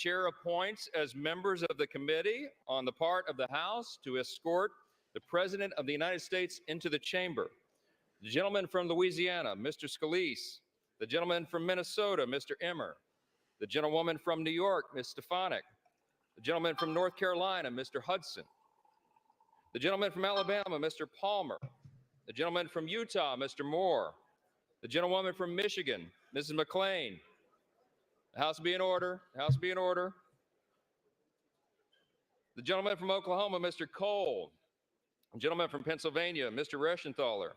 chair appoints as members of the committee on the part of the House to escort the President of the United States into the chamber. The gentleman from Louisiana, Mr. Scalise. The gentleman from Minnesota, Mr. Emmer. The gentlewoman from New York, Ms. Stefanik. The gentleman from North Carolina, Mr. Hudson. The gentleman from Alabama, Mr. Palmer. The gentleman from Utah, Mr. Moore. The gentlewoman from Michigan, Mrs. McClain. The House be in order. The House be in order. The gentleman from Oklahoma, Mr. Cole. The gentleman from Pennsylvania, Mr. Reschenthaler.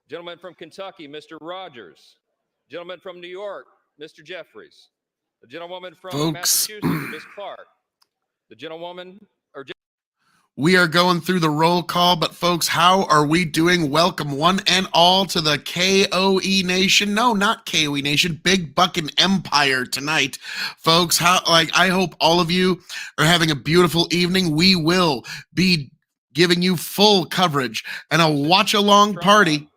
The gentleman from Kentucky, Mr. Rogers. The gentleman from New York, Mr. Jeffries. The gentlewoman from Massachusetts, Ms. Clark. The gentlewoman, we are going through the roll call, but folks, how are we doing? Welcome one and all to the KOE Nation. No, not KOE Nation, Big Buckin' Empire tonight. Folks, I hope all of you are having a beautiful evening. We will be giving you full coverage and a watch-along party.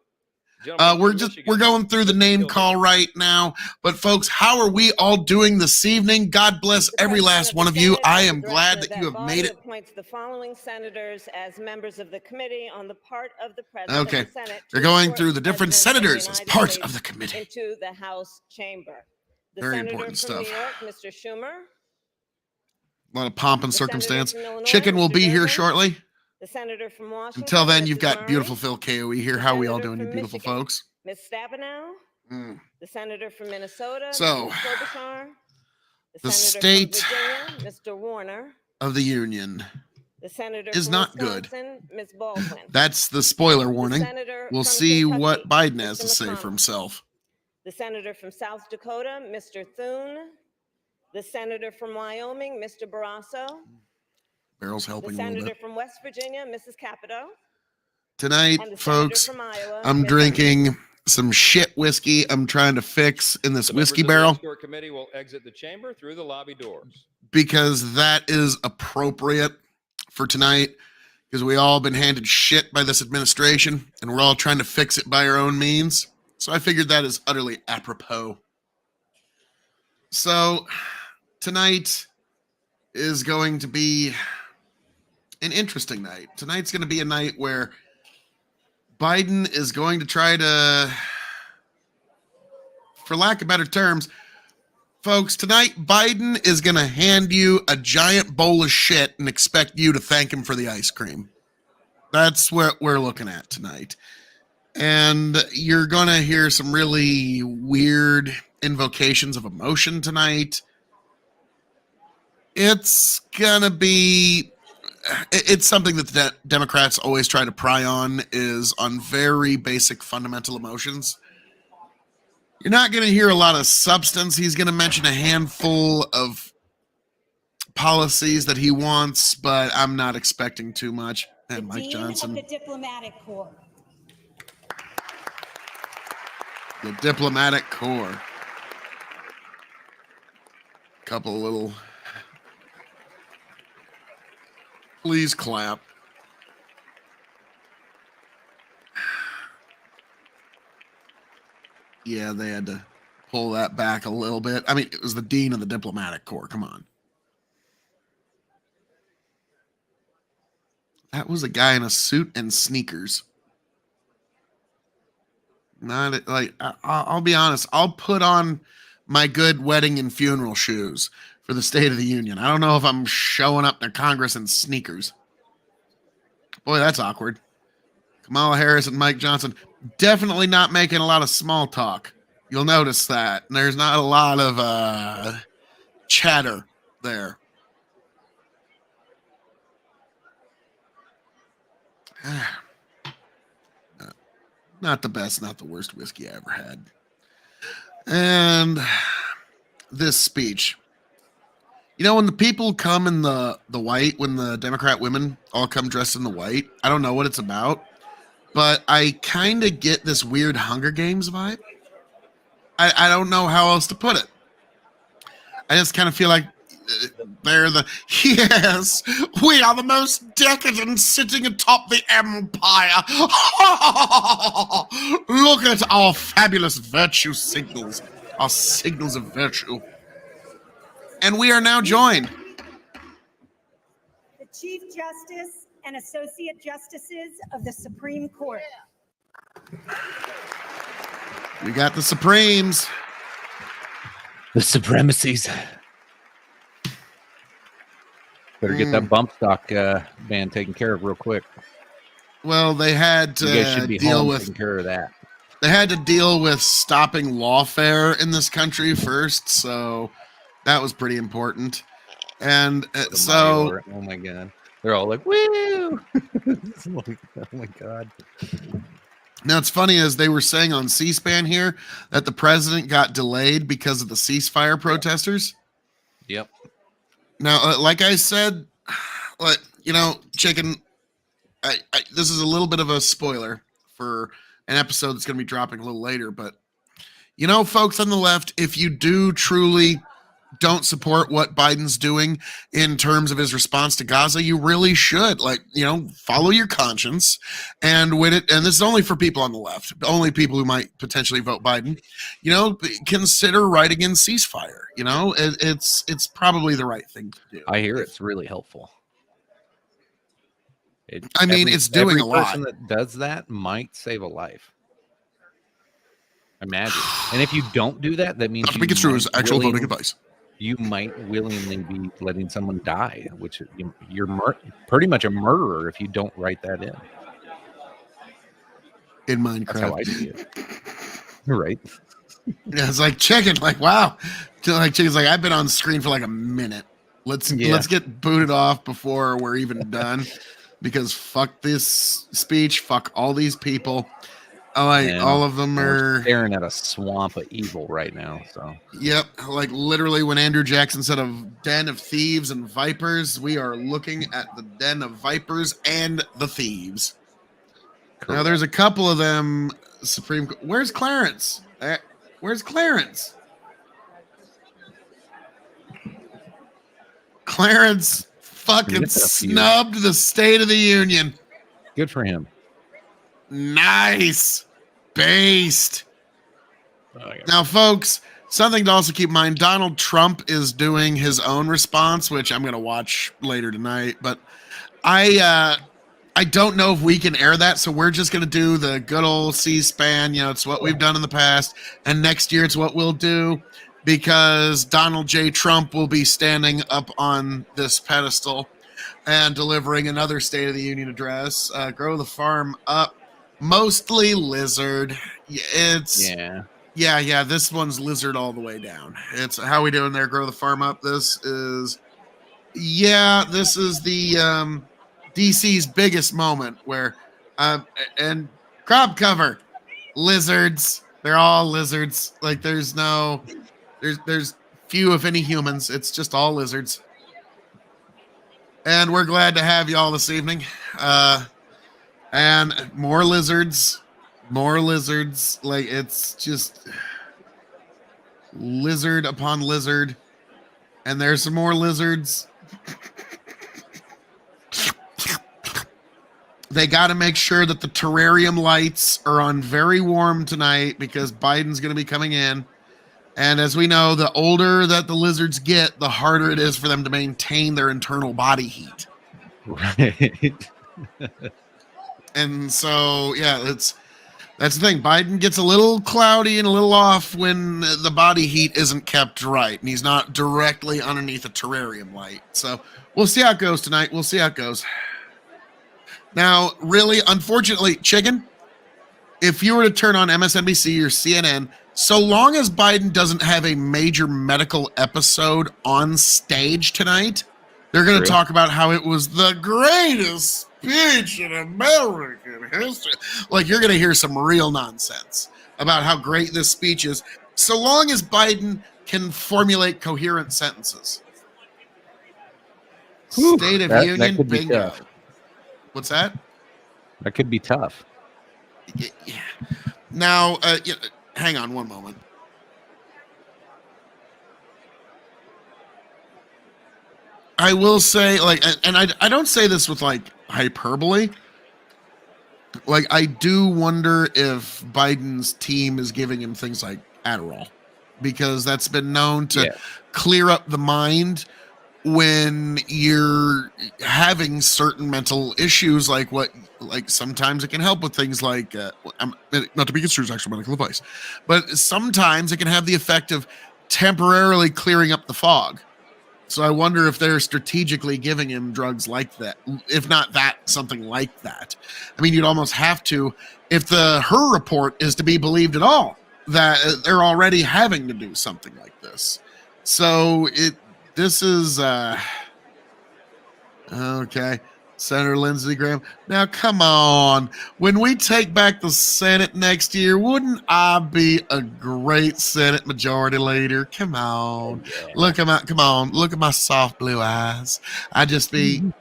We're going through the name call right now, but folks, how are we all doing this evening? God bless every last one of you. I am glad that you have made it. Appoints the following senators as members of the committee on the part of the President okay. of the Senate. They're going through the different senators as part of the committee into the House chamber. The Very senator important from stuff. New York, Mr. Schumer. A lot of pomp and circumstance. Illinois, Chicken will Mr. be here Davis. shortly. The senator from Washington. Until then, Mrs. you've got Murray. beautiful Phil KOE here. How are we all doing, you beautiful Michigan, folks? Ms. Stabenow. The senator from Minnesota, So, Mr. Klobuchar. the senator state from Virginia, Mr. Warner. of the Union The senator is from not Wisconsin, good. Ms. Baldwin. That's the spoiler warning. senator We'll from see Kentucky, what Biden has Mr. to say McConnell. for himself. The senator from South Dakota, Mr. Thune. The senator from Wyoming, Mr. Barrasso. Barrel's The helping a little senator bit. from West Virginia, Mrs. Capito. Tonight, And the folks, senator from Iowa, I'm Ms. drinking some shit whiskey I'm trying to fix in this the whiskey members of the barrel escort committee will exit the chamber through the lobby doors. because that is appropriate for tonight because we all been handed shit by this administration and we're all trying to fix it by our own means. So I figured that is utterly apropos. So tonight is going to be an interesting night. Tonight's going to be a night where Biden is going to try to, for lack of better terms, folks, tonight Biden is going to hand you a giant bowl of shit and expect you to thank him for the ice cream. That's what we're looking at tonight. And you're going to hear some really weird invocations of emotion tonight. It's going to be... It's something that the Democrats always try to pry on, is on very basic fundamental emotions. You're not going to hear a lot of substance. He's going to mention a handful of policies that he wants, but I'm not expecting too much. And Mike Johnson. The Diplomatic Corps. The Diplomatic Corps. Couple little... Please clap. Yeah, they had to pull that back a little bit. I mean, it was the dean of the Diplomatic Corps. Come on. That was a guy in a suit and sneakers. Not like, I'll be honest. I'll put on my good wedding and funeral shoes for the State of the Union. I don't know if I'm showing up to Congress in sneakers. Boy, that's awkward. Kamala Harris and Mike Johnson definitely not making a lot of small talk. You'll notice that. There's not a lot of chatter there. Not the best, not the worst whiskey I ever had. And this speech. You know, when the people come in the white, when the Democrat women all come dressed in the white, I don't know what it's about, but I kind of get this weird Hunger Games vibe. I don't know how else to put it. I just kind of feel like they're the, yes, we are the most decadent sitting atop the empire. Look at our fabulous virtue signals, our signals of virtue. And we are now joined. The Chief Justice and Associate Justices of the Supreme Court. We got the Supremes. The supremacies. Better get that bump stock ban taken care of real quick. Well, they had You guys should to be deal home with taking care of that. they had to deal with stopping lawfare in this country first, so that was pretty important. And so, Oh my god, they're all like, "Woo!" Oh my god. now it's funny, as they were saying on C-SPAN here, that the president got delayed because of the ceasefire protesters. Yep. Now, like I said, Chicken, this is a little bit of a spoiler for an episode that's going to be dropping a little later, but folks on the left, if you do truly don't support what Biden's doing in terms of his response to Gaza, you really should follow your conscience. And and this is only for people on the left, only people who might potentially vote Biden, consider writing in ceasefire. It's probably the right thing to do. I hear it's really helpful. It's doing a lot. Every person that does that might save a life. Imagine. And if you don't do that, that means Not to be construed as actual voting advice. You might willingly be letting someone die, which you're pretty much a murderer if you don't write that in. In Minecraft. That's how I see it. Right. Yeah, it's like Chicken. Like, wow. Chicken's like, I've been on screen for like a minute. Let's get booted off before we're even done. Because fuck this speech. Fuck all these people. All of them are staring at a swamp of evil right now. So yep, like literally when Andrew Jackson said of den of thieves and vipers, we are looking at the den of vipers and the thieves. Correct. Now there's a couple of them. Where's Clarence? Where's Clarence? Clarence fucking snubbed the State of the Union. Good for him. Nice. Based. Now, folks, something to also keep in mind, Donald Trump is doing his own response, which I'm going to watch later tonight. But I don't know if we can air that, so we're just going to do the good old C-SPAN. It's what we've done in the past. And next year, it's what we'll do, because Donald J. Trump will be standing up on this pedestal and delivering another State of the Union address. Grow the farm up. Mostly lizard. Yeah. This one's lizard all the way down. It's how we doing there? Grow the farm up. This is the DC's biggest moment where and crop cover lizards. They're all lizards. Like there's few if any humans. It's just all lizards. And we're glad to have you all this evening. And more lizards. Like it's just lizard upon lizard. And there's some more lizards. They got to make sure that the terrarium lights are on very warm tonight because Biden's going to be coming in. And as we know, the older that the lizards get, the harder it is for them to maintain their internal body heat. Right. And so, that's the thing. Biden gets a little cloudy and a little off when the body heat isn't kept right, and he's not directly underneath a terrarium light. So we'll see how it goes tonight. We'll see how it goes. Now, really, unfortunately, Chicken, if you were to turn on MSNBC or CNN, so long as Biden doesn't have a major medical episode on stage tonight, they're going to talk about how it was the greatest speech in American history. Like, you're going to hear some real nonsense about how great this speech is, so long as Biden can formulate coherent sentences. Whew, State of that Union, could be bingo. tough. What's that? That could be tough. Yeah. Now, hang on one moment. I will say, and I don't say this with hyperbole. I do wonder if Biden's team is giving him things like Adderall. because that's been known to Yeah. clear up the mind when you're having certain mental issues, like sometimes it can help with things like not to be construed as actual medical advice, but sometimes it can have the effect of temporarily clearing up the fog. So I wonder if they're strategically giving him drugs like that, if not that, something like that. I mean, you'd almost have to, if her report is to be believed at all, that they're already having to do something like this. So this is okay. Senator Lindsey Graham. Now, come on. When we take back the Senate next year, wouldn't I be a great Senate majority leader? Come on. Yeah. Look at my soft blue eyes. I just be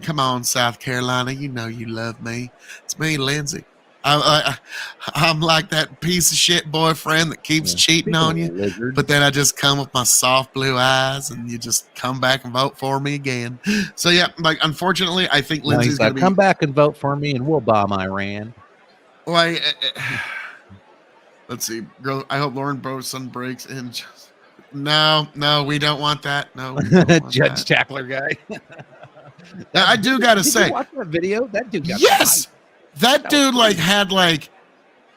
come on, South Carolina. You know you love me. It's me, Lindsey. I'm like that piece of shit boyfriend that keeps cheating on you, Lizard. but then I just come with my soft blue eyes, and you just come back and vote for me again. So yeah, like unfortunately, I think No, Lindsey's he's gonna like, be come back and vote for me, and we'll bomb Iran. like. Let's see, girl. I hope Lauren Boson breaks in. No, we don't want that. No, we don't want Judge that. Tackler guy. Now, I do gotta Did say, you watch that video? That dude got yes, that was dude crazy. had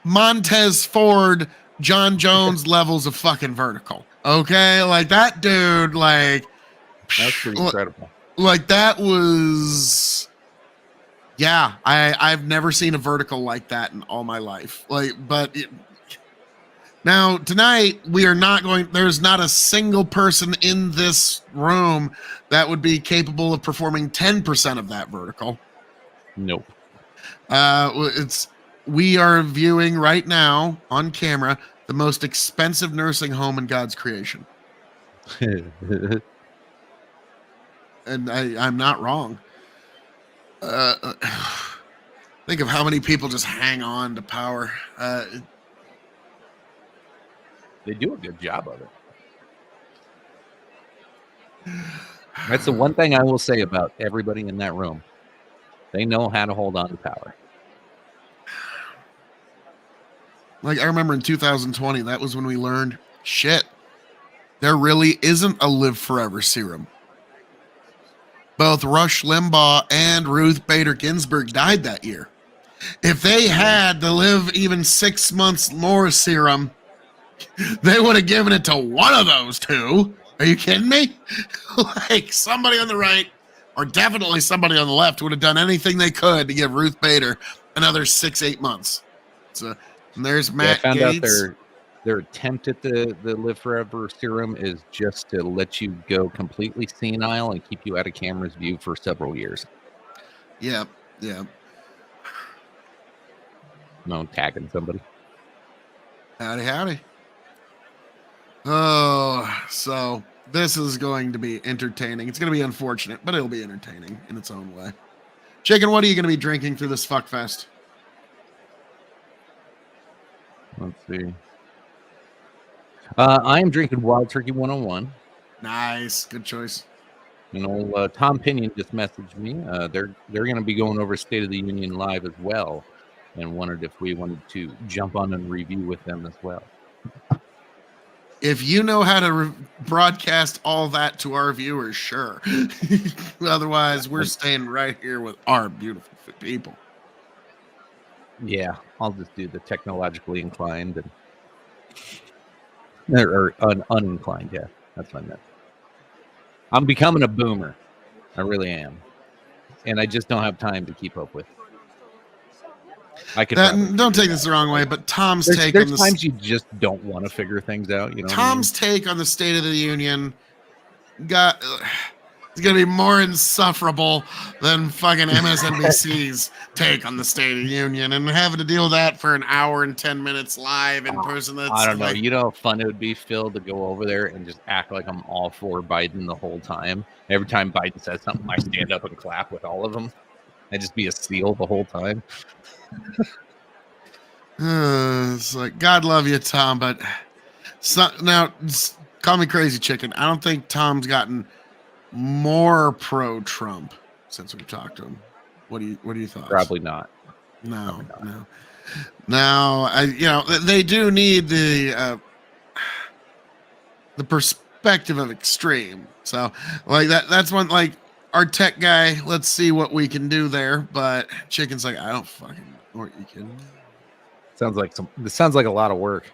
Montez Ford, John Jones levels of fucking vertical. Okay, that dude, that was pretty incredible. that was. Yeah, I've never seen a vertical like that in all my life. Now tonight we are not going. There's not a single person in this room that would be capable of performing 10% of that vertical. Nope. We are viewing right now on camera the most expensive nursing home in God's creation, and I'm not wrong. Think of how many people just hang on to power. They do a good job of it. That's the one thing I will say about everybody in that room. They know how to hold on to power. I remember in 2020, that was when we learned, shit, there really isn't a live forever serum. Both Rush Limbaugh and Ruth Bader Ginsburg died that year. If they had to live even 6 months more serum, they would have given it to one of those two. Are you kidding me? Somebody on the right, or definitely somebody on the left, would have done anything they could to give Ruth Bader another 6-8 months. So and there's Matt I found Gaetz. out their attempt at the live forever serum is just to let you go completely senile and keep you out of camera's view for several years. Yeah. No, tagging somebody. Howdy. Oh, so this is going to be entertaining. It's going to be unfortunate, but it'll be entertaining in its own way. Chicken, what are you going to be drinking through this fuckfest? Let's see. I am drinking Wild Turkey 101. Nice. Good choice. Tom Pinion just messaged me. They're going to be going over State of the Union live as well, and wondered if we wanted to jump on and review with them as well. If you know how to broadcast all that to our viewers, sure. Otherwise, we're staying right here with our beautiful people. Yeah, I'll just do the technologically inclined or uninclined. Yeah, that's what I meant. I'm becoming a boomer. I really am. And I just don't have time to keep up with. I could don't take this the wrong way, but Tom's take there's on times you just don't want to figure things out. Tom's take on the State of the Union it's going to be more insufferable than fucking MSNBC's take on the State of the Union, and having to deal with that for an hour and 10 minutes live in person. I don't know. You know how fun it would be, Phil, to go over there and just act like I'm all for Biden the whole time. Every time Biden says something, I stand up and clap with all of them. I just be a seal the whole time. It's God love you, Tom, but now call me crazy chicken. I don't think Tom's gotten more pro-Trump since we've talked to him. What do you thought? Probably not. No. Now they do need the the perspective of extreme. So like that's one, like our tech guy, let's see what we can do there. But Chicken's like, I don't fucking know. Are you kidding me? This sounds like a lot of work.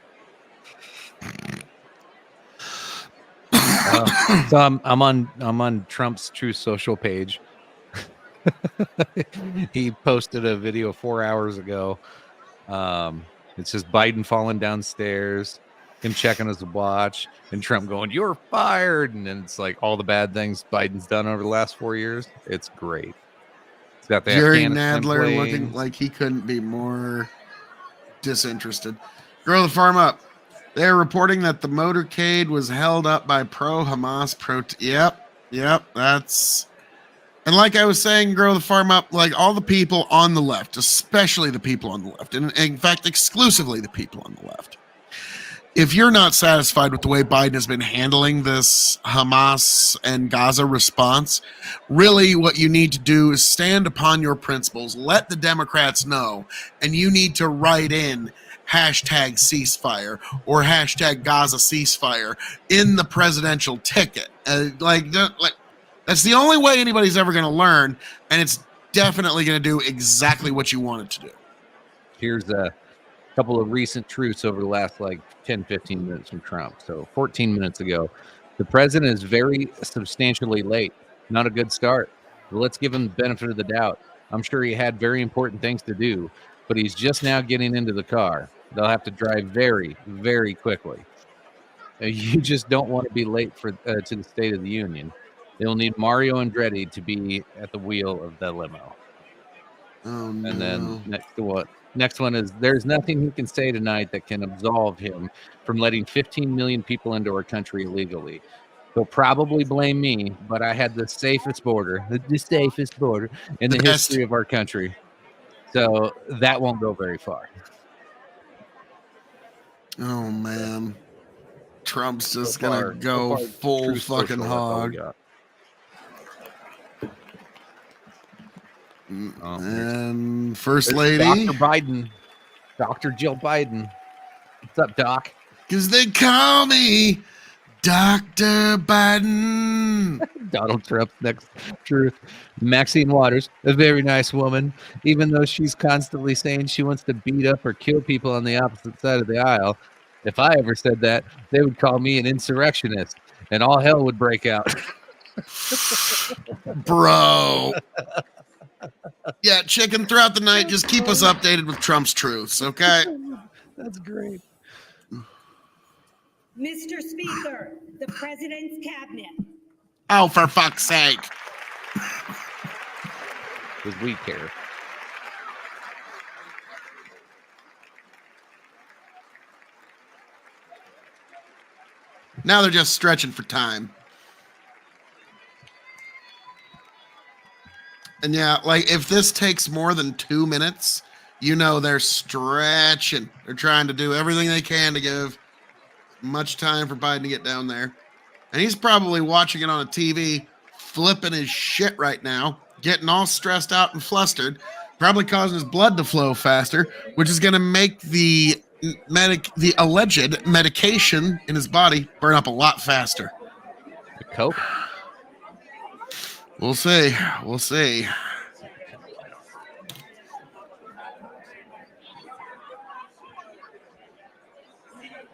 So I'm on Trump's True Social page. He posted a video 4 hours ago. It's just Biden falling downstairs, him checking his watch, and Trump going, "You're fired," and then it's like all the bad things Biden's done over the last 4 years. It's great. It's got the Jerry Afghanistan Nadler looking planes. like he couldn't be more disinterested. Grow the farm up. They're reporting that the motorcade was held up by pro-Hamas Yep, that's... And like I was saying, grow the farm up, like all the people on the left, especially the people on the left, and in fact, exclusively the people on the left. If you're not satisfied with the way Biden has been handling this Hamas and Gaza response, really what you need to do is stand upon your principles, let the Democrats know, and you need to write in hashtag ceasefire or hashtag Gaza ceasefire in the presidential ticket. That's the only way anybody's ever going to learn, and it's definitely going to do exactly what you want it to do. Here's a couple of recent truths over the last 10, 15 minutes from Trump. So 14 minutes ago, the president is very substantially late. Not a good start. But let's give him the benefit of the doubt. I'm sure he had very important things to do, but he's just now getting into the car. They'll have to drive very, very quickly. You just don't want to be late to the State of the Union. They'll need Mario Andretti to be at the wheel of the limo. Oh, no. And then next one is, there's nothing he can say tonight that can absolve him from letting 15 million people into our country illegally. He'll probably blame me, but I had the safest border in the history of our country. So that won't go very far. Oh, man. Trump's just going to go full fucking hog. And First Lady. Dr. Biden. Dr. Jill Biden. What's up, Doc? Because they call me Dr. Biden. Donald Trump's next truth. Maxine Waters, a very nice woman, even though she's constantly saying she wants to beat up or kill people on the opposite side of the aisle. If I ever said that, they would call me an insurrectionist, and all hell would break out. Bro. Yeah, Chicken, throughout the night, just keep us updated with Trump's truths, okay? That's great. Mr. Speaker, the President's Cabinet. Oh, for fuck's sake. Because we care. Now they're just stretching for time. And yeah, if this takes more than 2 minutes, they're stretching. They're trying to do everything they can to give much time for Biden to get down there. And he's probably watching it on a TV, flipping his shit right now, getting all stressed out and flustered, probably causing his blood to flow faster, which is going to make the alleged medication in his body burn up a lot faster. The Coke? We'll see. We'll see.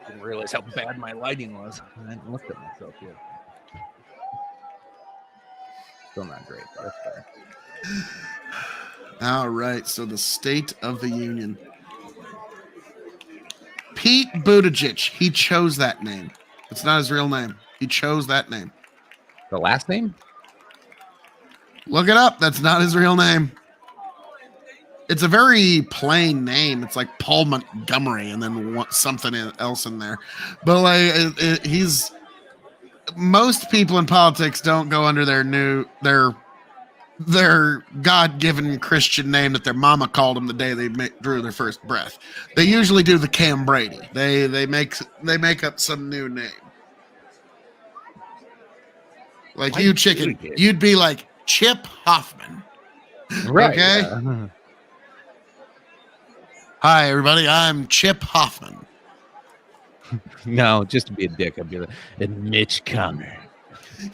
Didn't realize how bad my lighting was. I hadn't looked at myself yet. Still not great, but that's fair. All right, so the State of the Union. Pete Buttigieg, he chose that name. It's not his real name. He chose that name. The last name? Look it up. That's not his real name. It's a very plain name. It's like Paul Montgomery and then something else in there. But he's... Most people in politics don't go under their God-given Christian name that their mama called them the day they drew their first breath. They usually do the Cam Brady. They make up some new name. Like you, Chicken, you'd be like Chip Hoffman. Right. Okay. Yeah. Hi, everybody. I'm Chip Hoffman. No, just to be a dick, I'd be like, and Mitch Comer.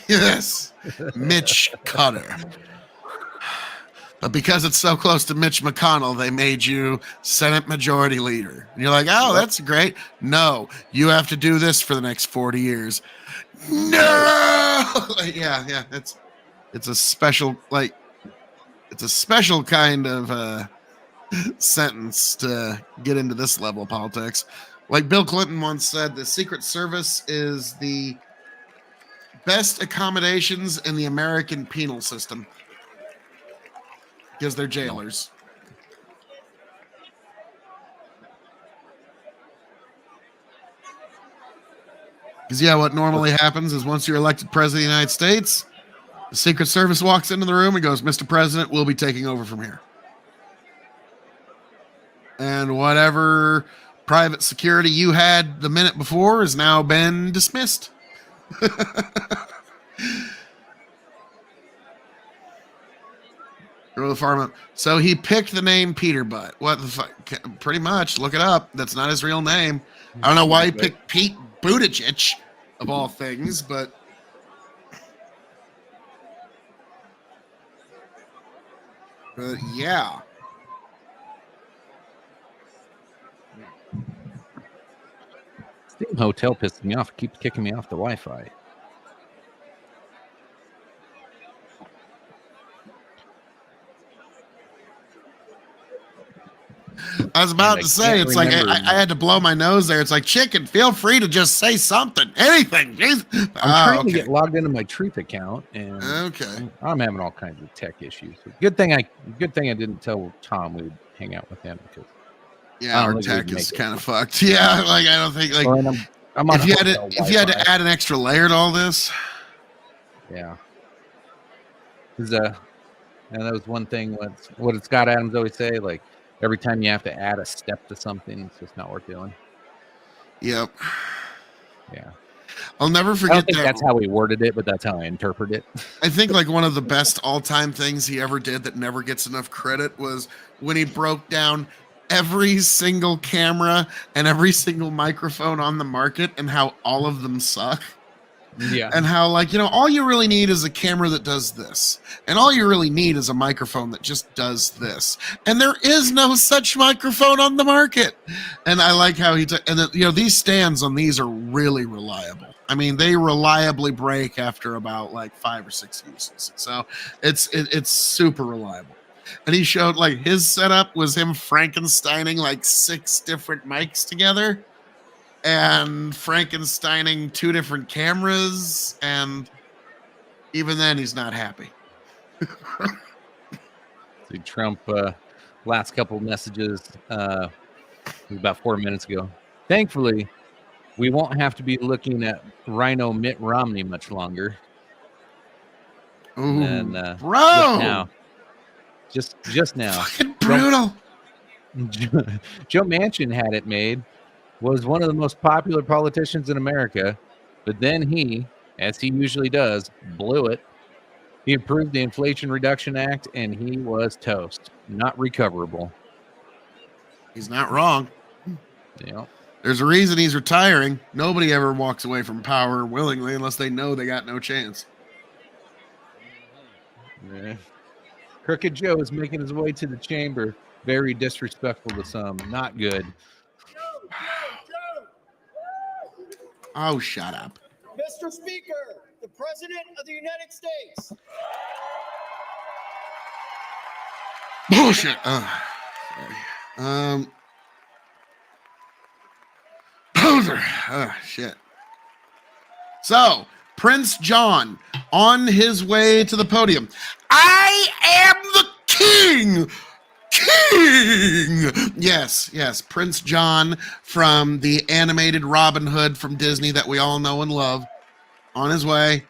Yes, Mitch Cutter. But because it's so close to Mitch McConnell, they made you Senate Majority Leader. And you're like, oh, that's great. No, you have to do this for the next 40 years. No! Yeah, it's a special, like, it's a special kind of sentence to get into this level of politics. Like Bill Clinton once said, the Secret Service is the best accommodations in the American penal system. Because they're jailers. Because, yeah, what normally happens is once you're elected president of the United States, the Secret Service walks into the room and goes, Mr. President, we'll be taking over from here. And whatever private security you had the minute before has now been dismissed. Go to the farm. So he picked the name Peter Butt. What the fuck? Pretty much. Look it up. That's not his real name. I don't know why he picked Pete Buttigieg of all things, but yeah. This damn hotel pisses me off. It keeps kicking me off the Wi-Fi. I was about to say, it's like I had to blow my nose there. It's like, chicken, feel free to just say something, anything. I'm trying to get logged into my Truth account, and I'm having all kinds of tech issues. Good thing I didn't tell Tom we'd hang out with him because our tech is kind of fucked. Yeah, like I don't think like if you had to add an extra layer to all this. Yeah, because and that was one thing. What Scott Adams always say, like. Every time you have to add a step to something, it's just not worth doing. Yep. Yeah. I'll never forget I don't think that's how he worded it, but that's how I interpret it. I think like one of the best all-time things he ever did that never gets enough credit was when he broke down every single camera and every single microphone on the market and how all of them suck. Yeah. And how, like, you know, all you really need is a camera that does this. And all you really need is a microphone that just does this. And there is no such microphone on the market. And I like how these stands on these are really reliable. I mean, they reliably break after about like 5 or 6 uses. So it's super reliable. And he showed like his setup was him Frankensteining like 6 different mics together. And Frankensteining 2 different cameras, and even then he's not happy. See Trump last couple messages about 4 minutes ago. Thankfully, we won't have to be looking at Rhino Mitt Romney much longer. Ooh, and, bro! Just now. Fucking brutal. Joe Manchin had it made. Was one of the most popular politicians in America, but then he, as he usually does, blew it. He approved the Inflation Reduction Act, and he was toast. Not recoverable. He's not wrong. Yeah. There's a reason he's retiring. Nobody ever walks away from power willingly unless they know they got no chance. Yeah. Crooked Joe is making his way to the chamber. Very disrespectful to some. Not good. Oh, shut up. Mr. Speaker, the President of the United States. Bullshit. Sorry. Poser. Shit. So, Prince John on his way to the podium. I am the king. King! Yes, Prince John from the animated Robin Hood from Disney that we all know and love, on his way,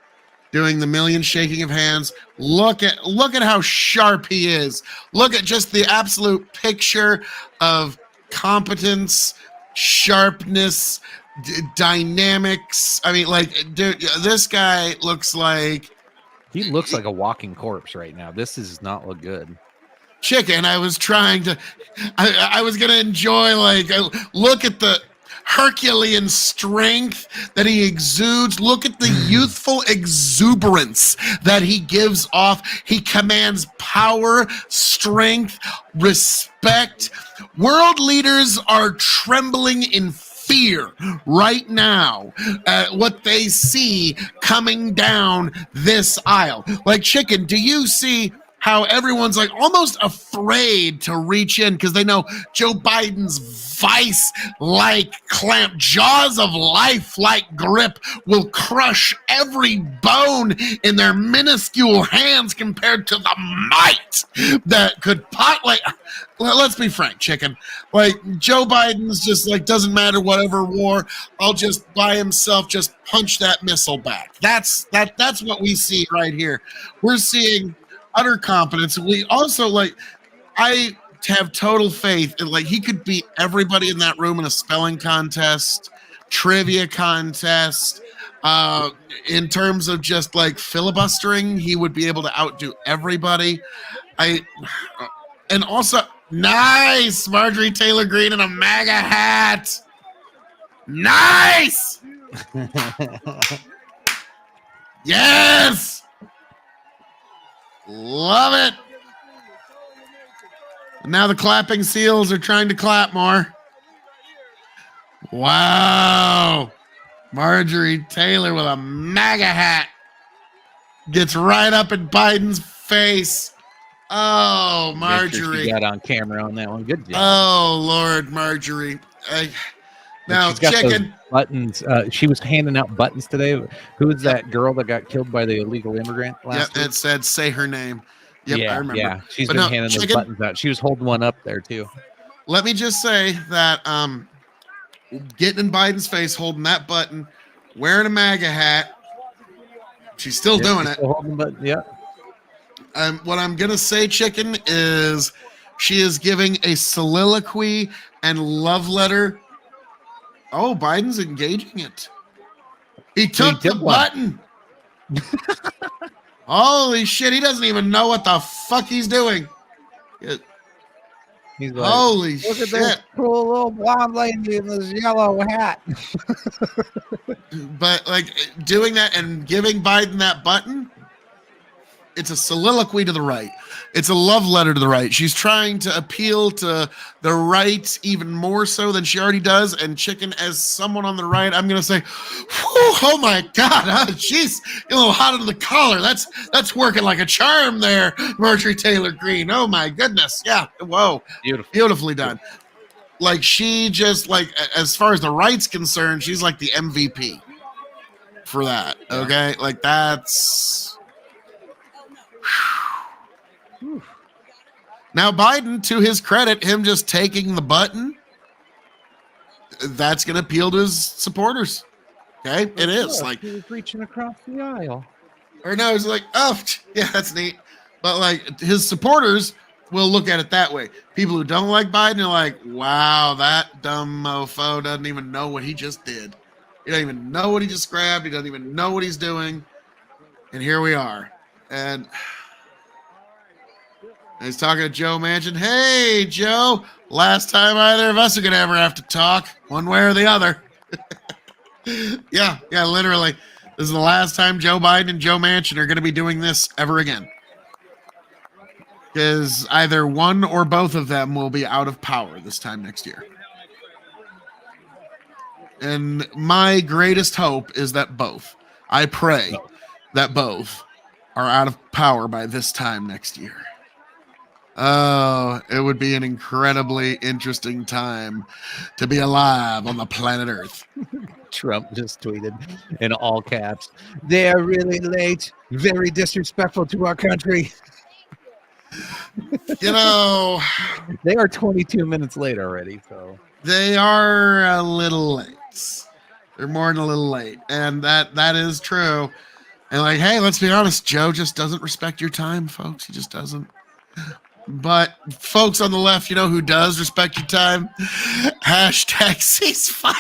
doing the million shaking of hands. Look at how sharp he is. Look at just the absolute picture of competence, sharpness, dynamics. I mean, like, dude, this guy looks like... He looks like a walking corpse right now. This does not look good. Chicken, I was trying to I was gonna enjoy, like, look at the Herculean strength that he exudes. Look at the youthful exuberance that he gives off. He commands power, strength, respect. World leaders are trembling in fear right now at what they see coming down this aisle. Like, Chicken, do you see how everyone's like almost afraid to reach in because they know Joe Biden's vice-like clamp, jaws of life-like grip will crush every bone in their minuscule hands compared to the might that could pot. Like, let's be frank, Chicken. Like, Joe Biden's just like, doesn't matter whatever war, I'll just by himself just punch that missile back. That's what we see right here. We're seeing utter competence. We also, like, I have total faith in, like, he could beat everybody in that room in a spelling contest, trivia contest. In terms of just like filibustering, he would be able to outdo everybody. And also, nice, Marjorie Taylor Greene in a MAGA hat. Nice. Yes. Love it. Now the clapping seals are trying to clap more. Wow. Marjorie Taylor with a MAGA hat gets right up in Biden's face. Oh, Marjorie. She got on camera on that one. Good job. Oh, Lord, Marjorie. Now, she's got Chicken. those buttons. She was handing out buttons today. Who was that girl that got killed by the illegal immigrant last week? It said, say her name. Yep, yeah, I remember. Yeah, she's But been no, handing Chicken, those buttons out. She was holding one up there, too. Let me just say that getting in Biden's face, holding that button, wearing a MAGA hat, she's still doing it. Still holding the button, yeah. What I'm going to say, Chicken, is she is giving a soliloquy and love letter. Oh, Biden's engaging it. He took the button. Holy shit, he doesn't even know what the fuck he's doing. He's like, holy look shit. at this cool little blonde lady in this yellow hat. But like doing that and giving Biden that button, it's a soliloquy to the right. It's a love letter to the right. She's trying to appeal to the right even more so than she already does. And Chicken, as someone on the right, I'm going to say, oh my God, she's a little hot under the collar. That's working like a charm there, Marjorie Taylor Greene. Oh my goodness. Yeah. Whoa. Beautifully done. Like, she just, like, as far as the right's concerned, she's like the MVP for that. Okay. Like, that's... Now, Biden, to his credit, him just taking the button, that's going to appeal to his supporters. Okay, it is like he was reaching across the aisle. Or no, it's like, oh, yeah, that's neat. But like his supporters will look at it that way. People who don't like Biden are like, wow, that dumb mofo doesn't even know what he just did. He doesn't even know what he just grabbed. He doesn't even know what he's doing. And here we are. And he's talking to Joe Manchin. Hey, Joe, last time either of us are going to ever have to talk one way or the other. Yeah, literally. This is the last time Joe Biden and Joe Manchin are going to be doing this ever again. Because either one or both of them will be out of power this time next year. And my greatest hope is that both. I pray that both are out of power by this time next year. Oh, it would be an incredibly interesting time to be alive on the planet Earth. Trump just tweeted in all caps, "They are really late, very disrespectful to our country." You know, they are 22 minutes late already, so they are a little late. They're more than a little late, and that is true. And like, hey, let's be honest, Joe just doesn't respect your time, folks. He just doesn't. But folks on the left, you know who does respect your time? Hashtag ceasefire.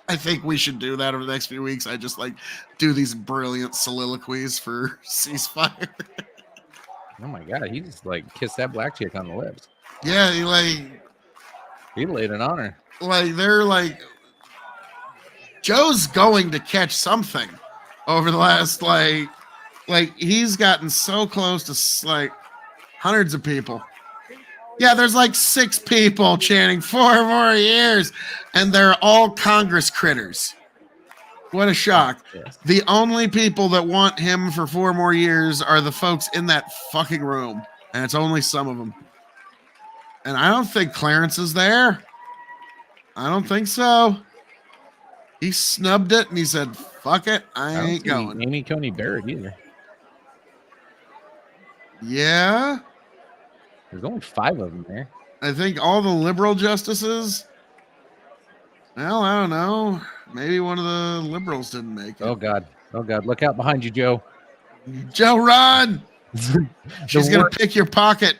I think we should do that over the next few weeks. I just like do these brilliant soliloquies for ceasefire. Oh my God, he just like kissed that black chick on the lips. Yeah, He laid it on her. they're like, Joe's going to catch something over the last like he's gotten so close to like hundreds of people. Yeah, there's like 6 people chanting 4 more years, and they're all Congress critters. What a shock. Yes. The only people that want him for 4 more years are the folks in that fucking room, and it's only some of them. And I don't think Clarence is there. I don't think so. He snubbed it and he said, fuck it, I don't ain't see going. Amy Coney Barrett either. Yeah, There's only 5 of them there. I think all the liberal justices. Well, I don't know. Maybe one of the liberals didn't make it. Oh God. Look out behind you, Joe. Joe, run! She's going to pick your pocket.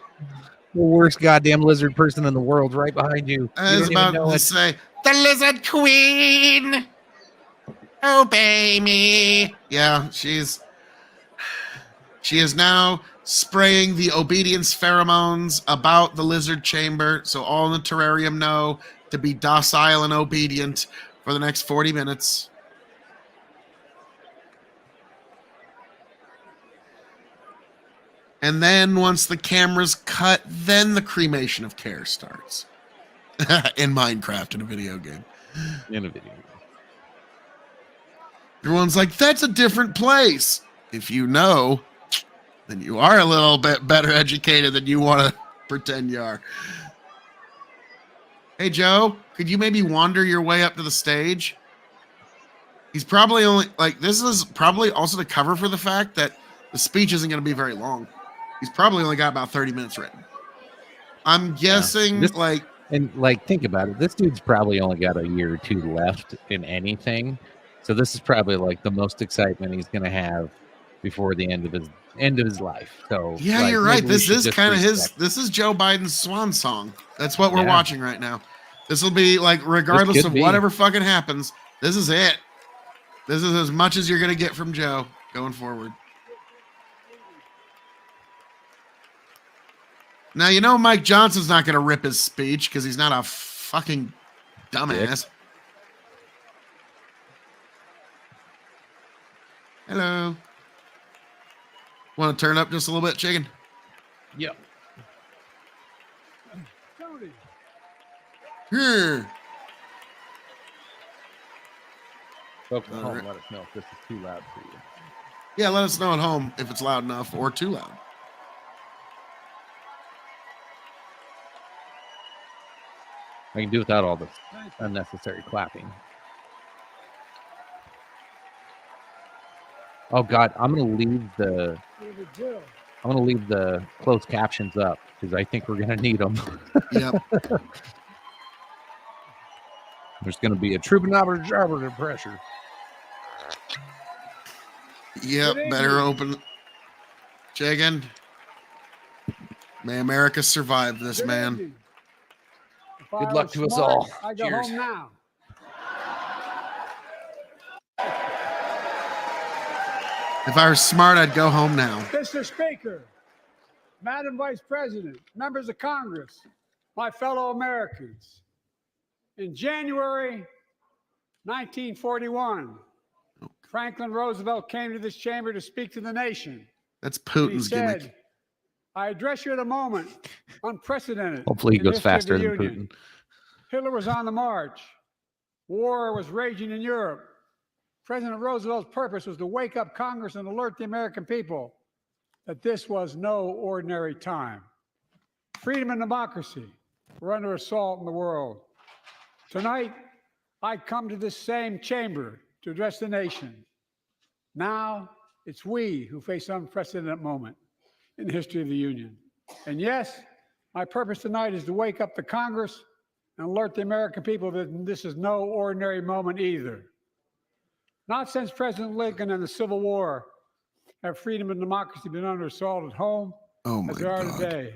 The worst goddamn lizard person in the world right behind you. I was about to say, the lizard queen. Obey me. Yeah, she is now spraying the obedience pheromones about the lizard chamber, so all in the terrarium know to be docile and obedient for the next 40 minutes. And then once the camera's cut, then the cremation of care starts. In Minecraft, in a video game. Everyone's like, that's a different place. If you know, then you are a little bit better educated than you want to pretend you are. Hey, Joe, could you maybe wander your way up to the stage? He's probably only, like, this is probably also to cover for the fact that the speech isn't going to be very long. He's probably only got about 30 minutes written. I'm guessing, think about it. This dude's probably only got a year or 2 left in anything. So this is probably like the most excitement he's going to have before the end of his life. So yeah, you're right. This is kind of this is Joe Biden's swan song. That's what we're watching right now. This will be like, regardless of whatever fucking happens, this is it. This is as much as you're going to get from Joe going forward. Now, you know Mike Johnson's not going to rip his speech because he's not a fucking dumbass. Hello. Want to turn up just a little bit, chicken? Yep. Here. Folks at home, let us know if this is too loud for you. Yeah, let us know at home if it's loud enough or too loud. I can do without all this unnecessary clapping. Oh God, I'm gonna leave the closed captions up because I think we're gonna need them. Yep. There's gonna be a jobber pressure. Yep, better open. Chicken. May America survive this, man. Good luck to us all. I go Cheers. home now. If I were smart, I'd go home now. Mr. Speaker, Madam Vice President, members of Congress, my fellow Americans. In January 1941, Franklin Roosevelt came to this chamber to speak to the nation. That's He Putin's said, gimmick. I address you at a moment unprecedented. Hopefully he in the goes history of faster the than Union. Putin. Hitler was on the march. War was raging in Europe. President Roosevelt's purpose was to wake up Congress and alert the American people that this was no ordinary time. Freedom and democracy were under assault in the world. Tonight, I come to this same chamber to address the nation. Now, it's we who face an unprecedented moment in the history of the Union. And yes, my purpose tonight is to wake up the Congress and alert the American people that this is no ordinary moment either. Not since President Lincoln and the Civil War have freedom and democracy been under assault at home as they are today.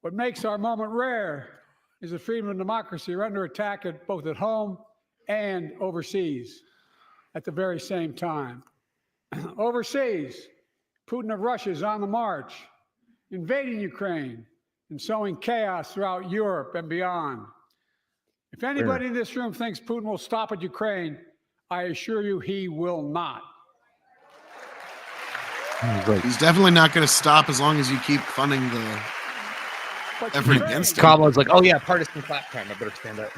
What makes our moment rare is that freedom and democracy are under attack both at home and overseas at the very same time. Overseas, Putin of Russia is on the march. invading Ukraine, and sowing chaos throughout Europe and beyond. If anybody in this room thinks Putin will stop at Ukraine, I assure you he will not. He's definitely not going to stop as long as you keep funding the But effort Ukraine- against it. Kamala's like, oh yeah, partisan clap time. I better stand up.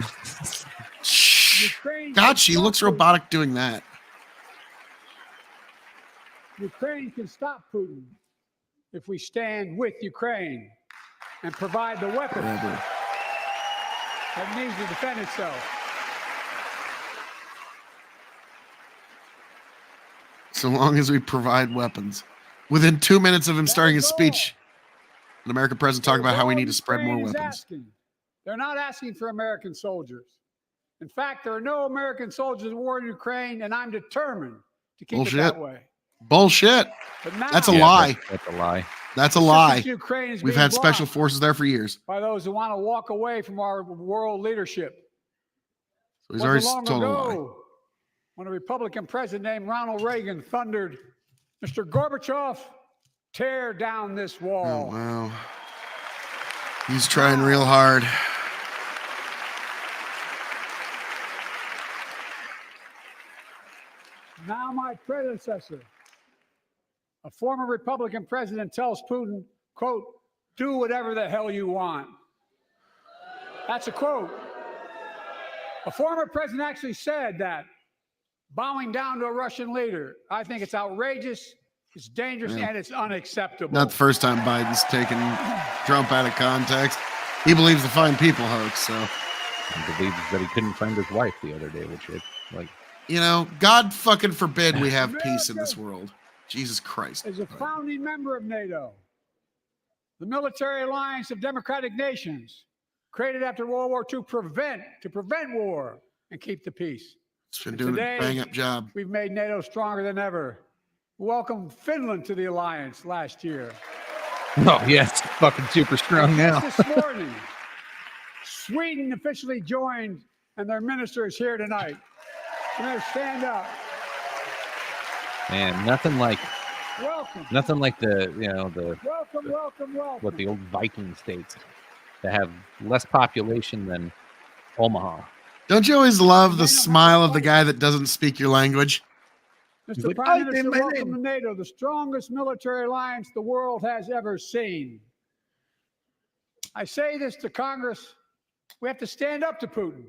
Shh. Ukraine God, can she stop looks Putin. robotic doing that. Ukraine can stop Putin if we stand with Ukraine and provide the weapons Whatever. that needs to defend itself. So long as we provide weapons. Within 2 minutes of him starting his That's all. speech, an American president talking about how we need to spread more Ukraine is weapons. asking. They're not asking for American soldiers. In fact, there are no American soldiers at war in Ukraine, and I'm determined to keep Bullshit. it that way. Bullshit. But now, That's a lie. That's a lie. That's a assistance lie. to Ukraine is We've being had special blocked forces there for years. by those who want to walk away from our world leadership. So he's Wasn't already long told a lie. ago when a Republican president named Ronald Reagan thundered, "Mr. Gorbachev, tear down this Oh, wall." wow. He's trying real hard. Now my predecessor, a former Republican president, tells Putin, quote, "Do whatever the hell you want." That's a quote. A former president actually said that, bowing down to a Russian leader. I think it's outrageous, it's dangerous, Yeah. and it's unacceptable. Not the first time Biden's taken Trump out of context. He believes the fine people hoax, so. He believes that he couldn't find his wife the other day, which is like, You know, God fucking forbid we have peace in this world. Jesus Christ. As a founding member of NATO, the military alliance of democratic nations, created after World War II to prevent war and keep the peace. It's been doing Today- a bang up job. We've made NATO stronger than ever. Welcomed Finland to the alliance last year. oh yes, fucking super strong now. Just this morning, Sweden officially joined, and their minister is here tonight. Come here, stand up. Man, nothing like the Welcome. what the old Viking states that have less population than Omaha. Don't you always love the smile of the guy that doesn't speak your language? Mr. like, Prime "I Minister, did my welcome name." to NATO, the strongest military alliance the world has ever seen. I say this to Congress, we have to stand up to Putin.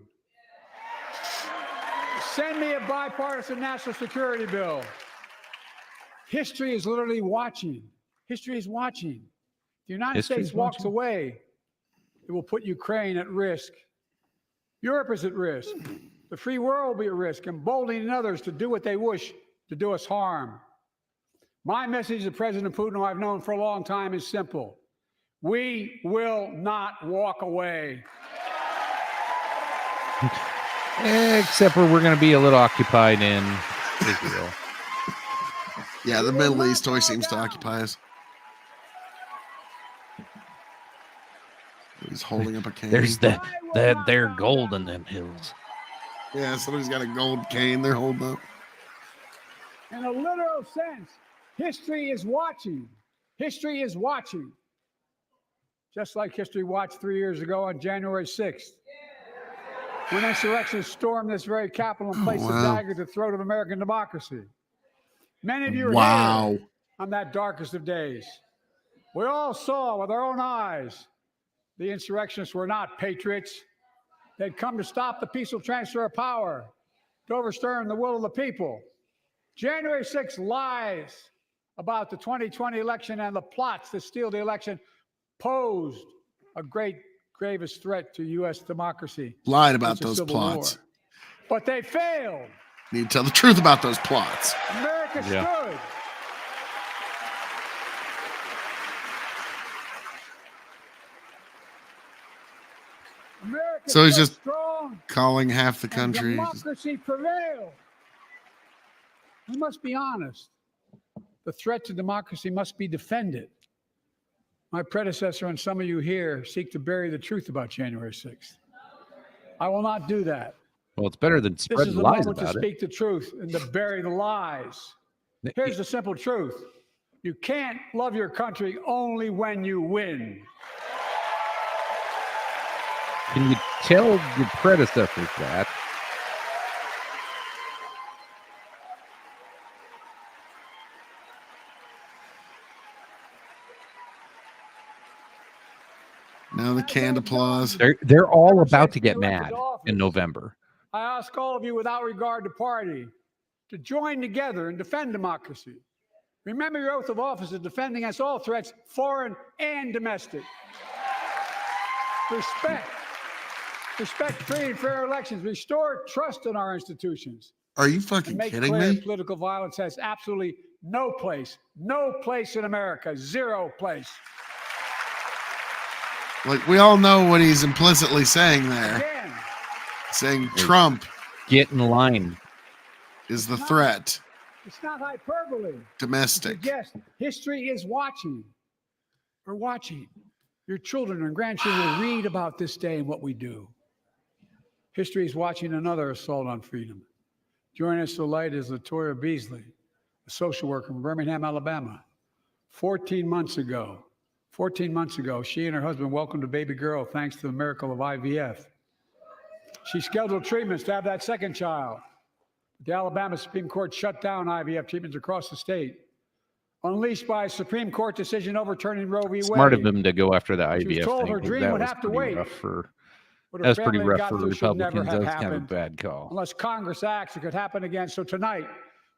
Send me a bipartisan national security bill. History is literally watching. History is watching. If the United History is States walks watching. away, it will put Ukraine at risk. Europe is at risk. The free world will be at risk, emboldening others to do what they wish to do us harm. My message to President Putin, who I've known for a long time, is simple. We will not walk away. Except for we're going to be a little occupied in Israel. Yeah, the Middle East always seems to occupy us. He's holding up a cane. There's their gold in them hills. Yeah, somebody's got a gold cane they're holding up. In a literal sense, history is watching. History is watching. Just like history watched 3 years ago on January 6th, when insurrectionists stormed this very Capitol and placed a wow. dagger at the throat of American democracy. Many of you are Wow. here on that darkest of days. We all saw with our own eyes the insurrectionists were not patriots. They'd come to stop the peaceful transfer of power, to overturn the will of the people. January 6th lies about the 2020 election and the plots to steal the election posed a gravest threat to U.S. democracy. Lied about since the those Civil plots. War. But they failed. Need to tell the truth about those plots. America Yeah. stood. America So he's stood just strong. Calling half the And country. democracy prevailed. We must be honest. The threat to democracy must be defended. My predecessor and some of you here seek to bury the truth about January 6th. I will not do that. Well, it's better than This spreading is the lies moment to about it. speak the truth and to bury the lies. Here's the simple truth. You can't love your country only when you win. Can you tell your predecessors that? Now the canned applause. They're all about to get mad in November. I ask all of you, without regard to party, to join together and defend democracy. Remember your oath of office to defend against all threats, foreign and domestic. Respect free and fair elections. Restore trust in our institutions. Are you And fucking make kidding clear me? political violence has absolutely no place in America, zero place. Like, we all know what he's implicitly saying there. Again, Saying Trump Get in line. is the threat. it's not hyperbole. Domestic. Yes, history is watching. We're watching. Your children and grandchildren will read about this day and what we do. History is watching another assault on freedom. Joining us tonight is Latoya Beasley, a social worker from Birmingham, Alabama. 14 months ago, she and her husband welcomed a baby girl thanks to the miracle of IVF. She scheduled treatments to have that second child. The Alabama Supreme Court shut down IVF treatments across the state, unleashed by a Supreme Court decision overturning Roe v. Wade. Smart of them to go after the She was IVF told thing. her 'Cause dream that would was have to pretty wait. rough for. What That her was pretty family rough got for through should never Republicans. have That was kind of a happened. bad call. Unless Congress acts, it could happen again. So tonight,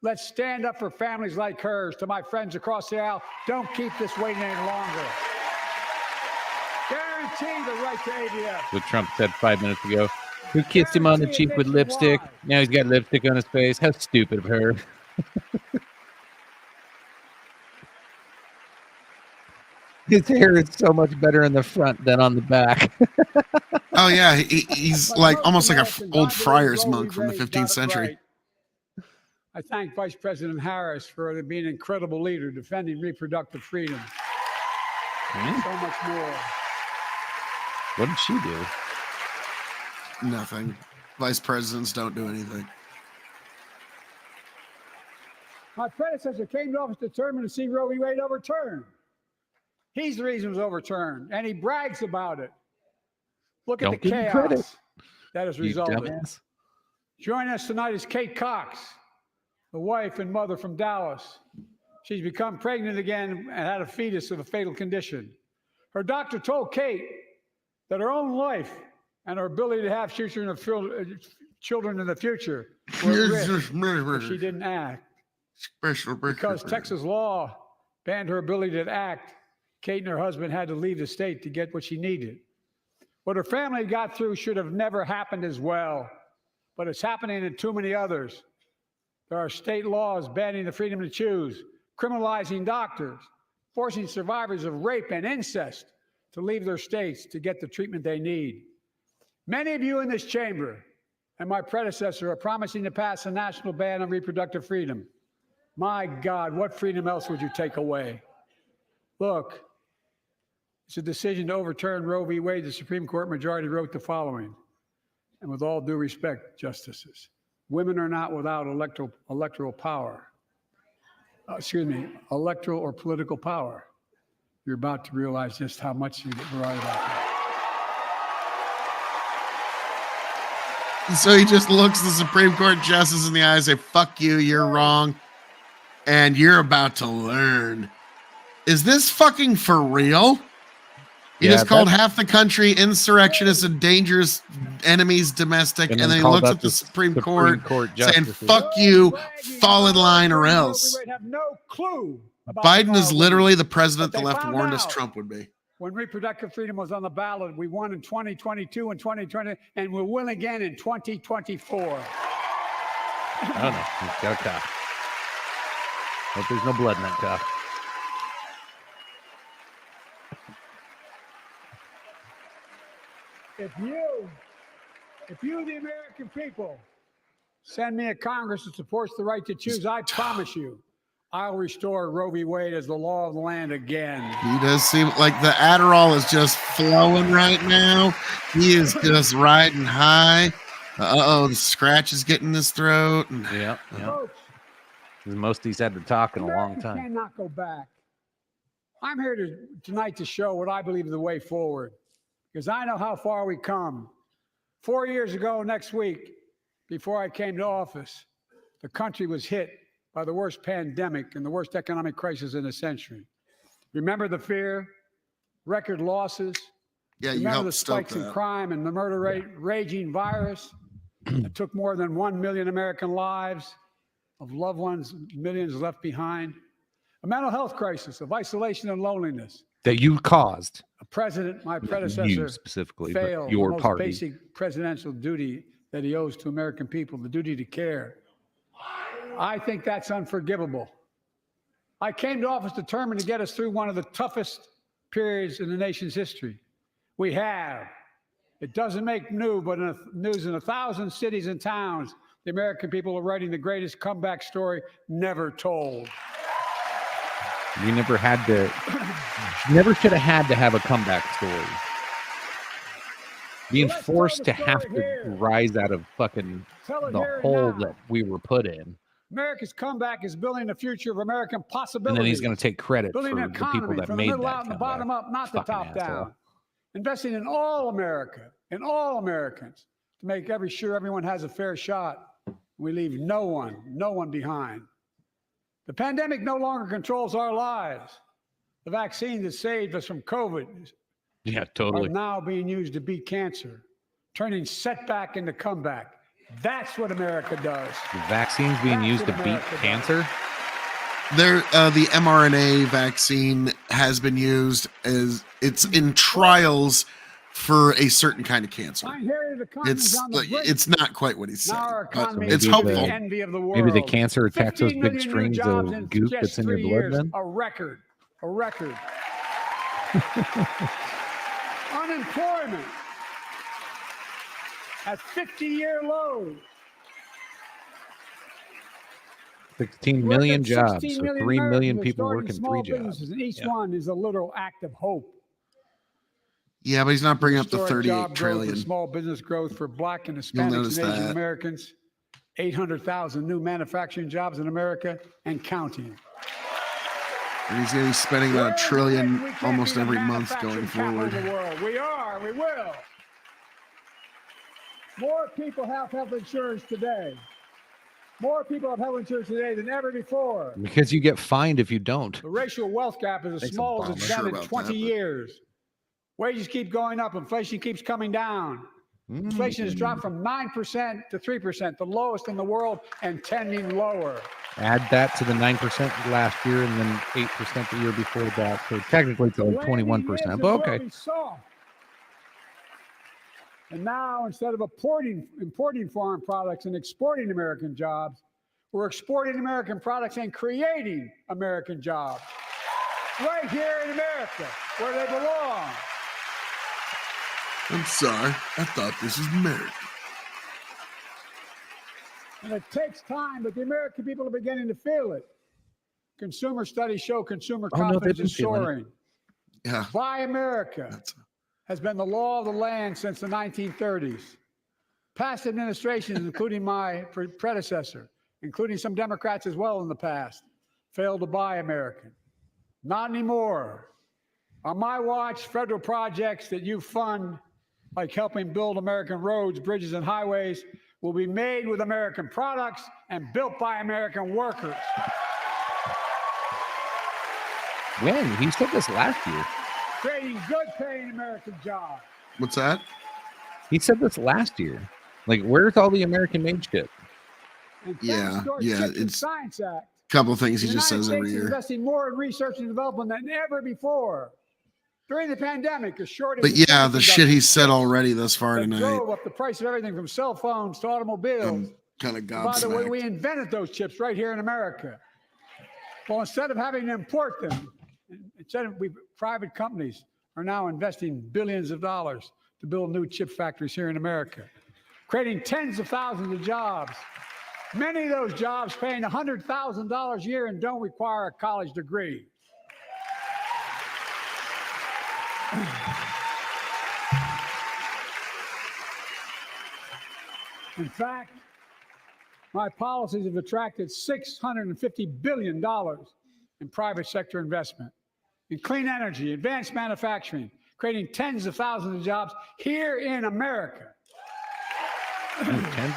let's stand up for families like hers. To my friends across the aisle, don't keep this waiting any longer. Guarantee the right to AVF. What Trump said 5 minutes ago. Who kissed him on the cheek with lipstick? Now he's got lipstick on his face. How stupid of her. His hair is so much better in the front than on the back. Oh, yeah. He's like almost like an old friar's monk from the 15th century. I thank Vice President Harris for being an incredible leader defending reproductive freedom. So much more. What did she do? Nothing. Vice presidents don't do anything. My predecessor came to office determined to see Roe v. Wade overturned. He's the reason it was overturned, and he brags about it. Look at Don't the give him credit. chaos that has You resulted. dumbass. Joining us tonight is Kate Cox, the wife and mother from Dallas. She's become pregnant again and had a fetus of a fatal condition. Her doctor told Kate that her own life and her ability to have children in the future were at risk if she didn't act. Because Texas law banned her ability to act, Kate and her husband had to leave the state to get what she needed. What her family got through should have never happened as well, but it's happening in too many others. There are state laws banning the freedom to choose, criminalizing doctors, forcing survivors of rape and incest to leave their states to get the treatment they need. Many of you in this chamber and my predecessor are promising to pass a national ban on reproductive freedom. My God, what freedom else would you take away? Look, it's a decision to overturn Roe v. Wade. The Supreme Court majority wrote the following, and with all due respect, justices, women are not without electoral power. Electoral or political power. You're about to realize just how much you're right about that. So he just looks the Supreme Court justice in the eye and say, fuck you, you're wrong. And you're about to learn. Is this fucking for real? He just called half the country insurrectionists and dangerous enemies domestic, and then he looks at the Supreme Court saying, fuck you, fall in line or else. Have no clue about Biden is literally the president But the they left found warned us out. Trump would be. When reproductive freedom was on the ballot, we won in 2022 and 2020, and we'll win again in 2024. I don't know. He's got a cough. Hope there's no blood in that cough. If you, the American people, send me a Congress that supports the right to choose, I promise you, I'll restore Roe v. Wade as the law of the land again. He does seem like the Adderall is just flowing right now. He is just riding high. Uh-oh, the scratch is getting in his throat. Yeah. Folks, The most he's had to talk in a long America time. cannot go back. I'm here tonight to show what I believe is the way forward, because I know how far we come. 4 years ago next week, before I came to office, the country was hit by the worst pandemic and the worst economic crisis in a century. Remember the fear, record losses? Yeah, you Remember the helped stoke spikes in that. crime and the murder rate, raging virus that took more than 1 million American lives, of loved ones, millions left behind. A mental health crisis of isolation and loneliness. That you caused. A president, my You predecessor, specifically, failed but your the most party. basic presidential duty that he owes to American people, the duty to care. I think that's unforgivable. I came to office determined to get us through one of the toughest periods in the nation's history. We have. It doesn't make news in 1,000 cities and towns. The American people are writing the greatest comeback story never told. We never had to, never should have had to have a comeback story. Being Well, let's tell forced the to have story to here. rise out of fucking Tell it the here and hole now. that we were put in. America's comeback is building the future of American possibilities. And then he's going to take credit for building an the people economy that from the made middle that out and the comeback. bottom up, not the Fucking top asshole. down. Investing in all America, in all Americans, to make sure everyone has a fair shot. We leave no one behind. The pandemic no longer controls our lives. The vaccine that saved us from COVID Yeah, are totally. now being used to beat cancer, turning setback into comeback. That's what America does. The vaccine's being That's used to what beat America does. cancer. The mRNA vaccine has been used as it's in trials for a certain kind of cancer. I inherited a continent It's on the brink. it's not quite what he said. Now our but economy it's is maybe the hopeful. envy of the world. Maybe the cancer attacks those 15 big million new strings jobs of in goop just that's in your 3 blood years. then. A record. Unemployment at 50-year lows. 16 million Record jobs, 16 so million 3 million Americans are people starting working small 3 jobs. businesses, and each Yeah. one is a literal act of hope. Yeah, but he's not bringing up the Historic 38 job growth trillion. and small business growth for Black and Hispanics notice and Asian that. Americans. 800,000 new manufacturing jobs in America and counting. And he's going to be spending about $1 trillion almost every month going forward. In the world. We are. We will. More people have health insurance today. More people have health insurance today than ever before. Because you get fined if you don't. The racial wealth gap is as Thanks a small as bomb. it's Sure been in about 20 that, but- years. Wages keep going up. Inflation keeps coming down. Inflation has dropped from 9% to 3%, the lowest in the world and tending lower. Add that to the 9% last year and then 8% the year before that. So technically it's like 21%. But okay. And now, instead of importing foreign products and exporting American jobs, we're exporting American products and creating American jobs right here in America, where they belong. I'm sorry. I thought this was America. And it takes time, but the American people are beginning to feel it. Consumer studies show consumer Oh, no, they've confidence been is feeling it. soaring. Yeah. Buy America That's has been the law of the land since the 1930s. Past administrations, including my predecessor, including some Democrats as well in the past, failed to buy American. Not anymore. On my watch, federal projects that you fund, like helping build American roads, bridges, and highways, will be made with American products and built by American workers. When? He said this last year. Creating good paying American jobs. What's that? He said this last year. Like, where's all the American made shit? And Yeah, thanks to our yeah, Chips and it's- Science Act, Couple of things he the just United says States every is year. investing more in research and development than ever before. During the pandemic, a shortage But of yeah, the shit he semiconductors said already thus far that tonight. drove up the price of everything from cell phones to automobiles. I'm kind of By the way, we gobsmacked. invented those chips right here in America. Well, instead of having to import them, private companies are now investing billions of dollars to build new chip factories here in America, creating tens of thousands of jobs. Many of those jobs paying $100,000 a year and don't require a college degree. In fact, my policies have attracted $650 billion in private sector investment. in clean energy, advanced manufacturing, creating tens of thousands of jobs here in America. Tens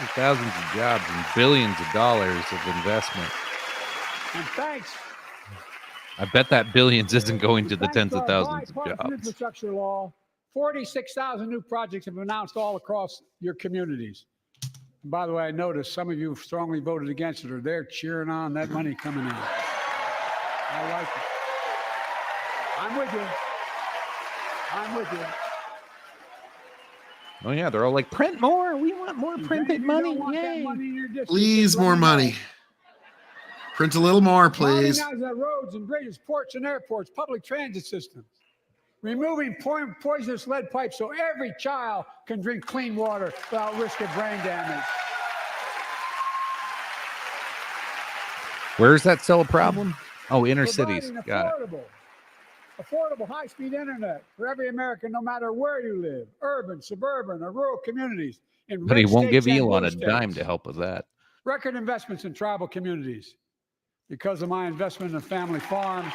of thousands of jobs and billions of dollars of investment. And thanks. I bet that billions isn't going to the thanks tens to of our thousands of bipartisan jobs. infrastructure law, 46,000 new projects have been announced all across your communities. And by the way, I noticed some of you strongly voted against it, or they're cheering on that money coming in. I like it. I'm with you. I'm with you. Oh yeah, they're all like, print more. We want more If any printed of you money. don't want that Yay. money in your district, Please, just let more me know. money. Print a little more, please. Modernizing our roads and bridges, ports and airports, public transit systems. Removing poisonous lead pipes so every child can drink clean water without risk of brain damage. Where is that still a problem? Oh, inner cities. Providing Got it. affordable high-speed internet for every American, no matter where you live, urban, suburban, or rural communities. In But he red won't give states and Elon blue a dime states. to help with that. Record investments in tribal communities. Because of my investment in a family farm.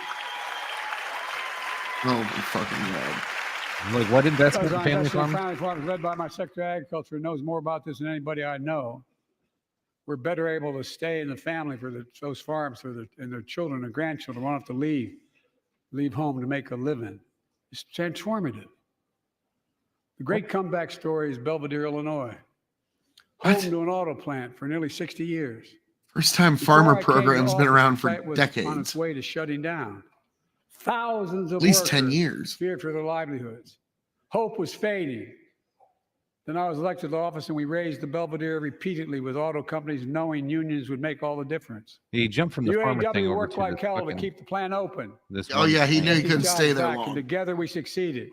Oh my fucking god. Like what investment Because in I family invest in a farming? family farm is led by my Secretary of Agriculture, who knows more about this than anybody I know. We're better able to stay in the family for those farms and their children and grandchildren won't have to leave home to make a living. It's transformative. The great comeback story is Belvedere, Illinois. Home What? to an auto plant for nearly 60 years. First time Before farmer I came to program's been office, around the for plant was on its decades. way to shutting down. Thousands of At least 10 workers years. feared for their livelihoods. Hope was fading. Then I was elected to office, and we raised the Belvedere repeatedly with auto companies, knowing unions would make all the difference. He jumped from the farmer thing UAW over worked to like this hell to fucking- keep the plant open. this Oh one yeah, he thing. knew he These couldn't jobs stay there back, and long. together we succeeded.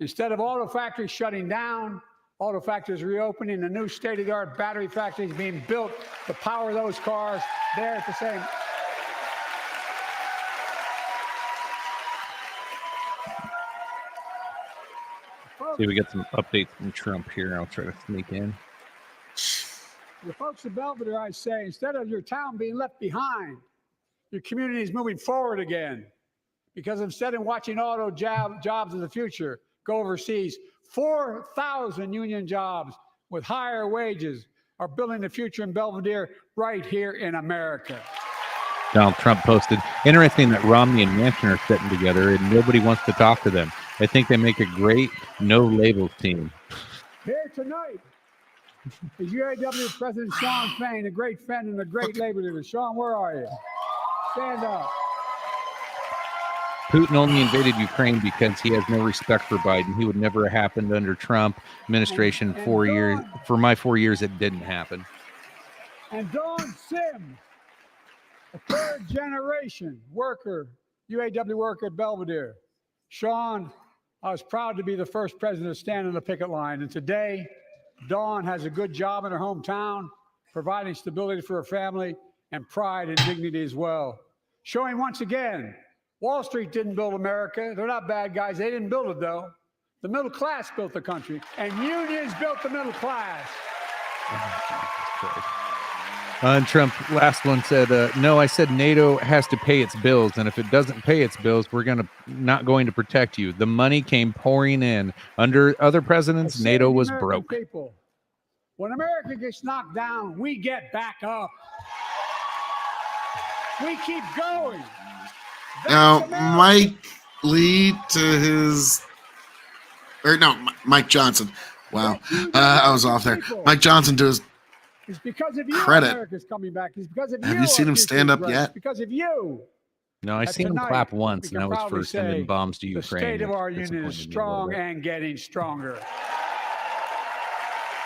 Instead of auto factories shutting down, auto factories reopening, the new state-of-the-art battery factories being built to power those cars there at the same. See, we get some updates from Trump here. I'll try to sneak in. The folks of Belvedere, I say, instead of your town being left behind, your community is moving forward again. Because instead of watching auto jobs in the future go overseas, 4,000 union jobs with higher wages are building the future in Belvedere right here in America. Donald Trump posted, interesting that Romney and Manchin are sitting together and nobody wants to talk to them. I think they make a great no-labels team. Here tonight is UAW President Sean Fain, a great friend and a great labor leader. Sean, where are you? Stand up. Putin only invaded Ukraine because he has no respect for Biden. He would never have happened under Trump administration. And 4 years. Dawn- For my 4 years, it didn't happen. And Dawn Sims, a third generation worker, UAW worker at Belvedere. Sean, I was proud to be the first president to stand on the picket line. And today, Dawn has a good job in her hometown, providing stability for her family and pride and dignity as well. Showing once again, Wall Street didn't build America. They're not bad guys. They didn't build it, though. The middle class built the country, and unions built the middle class. And Trump, last one said, no, I said NATO has to pay its bills, and if it doesn't pay its bills, we're not going to protect you. The money came pouring in. Under other presidents, I say NATO to the was American broke. People, when America gets knocked down, we get back up. We keep going. That's Now, America. Mike Lee to his, or no, Mike Johnson. Wow, I was off there. Mike Johnson to his. It's because of you Credit. America's coming back. It's because of Have you. you seen our him future stand is up bright. yet? It's because of you. No, I That seen him tonight, clap once, we and that can was proudly for sending say bombs to The Ukraine. state of our It's union is disappointed me a little strong bit. and getting stronger.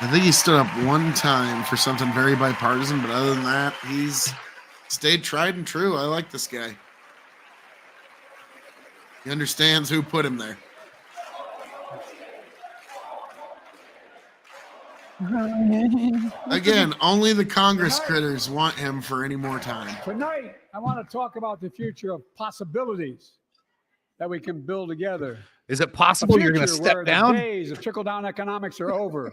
I think he stood up one time for something very bipartisan, but other than that, he's stayed tried and true. I like this guy. He understands who put him there. Again, only the Congress critters want him for any more time. Tonight, I want to talk about the future of possibilities that we can build together. Is it A possible you're going to future step where down? the days of trickle-down economics are over,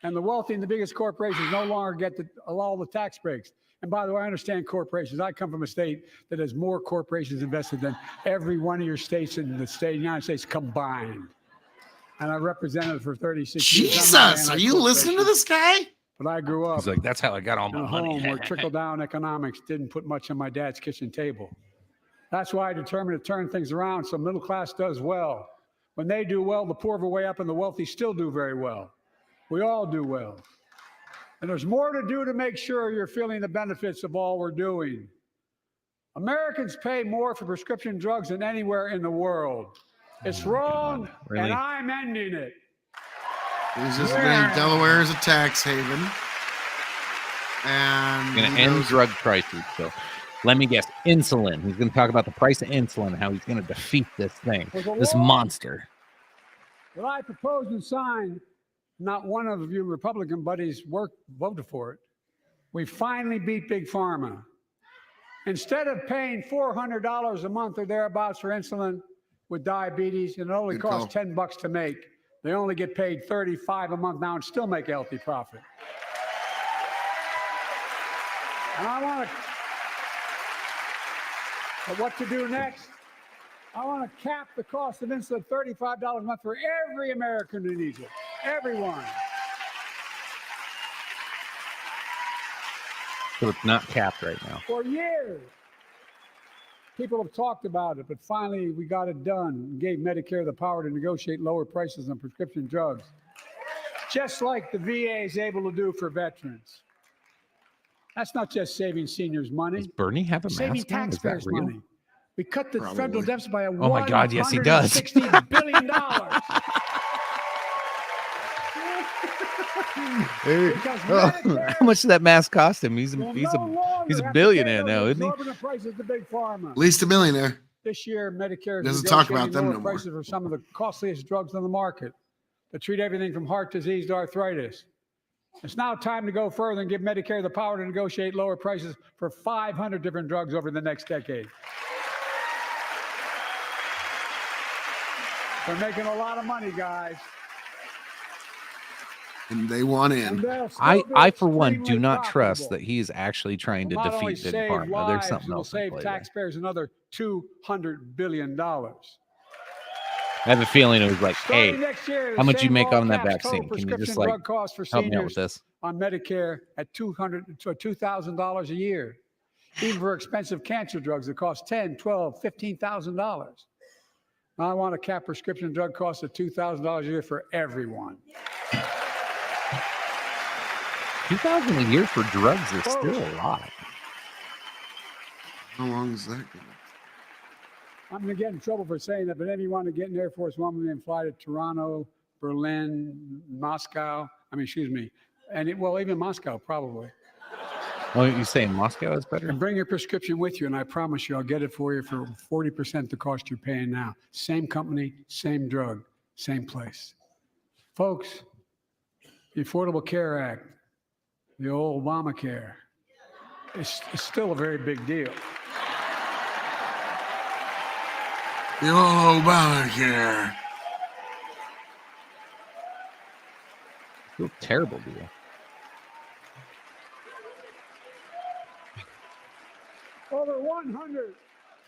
And the wealthy and the biggest corporations no longer get all the tax breaks. And by the way, I understand corporations. I come from a state that has more corporations invested than every one of your states in the United States combined. And I represented for 36 years. Jesus, are you listening to this guy? But I grew up He's like, that's how I got all in my a money. home where trickle-down economics didn't put much on my dad's kitchen table. That's why I determined to turn things around so middle class does well. When they do well, the poor go way up and the wealthy still do very well. We all do well. And there's more to do to make sure you're feeling the benefits of all we're doing. Americans pay more for prescription drugs than anywhere in the world. It's wrong, God. Really? and I'm ending it. He's just saying Delaware is a tax haven. And Going to end drug prices. So let me guess, insulin. He's going to talk about the price of insulin and how he's going to defeat this thing, this monster. What I proposed and signed, not one of you Republican buddies voted for it. We finally beat Big Pharma. Instead of paying $400 a month or thereabouts for insulin with diabetes, and it only costs $10 to make, they only get paid $35 a month now and still make a healthy profit. And I want to, but what to do next? I want to cap the cost of insulin at $35 a month for every American who needs it. Everyone. So it's not capped right now. For years, people have talked about it, but finally we got it done and gave Medicare the power to negotiate lower prices on prescription drugs, just like the VA is able to do for veterans. That's not just saving seniors money. Does Bernie have a saving mask on? Is that taxpayers real? money. We cut the federal deficit by Oh my God, yes, he does. $160 billion. How much did that mask cost him? He's a billionaire now, isn't he? At least a millionaire. This year, Medicare is Doesn't talk about them lower no more. prices for some of the costliest drugs on the market that treat everything from heart disease to arthritis. It's now time to go further and give Medicare the power to negotiate lower prices for 500 different drugs over the next decade. They're making a lot of money, guys. And they want in. I for one, do not trust that he is actually trying to defeat Big Pharma. There's something else. Save taxpayers another $200 billion. I have a feeling it was like, hey, how much you make on that vaccine? Can you just like help me out with this? On Medicare at $2,000 a year, even for expensive cancer drugs that cost $10,000, $12,000, $15,000. I want to cap prescription drug costs at $2,000 a year for everyone. $2,000 a year for drugs is still a lot. How long is that going? I'm going to get in trouble for saying that, but anyone to get an Air Force One and fly to Toronto, Berlin, Moscow, even Moscow, probably. Oh, you saying Moscow is better? And bring your prescription with you, and I promise you I'll get it for you for 40% the cost you're paying now. Same company, same drug, same place. Folks, the Affordable Care Act, the old Obamacare, it's still a very big deal. The old Obamacare. Still a terrible deal. Over 100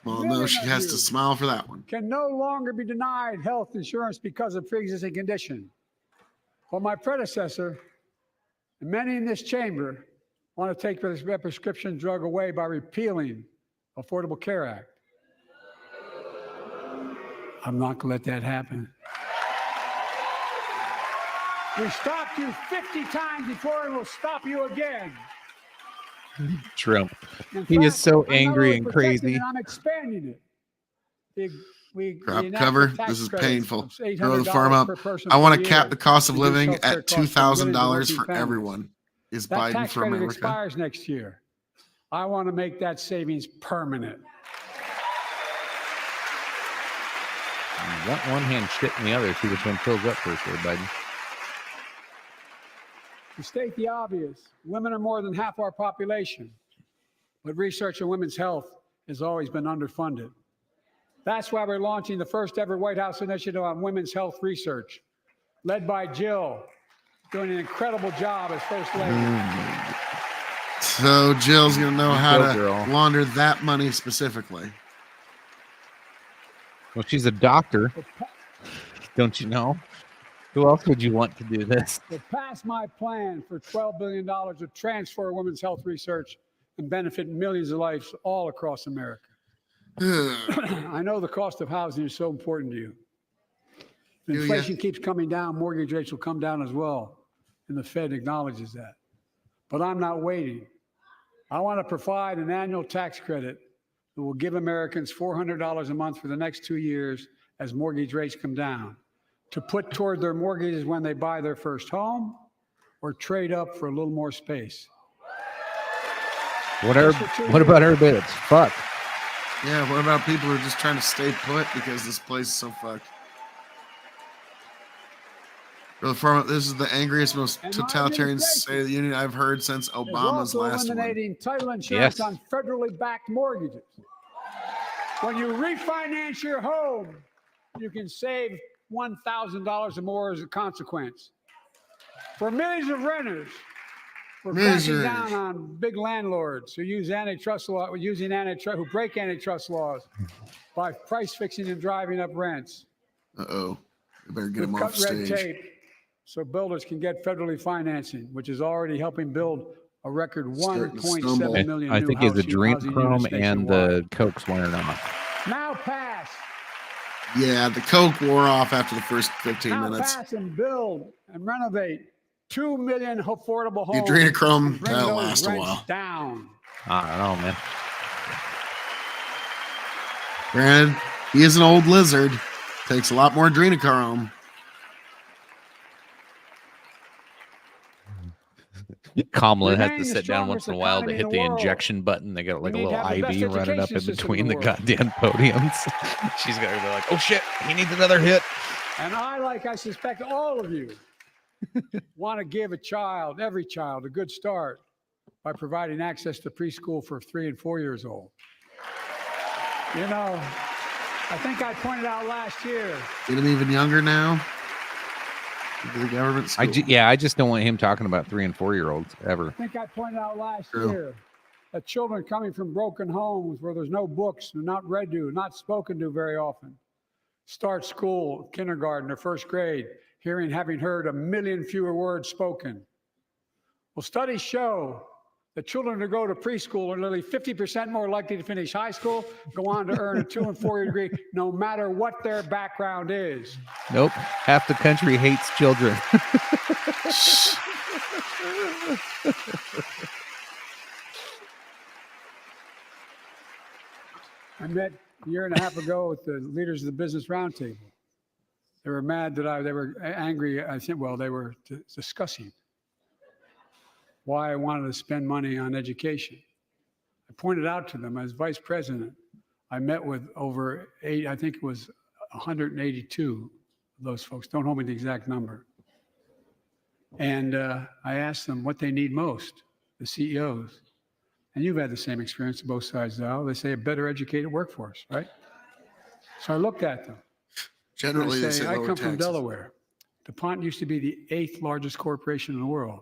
Well, no, she has to smile for that one. can no longer be denied health insurance because of pre-existing condition. But my predecessor and many in this chamber want to take this prescription drug away by repealing Affordable Care Act. I'm not going to let that happen. We stopped you 50 times before and we'll stop you again. Trump. In He is fact, so I'm not angry only and protecting crazy. it, I'm expanding it. Crop enacted cover. tax This is credits painful. of Throw the farm $800 up. per person I want per to cap year the cost of to reduce living healthcare at costs for women and $2,000 working for families. everyone. Is That Biden tax for credit America? expires next year. I want to make that savings permanent. You got one hand shit in the other. See which one fills up first there, Biden. To state the obvious, women are more than half our population, but research on women's health has always been underfunded. That's why we're launching the first ever White House initiative on women's health research, led by Jill, doing an incredible job as First Lady. So Jill's going to know You how go, to girl. launder that money specifically. Well, she's a doctor. Don't you know? Who else would you want to do this? To pass my plan for $12 billion to transfer women's health research and benefit millions of lives all across America. I know the cost of housing is so important to you. If Yeah. inflation keeps coming down, mortgage rates will come down as well, and the Fed acknowledges that. But I'm not waiting. I want to provide an annual tax credit that will give Americans $400 a month for the next 2 years as mortgage rates come down, to put toward their mortgages when they buy their first home or trade up for a little more space. What about everybody that's fucked? Yeah, what about people who are just trying to stay put because this place is so fucked? This is the angriest, most And my totalitarian administration State of the Union I've heard since is Obama's also last one. eliminating title insurance Yes. on federally backed mortgages. When you refinance your home, you can save $1,000 or more as a consequence. For millions of renters, we're cracking down on big landlords who use antitrust law, who break antitrust laws by price fixing and driving up rents. Uh-oh. We better get We've him off cut red stage. tape so builders can get federally financing, which is already helping build a record Starting to stumble. 1.7 million I new think his housing adrenochrome units and nationwide. the coke's wearing off. Now pass. Yeah, the Coke wore off after the first 15 Now minutes. pass and build and renovate 2 million affordable The homes. adrenochrome, and bring that'll those last a rents while. down. I don't know, man. Granted, he is an old lizard. Takes a lot more adrenochrome. Kamala has Remain to the sit down once in a strongest while to economy hit in the the world. injection button. They got like We a need to little have the best IV running up education in system in between the the world. goddamn podiums. She's got to be like, oh shit, he needs another hit. And I suspect all of you, want to give every child, a good start by providing access to preschool for 3 and 4 years old. You know, I think I pointed out last year. Get him even younger now. Into the government school. I just don't want him talking about 3 and 4 year olds ever. I think I pointed out last True. year that children coming from broken homes where there's no books, they're not read to, not spoken to very often, start school, kindergarten, or first grade, having heard 1 million fewer words spoken. Well, studies show that children who go to preschool are nearly 50% more likely to finish high school, go on to earn a 2 and 4 year degree, no matter what their background is. Nope. Half the country hates children. I met a year and a half ago with the leaders of the Business Roundtable. They were mad that they were angry. I think, well, they were discussing why I wanted to spend money on education. I pointed out to them as vice president, I met with over 182 of those folks. Don't hold me to the exact number. And I asked them what they need most, the CEOs. And you've had the same experience on both sides of the aisle. They say a better educated workforce, right? So I looked at them. Generally, they say I lower come from taxes. Delaware. DuPont used to be the 8th largest corporation in the world.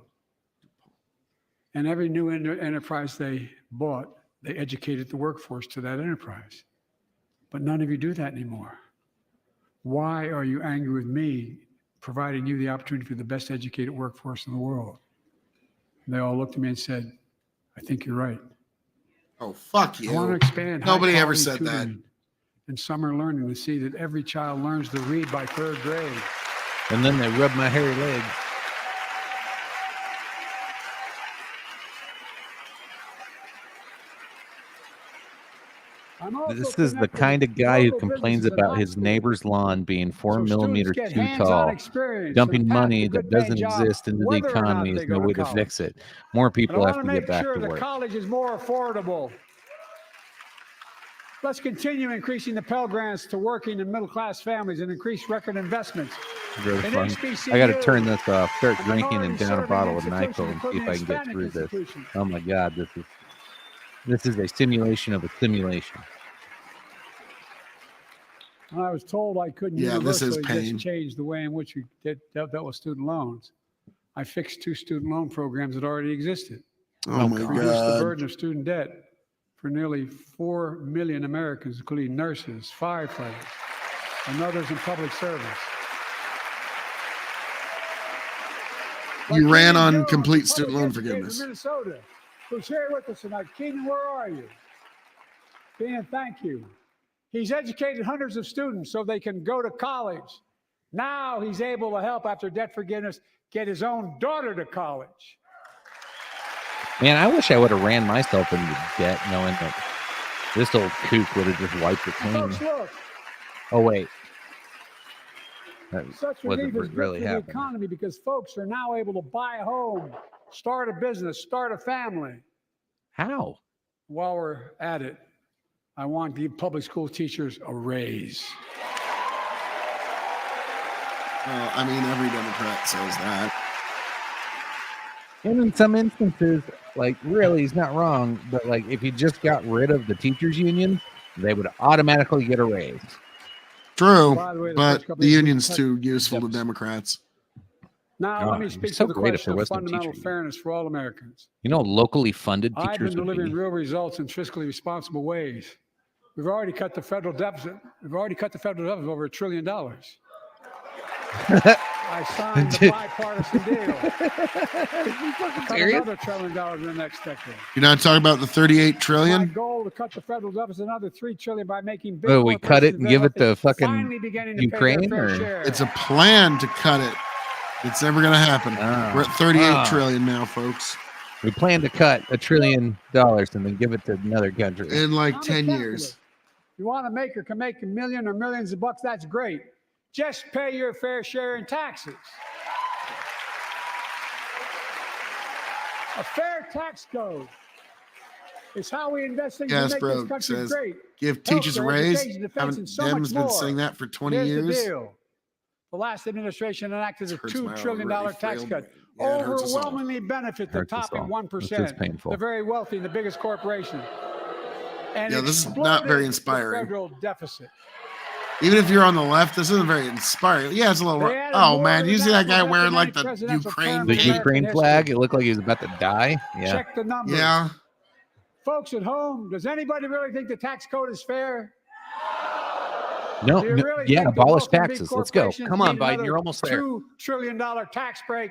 And every new enterprise they bought, they educated the workforce to that enterprise. But none of you do that anymore. Why are you angry with me providing you the opportunity for the best educated workforce in the world? And they all looked at me and said, I think you're right. Oh, fuck you. I want to expand Nobody ever high-quality said that. tutoring and summer learning to see that every child learns to read by 3rd grade. And then they rub my hairy leg. I'm also This is the connected kind of with guy who local complains businesses about and his schools. neighbor's lawn being 4 So millimeters students get too hands-on tall, experience dumping and path to money good that paying doesn't jobs, exist into the whether or not economy. they There's go no to way to college. fix it. More And I people have want to to get make back sure to the work. college is more affordable. Let's continue increasing the Pell Grants to working and middle-class families and increase record investments. Really And fun. HBCUs, I got to turn this off, start and drinking and down a minority-serving bottle of institutions, NyQuil and see if I can including get through Hispanic this. institutions. Oh my God, this is a simulation of a simulation. And I was told I couldn't Yeah, this is universally pain. just change the way in which we dealt with student loans. I fixed 2 student loan programs that already existed. Oh my Reduced the God. burden of student debt for nearly 4 million Americans, including nurses, firefighters, and others in public service. You Like ran Keenan on Jones, complete a student public loan educator forgiveness. from Minnesota, who's here with us tonight. Keenan, where are you? Keenan, thank you. He's educated hundreds of students so they can go to college. Now he's able to help, after debt forgiveness, get his own daughter to college. Man, I wish I would have ran myself into debt knowing that this old kook would have just wiped it clean. Folks, look, Oh, wait. That such wasn't relief is good really for the happening. economy because folks are now able to buy a home, start a business, start a family. How? While we're at it, I want to give public school teachers a raise. Well, I mean, every Democrat says that. And in some instances, like, really, he's not wrong, but, like, if you just got rid of the teachers' union, they would automatically get a raise. True, By the way, the but first couple the of years union's cut- too useful to Democrats. Now, Oh, let me it'd speak be so to the great if question there of was no fundamental teacher union. fairness for all Americans. You know, locally funded I've been teachers would delivering be. real results in fiscally responsible ways. We've already cut the federal deficit. We've already cut the federal deficit over $1 trillion. I signed the bipartisan deal. Cut serious? another $1 trillion in the next decade. You're not talking about the 38 My trillion? goal to cut the federal deficit another $3 trillion by making big Oh, we cut it corporations and give it very to fucking finally beginning to Ukraine, pay their or- fair share. It's a plan to cut it. It's never going to happen. Ah. We're at 38 Ah. trillion now, folks. We plan to cut $1 trillion and then give it to another country. In like I'm a 10 capitalist. years. You want to make or can make a million or millions of bucks, that's great. Just pay your fair share in taxes. A fair tax code is how we invest things to make Gasbro this country says, great. Give teachers a Healthcare, raise. education, defense, Haven't and so much Dems been more. saying that for 20 Here's years? the deal. The last administration enacted a Hurts my $2 trillion already tax frail cut. brain. Yeah, it hurts us all. Overwhelmingly benefit the Hurts us top all. 1%, It's painful. the very wealthy, and the biggest corporations. And Yeah, this is not exploded very the inspiring. federal deficit. Even if you're on the left, this isn't very inspiring. Yeah, it's a little. They added Oh more man, to you the see that guy national wearing debt like than the any presidential Ukraine term The in flag? American Ukraine flag, it looked like he was about to die. Yeah. Check the numbers. Yeah. Folks at home, does anybody really think the tax code is fair? No, Do you no, really yeah, think the abolish wealthy big taxes. Let's go. corporations Come on, need Biden. another You're almost there. $2 trillion tax break?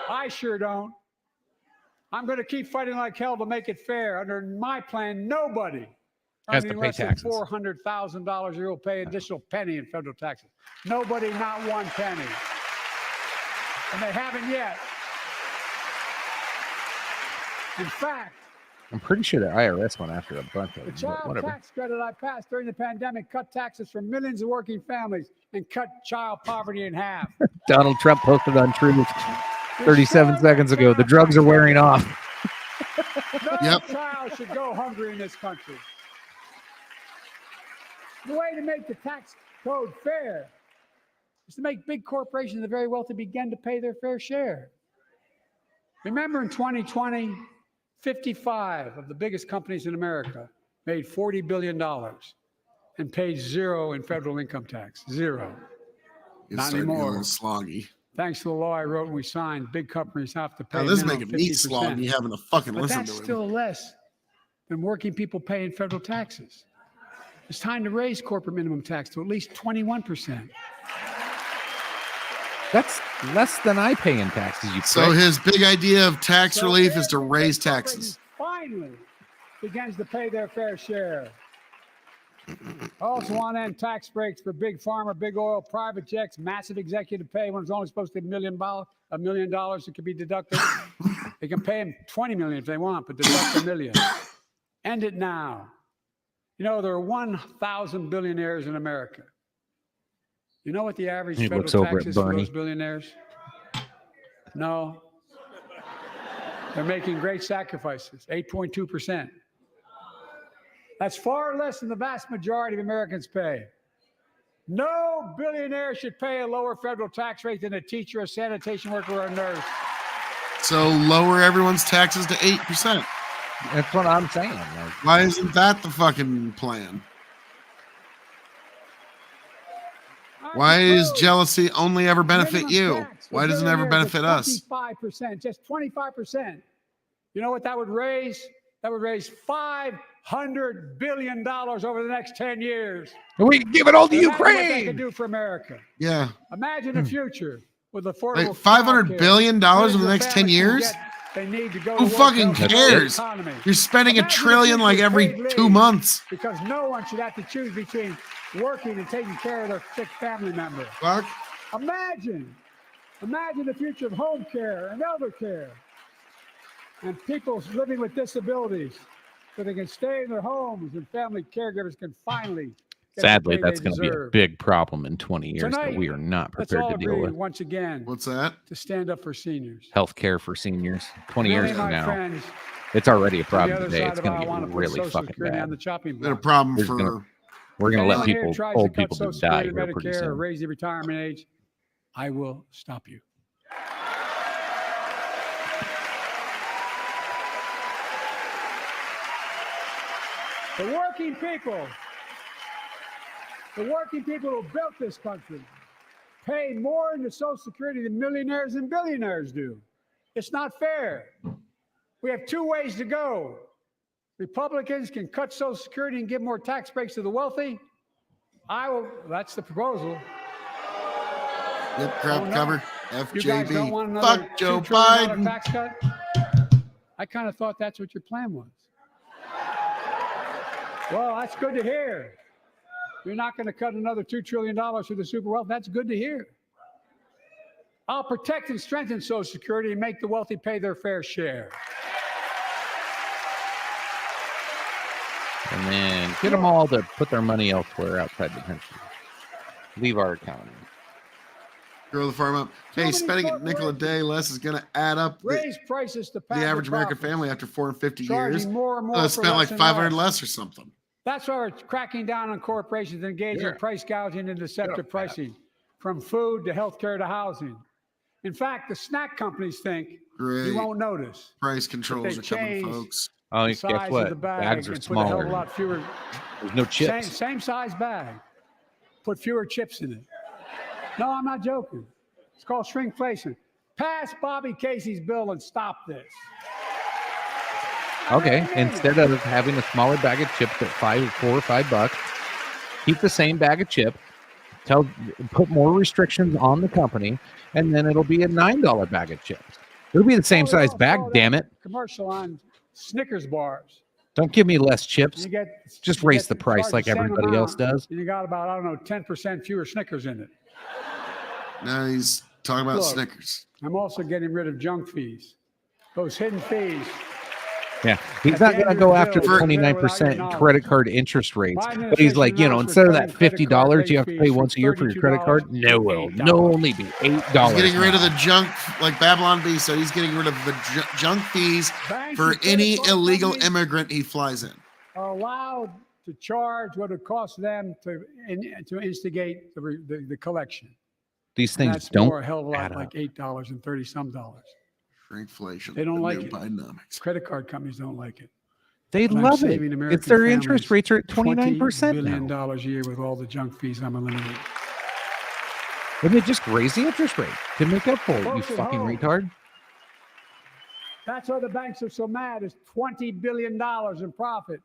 I sure don't. I'm going to keep fighting like hell to make it fair. Under my plan, nobody Has to earning pay less than taxes. $400,000 a year will pay additional penny in federal taxes. Nobody, not one penny. And they haven't yet. In fact, I'm pretty sure the IRS went after a bunch of the them, but child whatever. tax credit I passed during the pandemic cut taxes for millions of working families and cut child poverty in half. Donald Trump posted on Truth 37 Destroy seconds that ago. The child drugs are tax wearing credit. off. No Yep. child should go hungry in this country. The way to make the tax code fair is to make big corporations and the very wealthy begin to pay their fair share. Remember in 2020, 55 of the biggest companies in America made $40 billion and paid zero in federal income tax. Zero. It's Not starting to get a anymore. little sloggy. Thanks to the law I wrote and we signed, big companies have to pay Now this is minimum making me 50%. sloggy having to fucking But listen that's to him. still less than working people pay in federal taxes. It's time to raise corporate minimum tax to at least 21%. That's less than I pay in taxes, you So prick. his big idea of tax So relief is to every raise big corporation taxes. Finally begins to pay their fair share. I also want to end tax breaks for big pharma, big oil, private jets, massive executive pay when it's only supposed to be $1 million that can be deducted. They can pay them $20 million if they want, but deduct $1 million. End it now. You know, there are 1,000 billionaires in America. You know what the average He federal looks over tax at is for Bernie. those billionaires? No. They're making great sacrifices, 8.2%. That's far less than the vast majority of Americans pay. No billionaire should pay a lower federal tax rate than a teacher, a sanitation worker, or a nurse. So lower everyone's taxes to 8%. That's what I'm saying. Like, Why isn't that the fucking plan? Why does jealousy only ever benefit Minimum you? tax Why doesn't it ever benefit us? 25%, just 25%. You know what that would raise? That would raise $500 billion over the next 10 years. And we give it all to Imagine what they could Ukraine. do for America. Yeah. Imagine a future with affordable Like $500 billion over the next 10 years? They need to go Who to work, fucking help the cares? economy. You're spending $1 Imagine trillion a like future every paid 2 leave, months. because no one should have to choose between working and taking care of their sick family member. Fuck. Imagine the future of home care and elder care and people living with disabilities so they can stay in their homes and family caregivers can finally get Sadly, the pay that's they going to be a deserve. big problem in 20 years Tonight, that we are not Let's prepared all to deal agree with. once again What's that? to stand up for seniors. Health care for seniors. 20 Many years of from my now, friends it's already a on the problem other today. side It's of going aisle to want get to put really Social fucking Security on bad. the chopping Been a block. problem There's for. We're going to let Anyone here people, tries old to cut people, Social just die Security, here pretty Medicare, or soon. raise the retirement age, I will stop you. The working people who built this country pay more into Social Security than millionaires and billionaires do. It's not fair. We have two ways to go. Republicans can cut Social Security and give more tax breaks to the wealthy. That's the proposal. Yep, grab Oh, no. cover. You guys don't FJB. want another Fuck Joe $2 trillion Biden. tax cut? I kind of thought that's what your plan was. Well, that's good to hear. You're not going to cut another $2 trillion for the super wealthy. That's good to hear. I'll protect and strengthen Social Security and make the wealthy pay their fair share. And then get them all to put their money elsewhere outside the country. Leave our economy. Grow the farm up. Hey, many spending a nickel a day less is going to add up Raise prices to the average American family after 450 years. charging more and more for Spent like less and 500 less. less or something. That's why we're cracking down on corporations engaged in price gouging and deceptive pricing, from food to healthcare to housing. In fact, the snack companies think Great. you won't notice. Price controls are coming, changed folks. Oh, the guess size what? of the bag Bags are and put a hell of a smaller. lot fewer. There's no chips. Same size bag. Put fewer chips in it. No, I'm not joking. It's called shrinkflation. Pass Bobby Casey's bill and stop this. Okay, instead of having a smaller bag of chips at $4 or $5, keep the same bag of chip. Put more restrictions on the company, and then it'll be a $9 bag of chips. It'll be the same size bag. Damn it! Commercial on Snickers bars. Don't give me less chips. You get Just you raise get the price charged like the same everybody else amount, does. and you got about 10% fewer Snickers in it. Now he's talking about Look. Snickers. I'm also getting rid of junk fees, those hidden fees. Yeah, he's At not the going to end go of your after bill, 29% credit card interest rates. Biden But he's like, administration instead of that announced recurring credit card $50 you have to late pay fees once a year for your credit card, $32 no, to will $8. no only be $8. He's getting rid of now. the junk, like Babylon Bee, so he's getting rid of the junk fees Banks for and credit any card illegal companies immigrant he flies in. are allowed to charge what it costs them to instigate the collection. These And things that's don't more a hell of a lot, add like up. $8 and 30 some dollars. Shrinkflation. They don't the like new it. Bidenomics. Credit card companies don't like it. They And I'm love it. saving American It's their interest families rates are at $20 29% billion now. a year with all the junk fees I'm eliminating. Wouldn't they just raise the interest rate to make up for it, you Folks at fucking home. retard? That's why the banks are so mad. It's $20 billion in profit.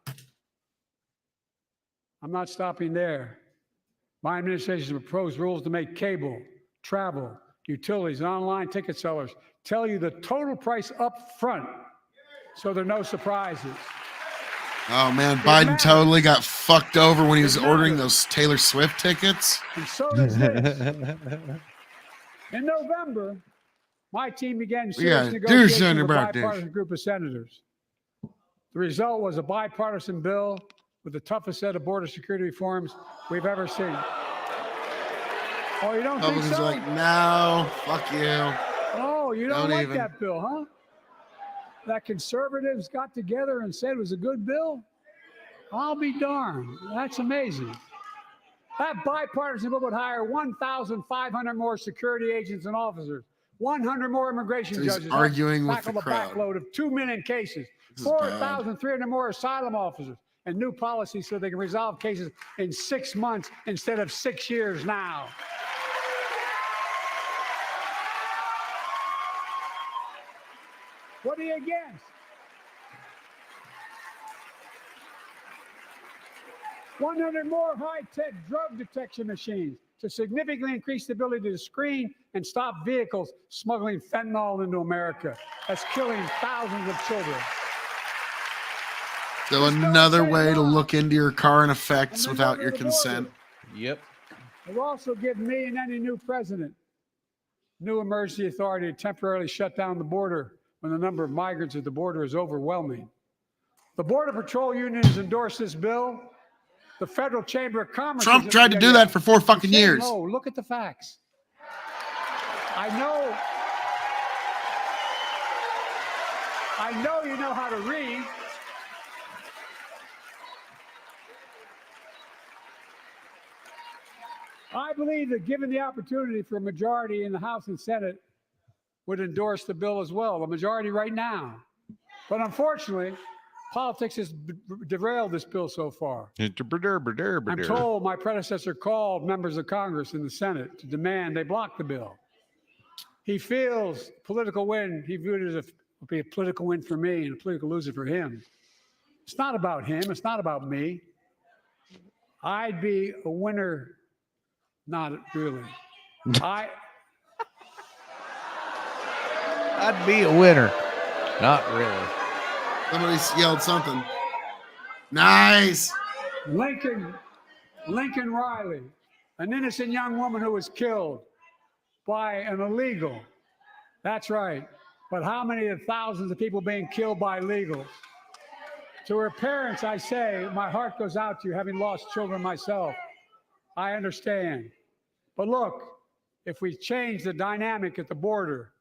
I'm not stopping there. My administration has proposed rules to make cable, travel, utilities, and online ticket sellers tell you the total price up front so there are no surprises. Oh man, It Biden matters. totally got fucked over when he was It ordering matters. those Taylor Swift tickets. And so does this. In November, my team began We gotta serious do negotiations something with a about this. bipartisan group of senators. The result was a bipartisan bill with the toughest set of border security reforms we've ever seen. Oh, you don't think Republicans so? are like, no, fuck you. Oh, you don't Don't like even. that bill, huh? That conservatives got together and said it was a good bill? I'll be darned. That's amazing. That bipartisan bill would hire 1,500 more security agents and officers, 100 more immigration So he's judges. arguing with tackle the crowd. backload of 2 million cases, This is bad. 4,300 more asylum officers, and new policies so they can resolve cases in 6 months instead of 6 years now. What are you against? 100 more high-tech drug detection machines to significantly increase the ability to screen and stop vehicles smuggling fentanyl into America. That's killing thousands of children. So another way to look into your car and effects without your consent. Yep. They've also given me and any new president new emergency authority to temporarily shut down the border when the number of migrants at the border is overwhelming. The Border Patrol Union has endorsed this bill. The Federal Chamber of Commerce. Trump tried to do that for 4 fucking years. No, look at the facts. I know you know how to read. I believe that given the opportunity for a majority in the House and Senate would endorse the bill as well, a majority right now. But unfortunately, politics has derailed this bill so far. I'm told my predecessor called members of Congress in the Senate to demand they block the bill. He feels political win, he viewed it as a political win for me and a political loser for him. It's not about him, it's not about me. I'd be a winner. Not really. I'd be a winner. Not really. Somebody yelled something. Nice. Lincoln Riley, an innocent young woman who was killed by an illegal. That's right. But how many of thousands of people being killed by illegals? To her parents, I say, my heart goes out to you, having lost children myself. I understand. But look, if we change the dynamic at the border,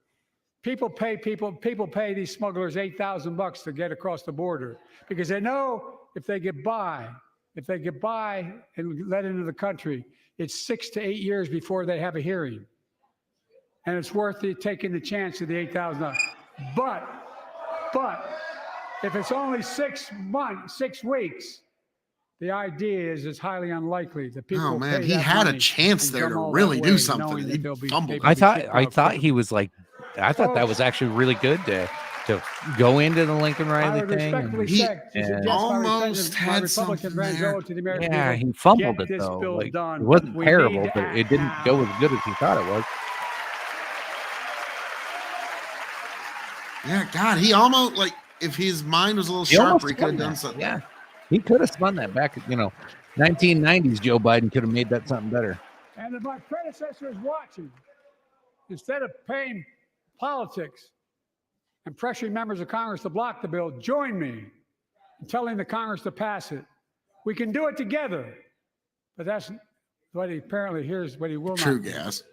people pay these smugglers $8,000 to get across the border because they know if they get by and let into the country, it's 6 to 8 years before they have a hearing. And it's worth it taking the chance of the $8,000. But if it's only 6 weeks, the idea is it's highly unlikely that people. Oh man, he had a chance there to really do something. He fumbled. I thought he was like, I thought that was actually really good to go into the Lincoln Riley thing. He almost had something there. Yeah, he fumbled it though. Like, it wasn't terrible, but it didn't go as good as he thought it was. Yeah, God, he almost, like, if his mind was a little sharper, he could have done something. Yeah, he could have spun that back. 1990s Joe Biden could have made that something better. And if my predecessor is watching, instead of paying politics and pressuring members of Congress to block the bill, join me in telling the Congress to pass it. We can do it together. But that's what he apparently hears, what he will not. True gas.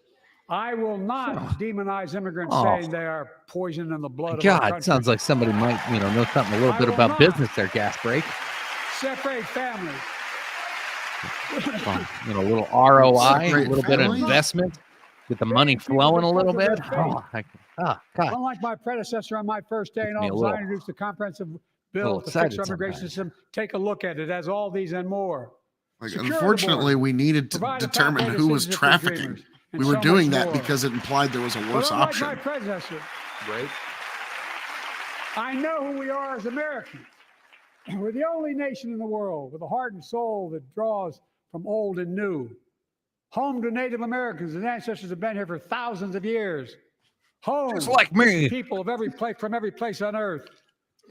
I will not demonize immigrants saying they are poison in the blood of our country. God, sounds like somebody might, know something a little bit about business there, gas break. Separate families. A little ROI, a little bit of investment, get the money flowing a little bit. God. Unlike my predecessor on my first day in office, I introduced a comprehensive bill to fix our immigration system. Take a look at it. It has all these and more. Unfortunately, we needed to determine who was trafficking. We were doing that because it implied there was a worse option. My predecessor, right? I know who we are as Americans. We're the only nation in the world with a heart and soul that draws from old and new. Home to Native Americans, and ancestors have been here for thousands of years. Home, just like me. People of every place, from every place on earth.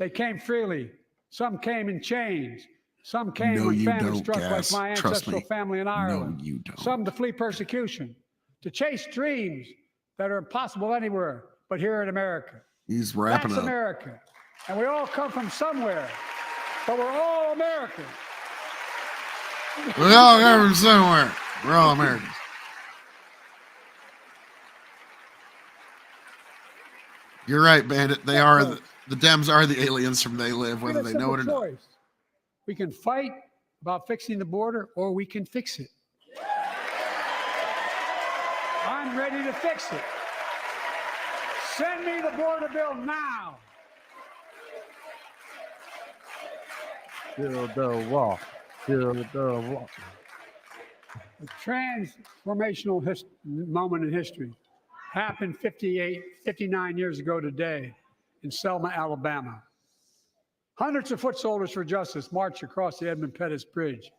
They came freely. Some came in chains. Some came when famine struck, like my ancestral family in Ireland. No, you don't. Some to flee persecution, to chase dreams that are impossible anywhere but here in America. He's wrapping That's up. America. And we all come from somewhere, but we're all Americans. We all come from somewhere. We're all Americans. You're right, Bandit. They are the Dems are the aliens from They Live, whether they know it or not. We can fight about fixing the border, or we can fix it. I'm ready to fix it. Send me the border bill now. Build the wall. Build the wall. A transformational moment in history happened 59 years ago today. in Selma, Alabama. Hundreds of foot soldiers for justice marched across the Edmund Pettus Bridge,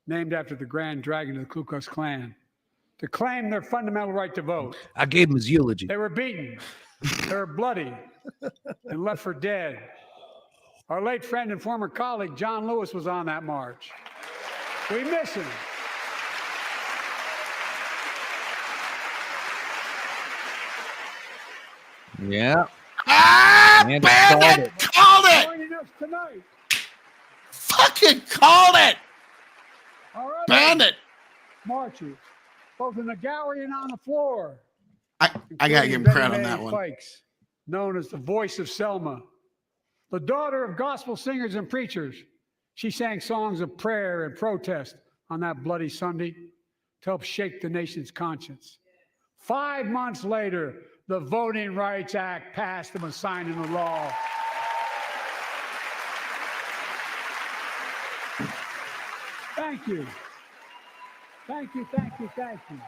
named after the Grand Dragon of the Ku Klux Klan, to claim their fundamental right to vote. I gave him his eulogy. They were beaten, they were bloody, and left for dead. Our late friend and former colleague, John Lewis, was on that march. We miss him. Yeah. Bandit called it. Joining us tonight. Fucking called it. All right. Bandit. Marches, both in the gallery and on the floor. I gotta give him credit on that one. Fikes, known as the voice of Selma, the daughter of gospel singers and preachers. She sang songs of prayer and protest on that bloody Sunday to help shake the nation's conscience. 5 months later, the Voting Rights Act passed and was signed into law. Thank you. Thank you, thank you, thank you.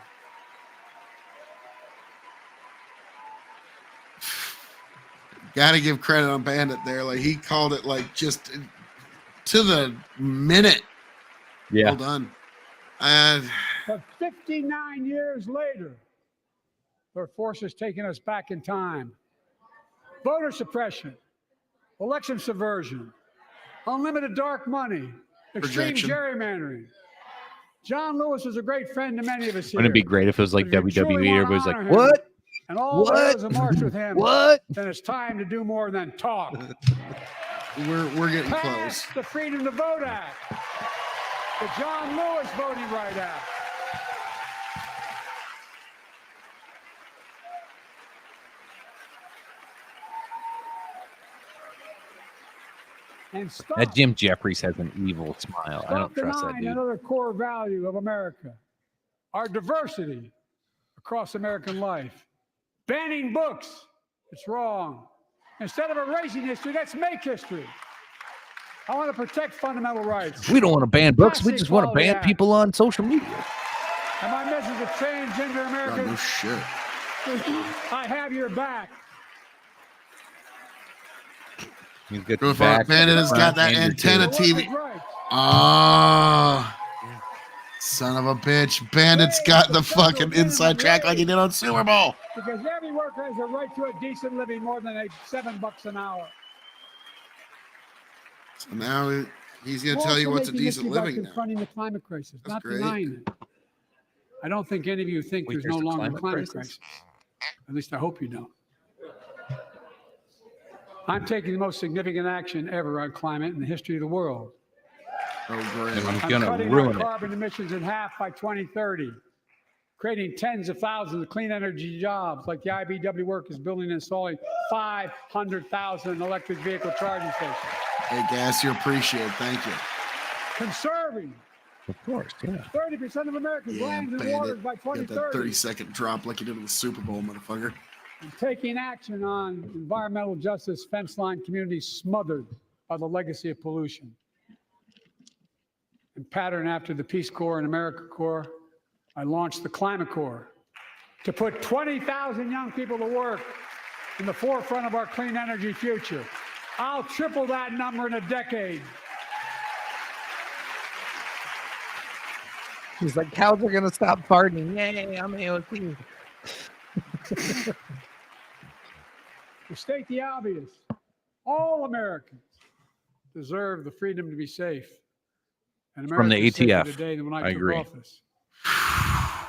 Gotta give credit on Bandit there. Like, he called it like just to the minute. Yeah. Well done. And But 59 years later, their forces taking us back in time. Voter suppression, election subversion, unlimited dark money, extreme Projection. gerrymandering. John Lewis was a great friend to many of us here. Wouldn't it be great if it was like But if you truly WWE? wanna Everybody's like, honor him, what? And all What? those who march with him, What? then it's time to do more than talk. we're getting Pass close. the Freedom to Vote Act, the John Lewis Voting Right Act. And stop, That Jim Jeffries has an evil smile. I don't stop trust that denying dude. another core value of America, our diversity across American life. Banning books, it's wrong. Instead of erasing history, let's make history. I want to protect fundamental rights. We don't want to ban books. We Pass just want to Equality ban Act. people on social media. And my message to transgender God, no Americans, shit. I have your back. He's got Go the for it. back, Bandit the has front, got that and your antenna tail. For TV. workers' rights. Ah, son of a bitch. Bandit's got the fucking inside track like he did on Super Bowl. Because every worker has a right to a decent living more than $7 an hour. So now he's going to We're tell you also what's a making decent history by living now. confronting the climate crisis, That's not great. denying it. I don't think any of you think Wait, there's there's no a longer climate climate crisis? crisis. At least I hope you don't. I'm taking the most significant action ever on climate in the history of the world. Oh, And great. I'm I'm going to cutting our ruin it. carbon emissions in half by 2030, creating tens of thousands of clean energy jobs like the IBW work is building and installing 500,000 electric vehicle charging stations. Hey, Gas, you appreciate it. Thank you. Conserving Of course, yeah. 30% of America's Yeah, lands and waters Bandit. by Got that 2030. 30-second drop like you did in the Super Bowl, motherfucker. And taking action on environmental justice fence line communities smothered by the legacy of pollution. And pattern after the Peace Corps and AmeriCorps, I launched the Climate Corps to put 20,000 young people to work in the forefront of our clean energy future. I'll triple that number in a decade. He's like, cows are going to stop farting. Yay, I'm AOC. To state the obvious, all Americans deserve the freedom to be safe. And From the Americans safer ATF. today than when I I took agree. office.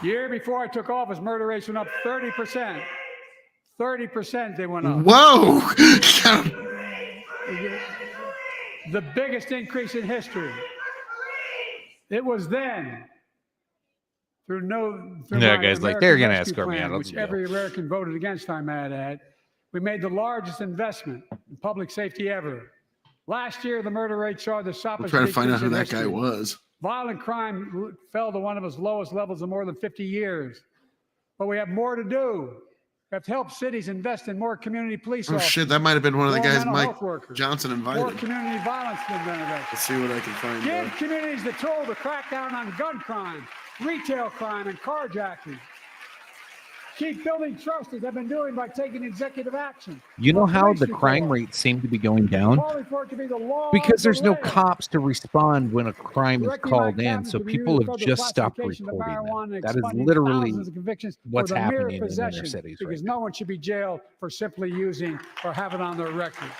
Year before I took office, murder rates went up 30%. 30% they went up. Whoa! The biggest increase in history. It was then, through Yeah, my guys, like, American they're gonna Rescue escort me Plan, out. I'll which just go. every American voted against, I might add. We made the largest investment in public safety ever. Last year, the murder rate saw the I'm sharpest trying to find out decrease who in that guy history. was. Violent crime fell to one of its lowest levels in more than 50 years. But we have more to do. We have to help cities invest in more community police Oh, officers. shit. That might have been one of the more guys mental Mike health workers, Johnson more invited. community violence intervention. Let's see what I can find. Give communities the tool to crack down on gun crime, retail crime, and carjacking. keep building trust as I've been doing by taking executive action. You know On how police the crime reform, rates seem to be going down? calling for it to be the law Because of there's the no land. cops to respond when a crime is Directing my called in. cabinet So to review people the have federal just stopped classification of reporting marijuana them. and That is expunging literally thousands of convictions what's for the mere happening in inner possession, cities because right no one should be jailed for simply using or having on their record.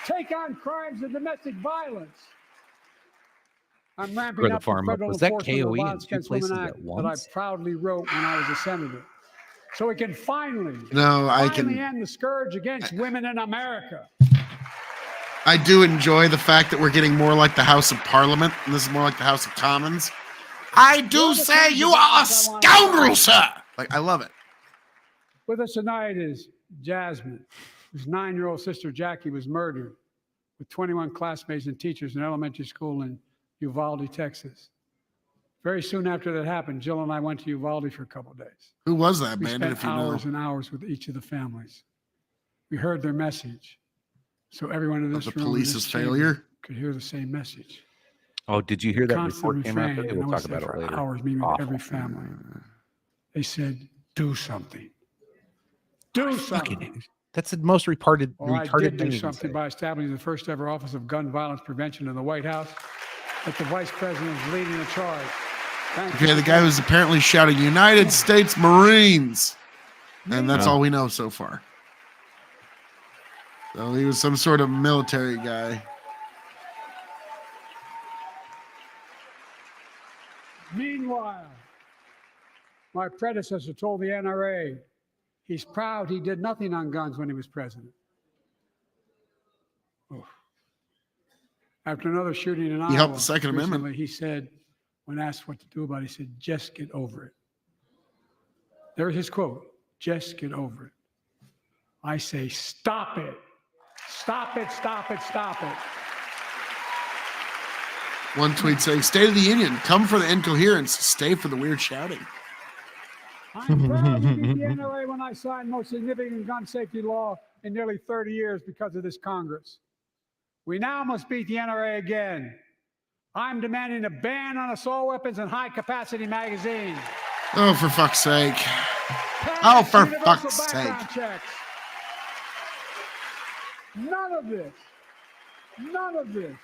Take on crimes of domestic violence. I'm ramping Or the up the farm up. federal Was that enforcement of KOE the in Violence 2 Against Women places Act at that I once? proudly wrote when I was a senator. So we can finally No, end the scourge against women in America. I do enjoy the fact that we're getting more like the House of Parliament, and this is more like the House of Commons. I do say you are a scoundrel, sir. Like, I love it. With us tonight is Jasmine, whose 9-year-old sister Jackie was murdered with 21 classmates and teachers in elementary school in Uvalde, Texas. Very soon after that happened, Jill and I went to Uvalde for a couple of days. Who was that, We Bandit, spent if you know? hours and hours with each of the families. We heard their message. So everyone in Of this the room in this police's chamber failure? could hear the same message. Oh, did you hear that Constant report came out refrain, today? and I We'll was talk there about it for later. hours meeting with Awful. every family. They said, do something. Do something. Fucking, that's the most retarded Well, I thing did do you can something say. by establishing the first ever Office of Gun Violence Prevention in the White House, that the Vice President is leading the charge. Thank you. Okay, the guy who's apparently shouting United States Marines. And that's Yeah. all we know so far. So he was some sort of military guy. Meanwhile, my predecessor told the NRA he's proud he did nothing on guns when he was president. Oof. After another shooting in Iowa, helped the Second Amendment. recently, he said, when asked what to do about it, he said, just get over it. There's his quote, just get over it. I say, stop it. Stop it, stop it, stop it. One tweet saying, State of the Union, come for the incoherence, stay for the weird shouting. I'm proud to beat the NRA when I signed the most significant gun safety law in nearly 30 years because of this Congress. We now must beat the NRA again. I'm demanding a ban on assault weapons and high-capacity magazines. Oh, for fuck's sake. Pass Oh, for universal fuck's background sake. checks. None of this.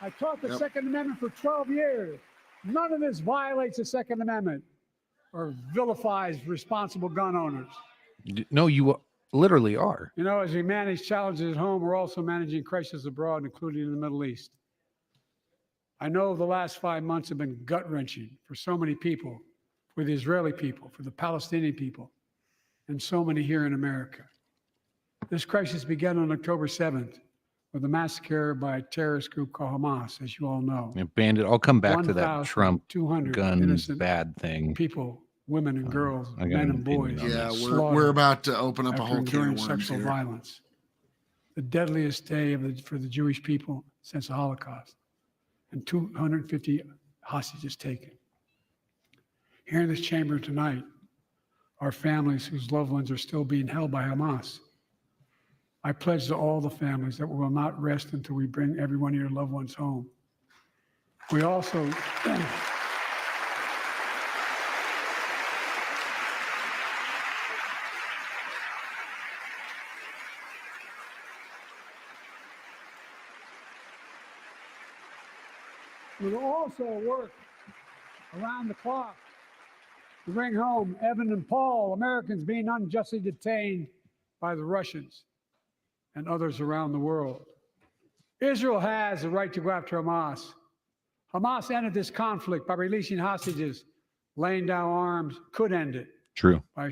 I taught the Yep. Second Amendment for 12 years. None of this violates the Second Amendment or vilifies responsible gun owners. No, you literally are. You know, as we manage challenges at home, we're also managing crises abroad, including in the Middle East. I know the last 5 months have been gut-wrenching for so many people, for the Israeli people, for the Palestinian people, and so many here in America. This crisis began on October 7th with a massacre by a terrorist group called Hamas, as you all know. Bandit, I'll come back to that Trump 1,200 guns innocent bad thing. people, women and girls, I got men an and boys. opinion on Yeah, this. we're about to open up a after whole can enduring of worms sexual here. violence. The deadliest day for the Jewish people since the Holocaust. And 250 hostages taken. Here in this chamber tonight are families whose loved ones are still being held by Hamas. I pledge to all the families that we will not rest until we bring every one of your loved ones home. We also we will also work around the clock to bring home Evan and Paul, Americans being unjustly detained by the Russians and others around the world. Israel has the right to go after Hamas. Hamas ended this conflict by releasing hostages, laying down arms, could end it True. by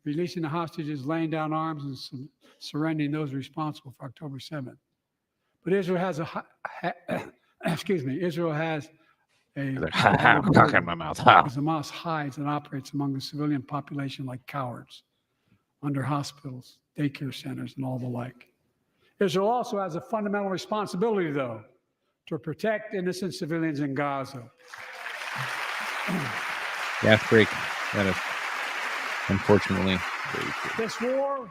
releasing the hostages, laying down arms, and surrendering those responsible for October 7th. But Israel has Israel has a Cock in my mouth. because Hamas hides and operates among the civilian population like cowards, under hospitals, daycare centers, and all the like. Israel also has a fundamental responsibility, though, to protect innocent civilians in Gaza. Gas break. That is unfortunately very true. This war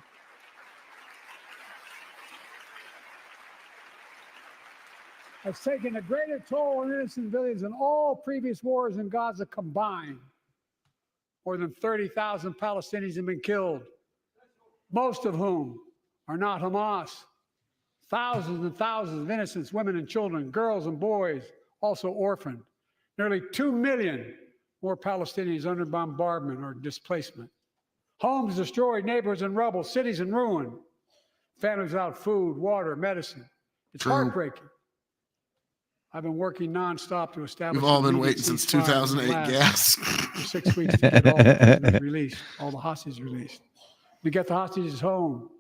has taken a greater toll on innocent civilians than all previous wars in Gaza combined. More than 30,000 Palestinians have been killed, most of whom are not Hamas. Thousands and thousands of innocent women and children, girls and boys, also orphaned. Nearly 2 million more Palestinians under bombardment or displacement. Homes destroyed, neighborhoods in rubble, cities in ruin, families without food, water, medicine. It's True. Heartbreaking. I've been working nonstop to establish. We've all been immediate waiting since ceasefire 2008 gas. for 6 weeks to get all the prisoners released, all the hostages released. To get the hostages home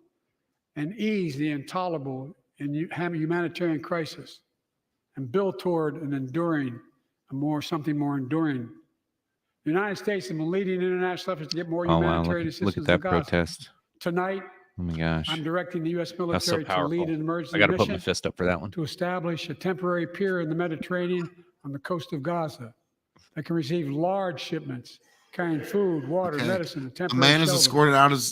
and ease the intolerable and humanitarian crisis and build toward an enduring, something more enduring. The United States has been leading international efforts to get more Oh wow! humanitarian assistance Look at that to Gaza. protest. Tonight, Oh my gosh! I'm directing the U.S. That's so military to lead powerful. an emergency I got to put my mission fist up for that one. to establish a temporary pier in the Mediterranean on the coast of Gaza that can receive large shipments carrying food, water, Okay. medicine, and A temporary man is shelter. escorted out of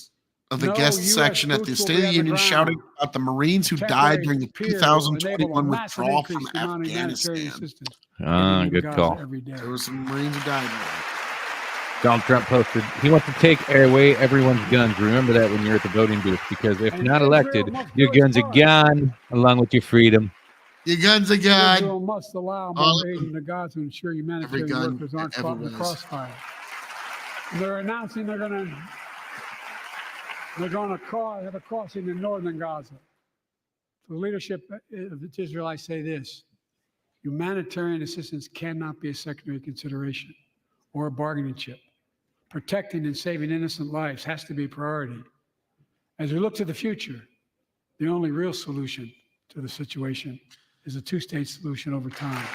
the No guest US section at the boots will State be of the on the Union ground. shouting about the Marines who died during the Temporary pier will enable 2021 a massive withdrawal increase from in the amount of humanitarian Afghanistan. assistance Ah, given to good Gaza call. every day. There were some Marines who died. Donald Trump posted he wants to take away everyone's guns. Remember that when you're at the voting booth, because if And not Israel elected, must your do its guns are part. gone along with your freedom. Your guns are gone. Israel must allow All more of aid them. into Gaza to ensure Every humanitarian gun workers aren't ever caught in the was. crossfire. And they're announcing they're going to have a crossing in northern Gaza. To the leadership of Israel, I say this: humanitarian assistance cannot be a secondary consideration or a bargaining chip. Protecting and saving innocent lives has to be a priority. As we look to the future, the only real solution to the situation is a two-state solution over time.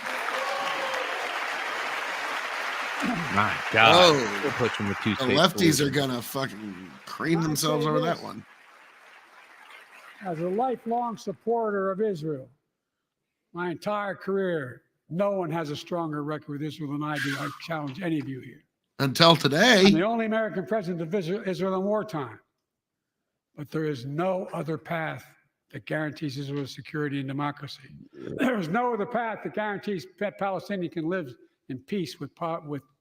My God, Whoa. we're pushing the two The state lefties solution. are gonna fucking cream I themselves say over this. that one. As a lifelong supporter of Israel, my entire career, no one has a stronger record with Israel than I do. I challenge any of you here. Until I'm today. the only American president of Israel in wartime. But there is no other path that guarantees Israel's security and democracy. There is no other path that guarantees Palestinians can live in peace with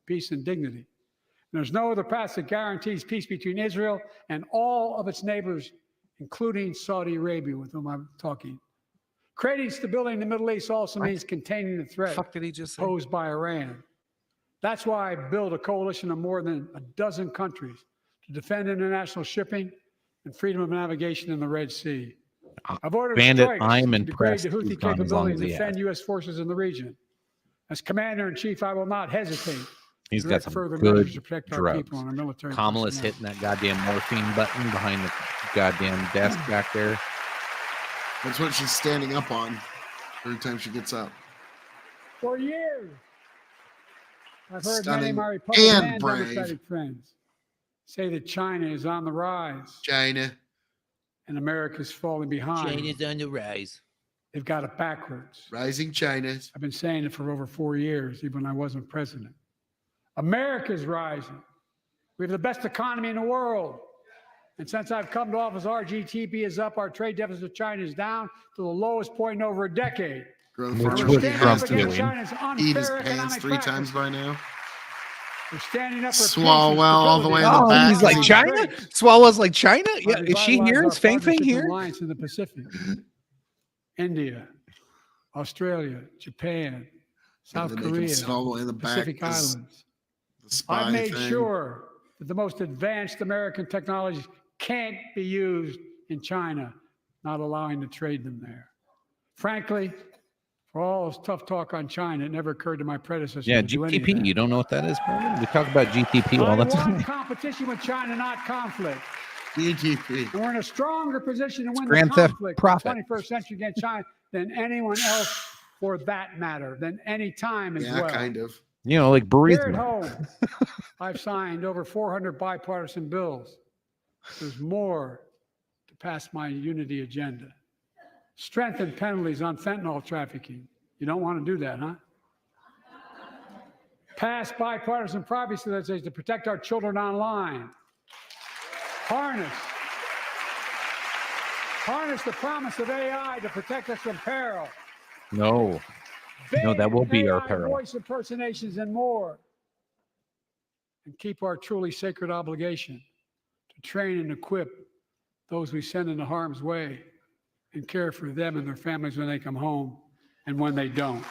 peace and dignity. And there's no other path that guarantees peace between Israel and all of its neighbors, including Saudi Arabia, with whom I'm talking. Creating stability in the Middle East also means containing the threat Fuck did he just say? posed by Iran. That's why I built a coalition of more than a dozen countries to defend international shipping and freedom of navigation in the Red Sea. I've ordered Bandit, strikes I'm to degrade impressed the he's Houthi gone as long capability as and he defend has. U.S. forces in the region. As commander-in-chief, I will not hesitate He's to got direct some further measures good to protect our drugs. people and our military Kamala's personnel. hitting that goddamn morphine button behind the goddamn desk back there. That's what she's standing up on every time she gets up. For years, I've heard many of Stunning my Republican and and brave. Democratic friends say that China is on the rise China. and America's falling behind. China's on the rise. They've got it backwards. Rising China. I've been saying it for over 4 years, even when I wasn't president. America's rising. We have the best economy in the world. And since I've come to office, our GDP is up, our trade deficit with China is down to the lowest point in over a decade. Growth Which farmers was he Standing has up Trump to against doing? China's eat his unfair pants economic 3 times practices. by now. We're standing up for Swalwell peace and all the way in the stability. back. he's like He's China? Swalwell's like China? Yeah, I've is she revitalized here? our Is Fang Fang partnership and here? alliance in the Pacific. India, Australia, Japan, South And they can Korea, sit all the way in the back. Pacific 'cause Islands. the spy I've made thing. sure that the most advanced American technologies can't be used in China, not allowing to trade them there. Frankly, for all this tough talk on China, it never occurred to my predecessor Yeah, to do any of GTP. that. You don't know what that is, Brandon? We talk about GTP I all the want time. competition with China, not conflict. GTP. And we're in a stronger position to win the Grand Theft conflict Profit. in the 21st century against China than anyone else, for that matter, than any time as Yeah, well. kind of. You know, like Here at Burisma. home, I've signed over 400 bipartisan bills. There's more to pass my unity agenda. Strengthen penalties on fentanyl trafficking. You don't want to do that, huh? Pass bipartisan privacy legislation to protect our children online. Harness the promise of AI to protect us from peril. No, no, that will be our AI peril. voice impersonations and more. And keep our truly sacred obligation to train and equip those we send into harm's way and care for them and their families when they come home and when they don't.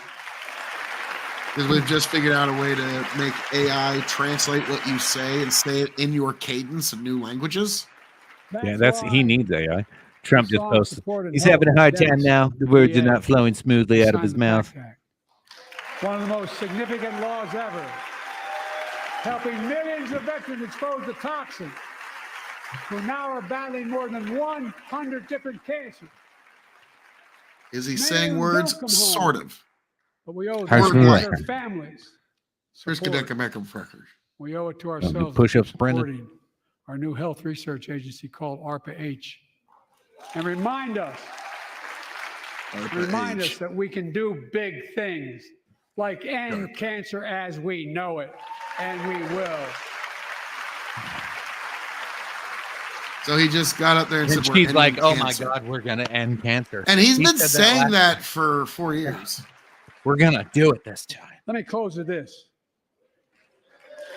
Because we've just figured out a way to make AI translate what you say and say it in your cadence of new languages. Yeah, he needs AI. Trump just posted. He's help having a hard time against now. The words are VA. not flowing smoothly out of Signed his the mouth. PACT Act. One of the most significant laws ever, helping millions of veterans exposed to toxins who now are battling more than 100 different cancers. Is he Many saying of them words? don't come Sort home. of. But we owe How's them the and their record? families. Here's support. Kadeka Meckham-Frecker. We owe it to ourselves push-ups, for Brendan? supporting our new health research agency called ARPA-H. And remind us that we can do big things like end cancer as we know it, and we will. So he just got up there and said, And "We're she's ending like, "Oh my cancer." God, we're gonna end cancer." And he's He been said saying last- that for 4 years. We're gonna do it this time. Let me close with this.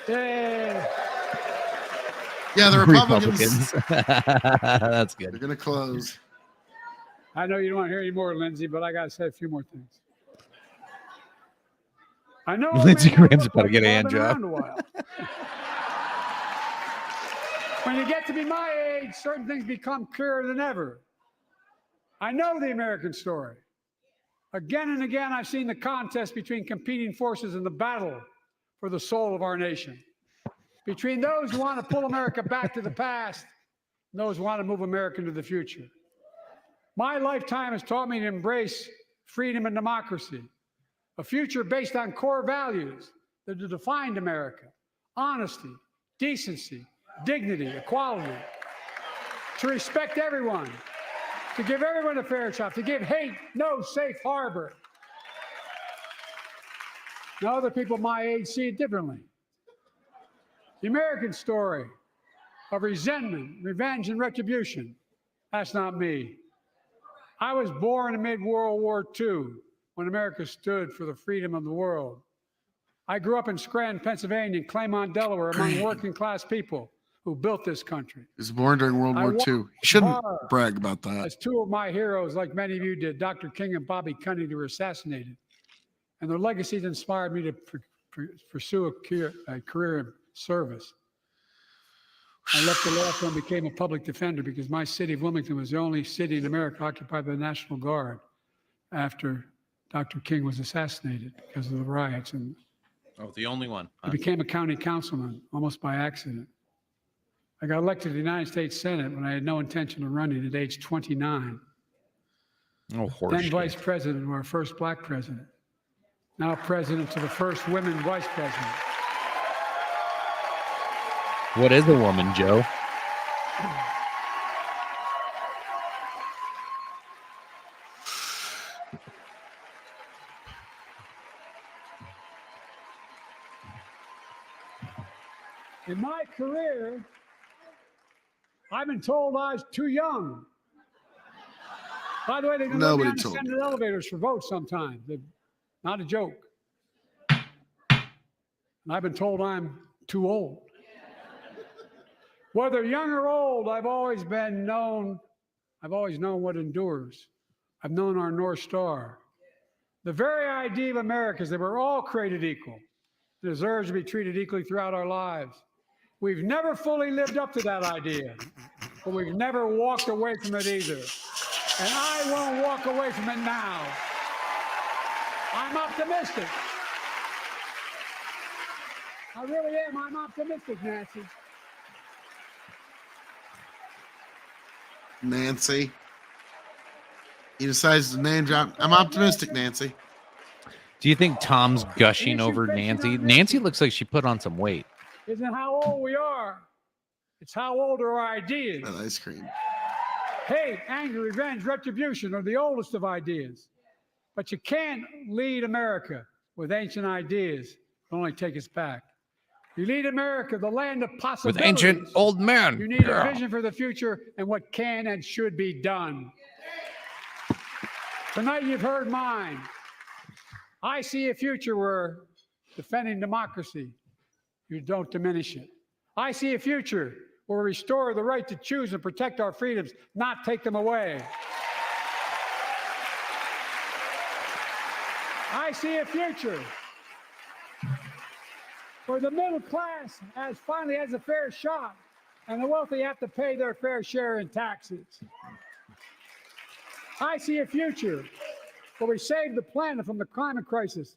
Yay. Yeah, the Republicans, That's they're good. going to close. I know you don't want to hear any more, Lindsay, but I got to say a few more things. I know Lindsey it may not Graham's look about to like get a it, hand but I've job. been around a while. When you get to be my age, certain things become clearer than ever. I know the American story. Again and again, I've seen the contest between competing forces in the battle for the soul of our nation. Between those who want to pull America back to the past and those who want to move America into the future. My lifetime has taught me to embrace freedom and democracy, a future based on core values that have defined America: honesty, decency, dignity, equality, to respect everyone, to give everyone a fair shot, to give hate no safe harbor. Now, other people my age see it differently. The American story of resentment, revenge, and retribution, that's not me. I was born amid World War II when America stood for the freedom of the world. I grew up in Scranton, Pennsylvania, and Claymont, Delaware, among working class people who built this country. He was born during World I War worked II. He shouldn't hard brag about that. as two of my heroes, like many of you did, Dr. King and Bobby Kennedy, were assassinated. And their legacies inspired me to pursue a career in service. I left the law firm and became a public defender because my city of Wilmington was the only city in America occupied by the National Guard after Dr. King was assassinated because of the riots. And Oh, the only one. I became a county councilman almost by accident. I got elected to the United States Senate when I had no intention of running at age 29. Oh, horse Then shit. vice president of our first black president. Now president to the first women vice president. What is a woman, Joe? In my career, I've been told I was too young. By the way, they can let me Nobody on the told Senate you that. elevators for votes sometimes. Not a joke. And I've been told I'm too old. Whether young or old, I've always known what endures. I've known our North Star. The very idea of America is that we're all created equal, deserves to be treated equally throughout our lives. We've never fully lived up to that idea, but we've never walked away from it either. And I won't walk away from it now. I'm optimistic. I really am. I'm optimistic, Nancy. Nancy. He decides to name drop. I'm optimistic, Nancy. Do you think Tom's gushing over Nancy? Nancy looks like she put on some weight. Isn't how old we are. It's how old are our ideas. That ice cream. Hate, anger, revenge, retribution are the oldest of ideas. But you can't lead America with ancient ideas. It'll only take us back. You lead America, the land of With possibilities. ancient old men. You need Yeah. a vision for the future and what can and should be done. Tonight you've heard mine. I see a future where defending democracy, you don't diminish it. I see a future where we restore the right to choose and protect our freedoms, not take them away. I see a future where the middle class finally has a fair shot and the wealthy have to pay their fair share in taxes. I see a future where we save the planet from the climate crisis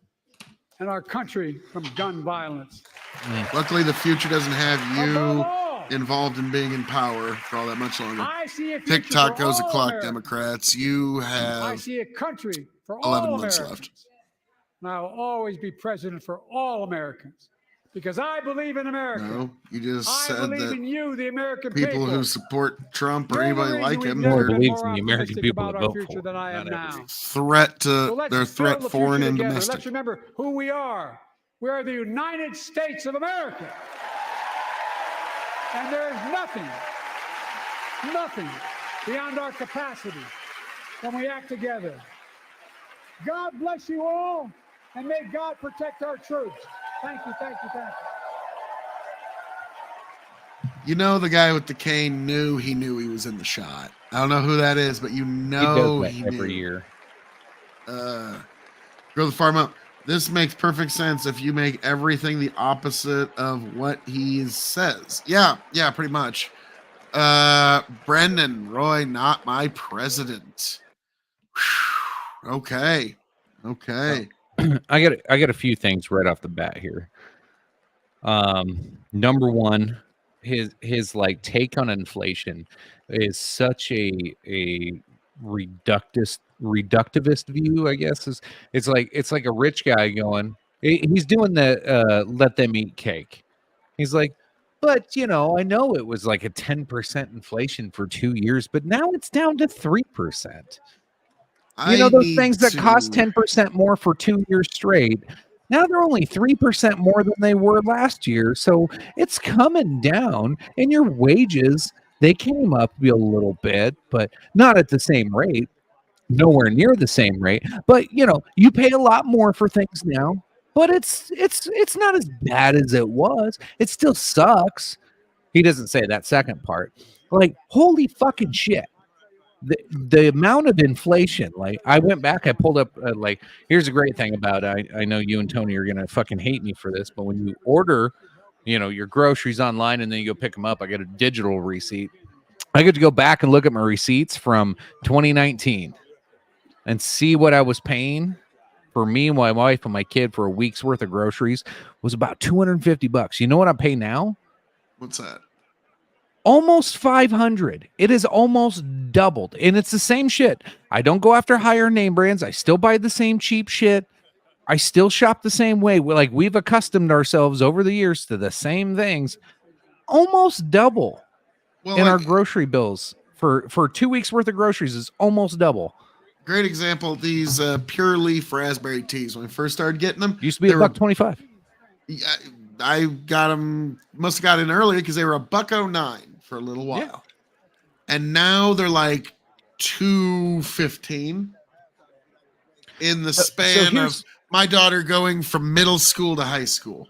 and our country from gun violence. Luckily, the future doesn't have Above you all, involved in being in power for all that much longer. I see a future TikTok for goes the all clock, Americans. Democrats. You I have see a country for 11 all months Americans. left. And I will always be president for all Americans because I believe in America. No, you just I said believe that in you, the American people who support Trump or You're the anybody reason like we've him, never More been believes more in the American optimistic people about that our vote future for than I am not now. everybody. threat So to let's their build threat, the foreign future and together. domestic. Let's remember who we are. We are the United States of America. And there is nothing beyond our capacity when we act together. God bless you all, and may God protect our troops. Thank you, thank you, thank you. You know, the guy with the cane knew he was in the shot. I don't know who that is, but you He know does he that every knew. year. Grow the farm up. This makes perfect sense if you make everything the opposite of what he says. Yeah, pretty much. Brendan Roy, not my president. Okay. I got a few things right off the bat here. Number one, his like take on inflation is such a reductivist view, I guess. It's like a rich guy going, he's doing the let them eat cake. He's like, but I know it was like a 10% inflation for 2 years, but now it's down to 3%. Those things that cost 10% more for 2 years straight, now they're only 3% more than they were last year. So it's coming down, and your wages, they came up a little bit, but not at the same rate, nowhere near the same rate. But you pay a lot more for things now, but it's not as bad as it was. It still sucks. He doesn't say that second part. Like, holy fucking shit. The amount of inflation, like I went back, I pulled up, like, here's a great thing about it. I know you and Tony are gonna fucking hate me for this, but when you order, your groceries online and then you go pick them up, I get a digital receipt. I get to go back and look at my receipts from 2019 and see what I was paying for me and my wife and my kid for a week's worth of groceries was about $250. You know what I pay now? What's that? Almost 500. It is almost doubled, and it's the same shit. I don't go after higher name brands. I still buy the same cheap shit. I still shop the same way. We've accustomed ourselves over the years to the same things. Almost double in our grocery bills for 2 weeks worth of groceries is almost double. Great example. These pure leaf raspberry teas. When I first started getting them, used to be $1.25. I got them. Must have got in earlier because they were $1.09 for a little while. Yeah. And now they're like $2.15 in the span of my daughter going from middle school to high school.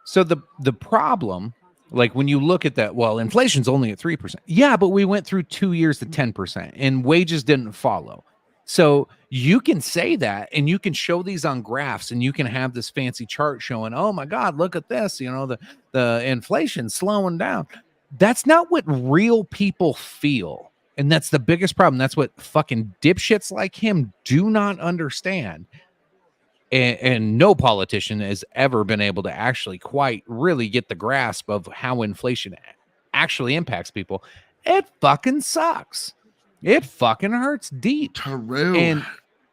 So the problem, like when you look at that, well, inflation's only at 3%. Yeah, but we went through 2 years to 10% and wages didn't follow. So you can say that and you can show these on graphs and you can have this fancy chart showing, oh my God, look at this, the inflation's slowing down. That's not what real people feel. And that's the biggest problem. That's what fucking dipshits like him do not understand. And no politician has ever been able to actually quite really get the grasp of how inflation actually impacts people. It fucking sucks. It fucking hurts deep. True.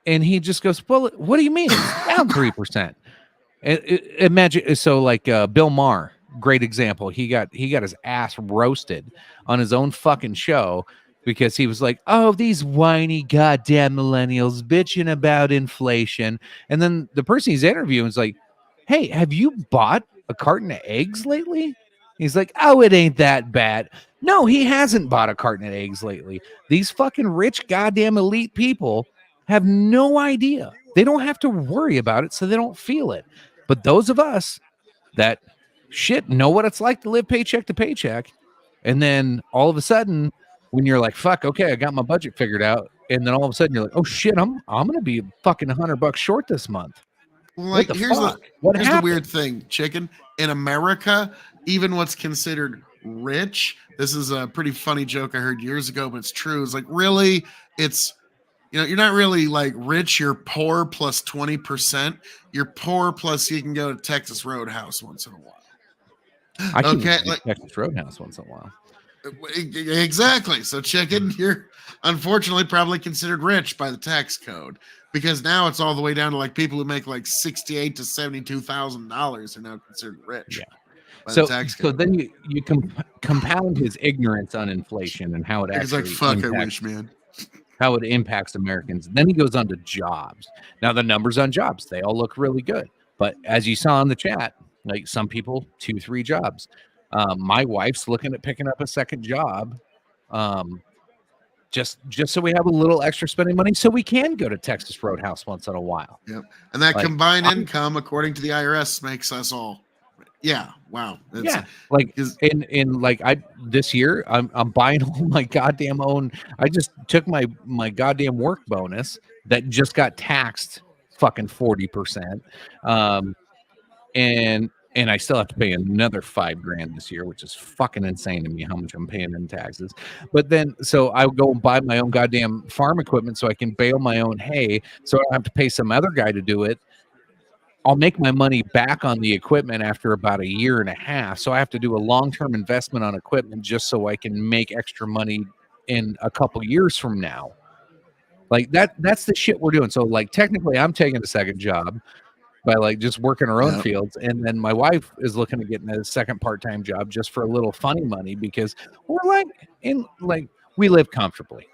And he just goes, well, what do you mean? It's down 3%. Imagine, so like Bill Maher, great example. He got his ass roasted on his own fucking show because he was like, oh, these whiny goddamn millennials bitching about inflation. And then the person he's interviewing is like, hey, have you bought a carton of eggs lately? He's like, oh, it ain't that bad. No, he hasn't bought a carton of eggs lately. These fucking rich goddamn elite people have no idea. They don't have to worry about it, so they don't feel it. But those of us that know what it's like to live paycheck to paycheck, and then all of a sudden, when you're like, "Fuck, okay, I got my budget figured out," and then all of a sudden you're like, "Oh shit, I'm gonna be fucking $100 short this month." Like, What the here's fuck? What here's the happened? weird thing, chicken. In America, even what's considered rich, this is a pretty funny joke I heard years ago, but it's true. It's like, really, it's, you're not really like rich, you're poor plus 20%. You're poor plus you can go to Texas Roadhouse once in a while. I can Okay, get Texas Roadhouse once in a while. Exactly. So, chicken, you're unfortunately probably considered rich by the tax code, because now it's all the way down to like people who make like $68,000 to $72,000 are now considered rich. Yeah. By So, the tax code. then you compound his ignorance on inflation and how it It's like, actually fuck, I impacts, wish, man. how it impacts Americans. Then he goes on to jobs. Now the numbers on jobs, they all look really good, but as you saw in the chat, like some people 2-3 jobs. My wife's looking at picking up a second job, just so we have a little extra spending money, so we can go to Texas Roadhouse once in a while. Yep. And that Like, combined income, according to the IRS, makes us all. Yeah. Wow. Yeah, like in like this year I'm buying all my goddamn own. I just took my goddamn work bonus that just got taxed fucking 40%, and I still have to pay another $5,000 this year, which is fucking insane to me how much I'm paying in taxes. But then, so I go and buy my own goddamn farm equipment so I can bale my own hay, so I don't have to pay some other guy to do it. I'll make my money back on the equipment after about 1.5 years. So I have to do a long-term investment on equipment just so I can make extra money in a couple years from now. Like that's the shit we're doing. So like technically I'm taking a second job by like just working our own fields. And then my wife is looking at getting a second part-time job just for a little funny money, because we're we live comfortably.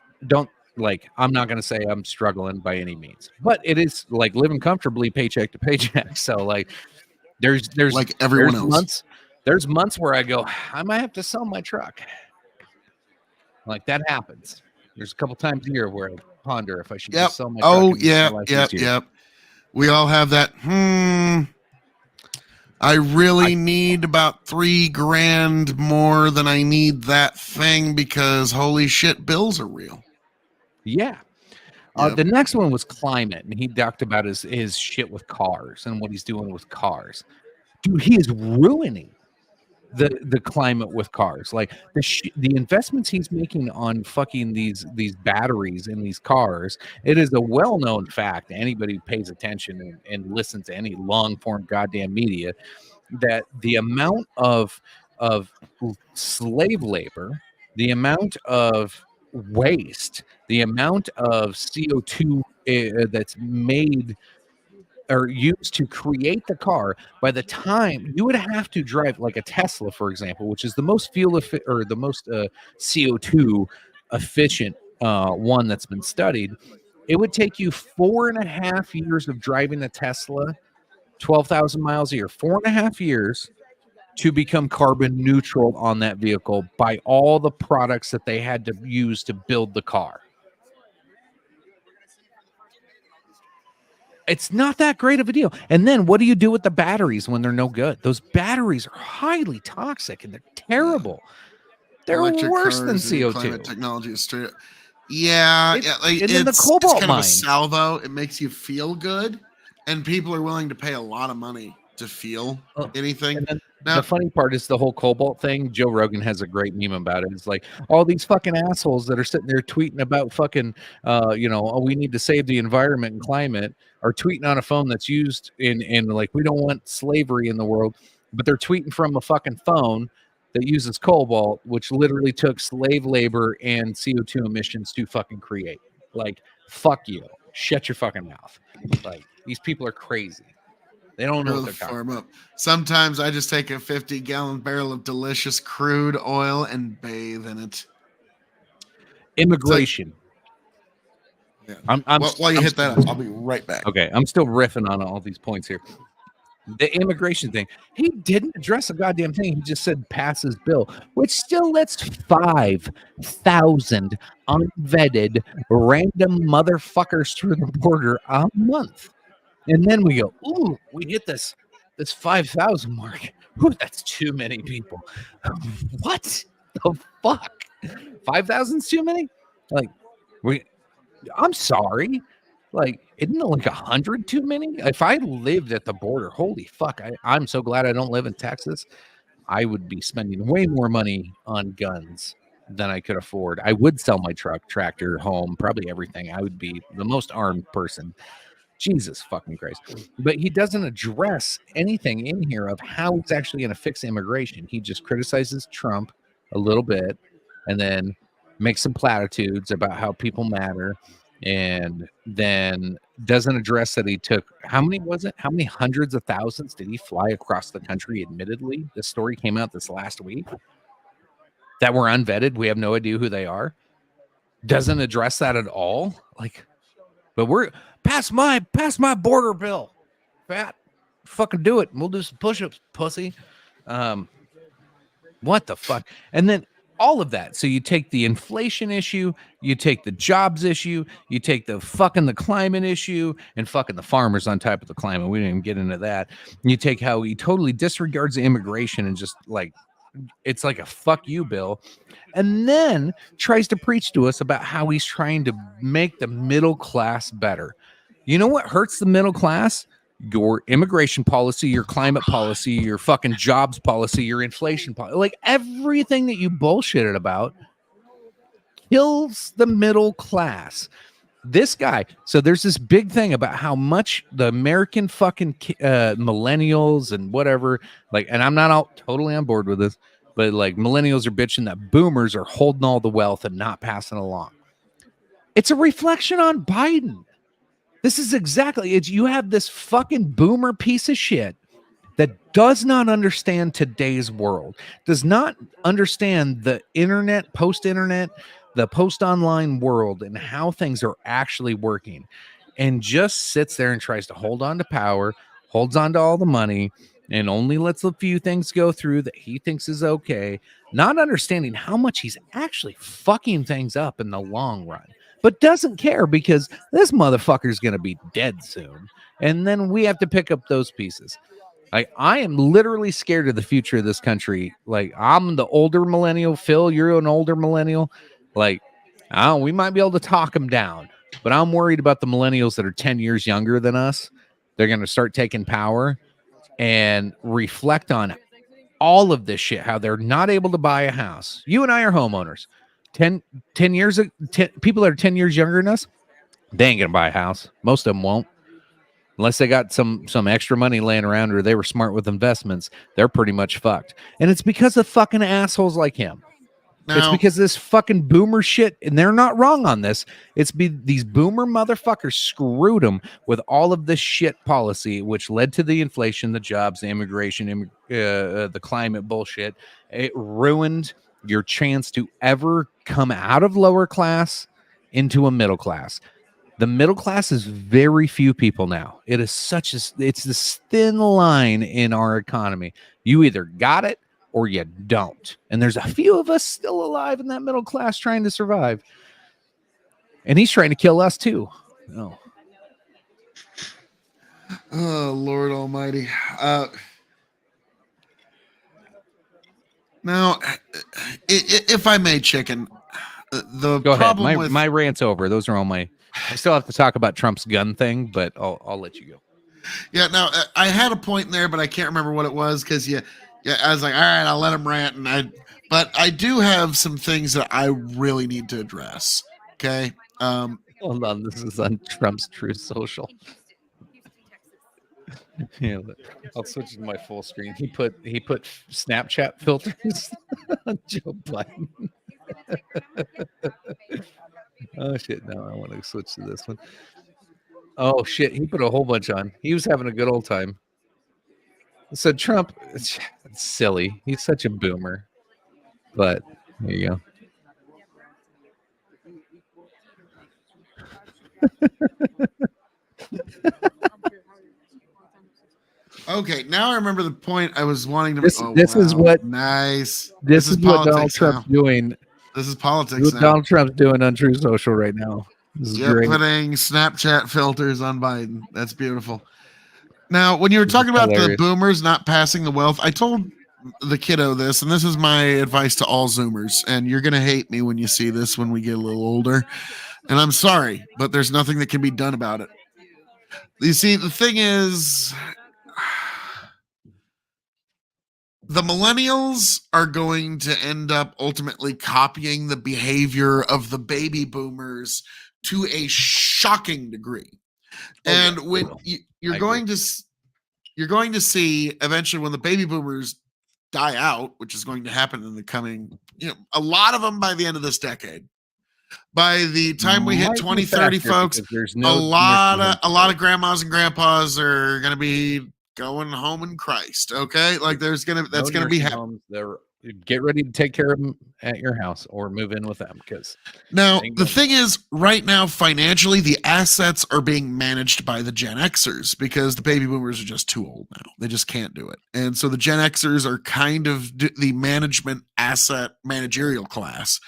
I'm not going to say I'm struggling by any means, but it is like living comfortably paycheck to paycheck. So like there's like everyone else. There's months where I go, I might have to sell my truck. Like that happens. There's a couple times a year where I ponder if I should just sell my truck. Oh, yep. We all have that. I really need about $3,000 more than I need that thing, because holy shit, bills are real. Yeah. The next one was climate, and he talked about his shit with cars and what he's doing with cars. Dude, he is ruining the climate with cars. Like the investments he's making on fucking these batteries in these cars. It is a well-known fact. Anybody who pays attention and listens to any long-form goddamn media, that the amount of slave labor, the amount of waste, the amount of CO2 that's made or used to create the car, by the time you would have to drive like a Tesla, for example, which is the most the most CO2 efficient one that's been studied, it would take you 4.5 years of driving a Tesla 12,000 miles a year, 4.5 years to become carbon neutral on that vehicle by all the products that they had to use to build the car. It's not that great of a deal. And then what do you do with the batteries when they're no good? Those batteries are highly toxic and they're terrible. They're Electric worse than cars and CO2. Climate technology is straight. Like and then the cobalt it's kind mine. of a salvo. It makes you feel good, and people are willing to pay a lot of money to feel anything. And then the funny part is the whole cobalt thing. Joe Rogan has a great meme about it. It's like all these fucking assholes that are sitting there tweeting about fucking, we need to save the environment and climate, are tweeting on a phone that's used in like, we don't want slavery in the world, but they're tweeting from a fucking phone that uses cobalt, which literally took slave labor and CO2 emissions to fucking create. Like, fuck you. Shut your fucking mouth. Like, these people are crazy. They don't know what they're talking about. Sometimes I just take a 50-gallon barrel of delicious crude oil and bathe in it. Immigration. While you hit that up, I'll be right back. Okay, I'm still riffing on all these points here. The immigration thing. He didn't address a goddamn thing. He just said pass his bill, which still lets 5,000 unvetted random motherfuckers through the border a month. And then we go, ooh, we hit this 5,000 mark. Ooh, that's too many people. What the fuck? 5,000's too many? Like, I'm sorry. Like, isn't it like 100 too many? If I lived at the border, holy fuck, I'm so glad I don't live in Texas. I would be spending way more money on guns than I could afford. I would sell my truck, tractor, home, probably everything. I would be the most armed person. Jesus fucking Christ. But he doesn't address anything in here of how it's actually going to fix immigration. He just criticizes Trump a little bit and then makes some platitudes about how people matter, and then doesn't address that he took, how many was it? How many hundreds of thousands did he fly across the country? Admittedly, this story came out this last week that were unvetted. We have no idea who they are. Doesn't address that at all. Like, but we're pass my border bill. Fat, fucking do it. We'll do some push-ups, pussy. What the fuck? And then all of that. So you take the inflation issue, you take the jobs issue, you take the climate issue, and fucking the farmers on top of the climate. We didn't even get into that. You take how he totally disregards immigration and just like, it's like a fuck you bill, and then tries to preach to us about how he's trying to make the middle class better. You know what hurts the middle class? Your immigration policy, your climate policy, your fucking jobs policy, your inflation policy, like everything that you bullshitted about kills the middle class. This guy, so there's this big thing about how much the American fucking millennials and whatever, like, and I'm not all totally on board with this, but like millennials are bitching that boomers are holding all the wealth and not passing along. It's a reflection on Biden. This is exactly it. You have this fucking boomer piece of shit that does not understand today's world, does not understand the internet, post-internet, the post-online world and how things are actually working, and just sits there and tries to hold on to power, holds on to all the money, and only lets a few things go through that he thinks is okay, not understanding how much he's actually fucking things up in the long run, but doesn't care because this motherfucker's going to be dead soon. And then we have to pick up those pieces. Like, I am literally scared of the future of this country. Like, I'm the older millennial. Phil, you're an older millennial. Like, we might be able to talk them down, but I'm worried about the millennials that are 10 years younger than us. They're going to start taking power and reflect on all of this shit, how they're not able to buy a house. You and I are homeowners. 10 years, people that are 10 years younger than us, they ain't going to buy a house. Most of them won't. Unless they got some extra money laying around or they were smart with investments, they're pretty much fucked. And it's because of fucking assholes like him. Now, It's because this fucking boomer shit, and they're not wrong on this. These boomer motherfuckers screwed them with all of this shit policy, which led to the inflation, the jobs, the immigration, the climate bullshit. It ruined your chance to ever come out of lower class into a middle class. The middle class is very few people now. It is it's this thin line in our economy. You either got it or you don't. And there's a few of us still alive in that middle class trying to survive. And he's trying to kill us too. Oh, Lord Almighty. Now, if I may, Chicken, the go ahead. problem with My rant's over. Those are all my. I still have to talk about Trump's gun thing, but I'll let you go. Yeah, now I had a point in there, but I can't remember what it was because I was like, all right, I'll let him rant, but I do have some things that I really need to address. Okay, Hold on, this is on Trump's Truth Social. Yeah, I'll switch to my full screen. He put Snapchat filters on Joe Biden. Oh shit! No, I want to switch to this one. Oh shit! He put a whole bunch on. He was having a good old time. So Trump, it's silly. He's such a boomer. But there you go. Okay, now I remember the point I was wanting to. This is what nice. this is what Donald politics Trump's now. doing. This is politics What now. Donald Trump's doing on True Social right now. This is Yep, great. putting Snapchat filters on Biden. That's beautiful. Now, when you were talking about hilarious. the boomers not passing the wealth, I told the kiddo this, and this is my advice to all Zoomers. And you're going to hate me when you see this when we get a little older. And I'm sorry, but there's nothing that can be done about it. You see, the thing is, the millennials are going to end up ultimately copying the behavior of the baby boomers to a shocking degree. And when you're going to see eventually when the baby boomers die out, which is going to happen in the coming, a lot of them by the end of this decade. By the time we hit 2030, folks, a lot of grandmas and grandpas are going to be going home in Christ. Okay, like that's going to be happening. Get ready to take care of them at your house or move in with them, because now the thing is, right now financially, the assets are being managed by the Gen Xers because the baby boomers are just too old now. They just can't do it, and so the Gen Xers are kind of the managerial class.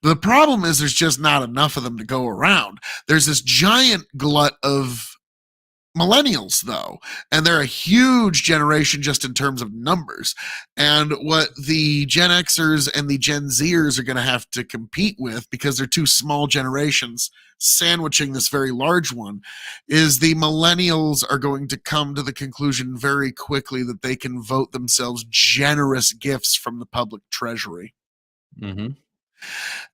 The problem is there's just not enough of them to go around. There's this giant glut of millennials, though, and they're a huge generation just in terms of numbers. And what the Gen Xers and the Gen Zers are going to have to compete with, because they're two small generations sandwiching this very large one, is the millennials are going to come to the conclusion very quickly that they can vote themselves generous gifts from the public treasury. Mm-hmm.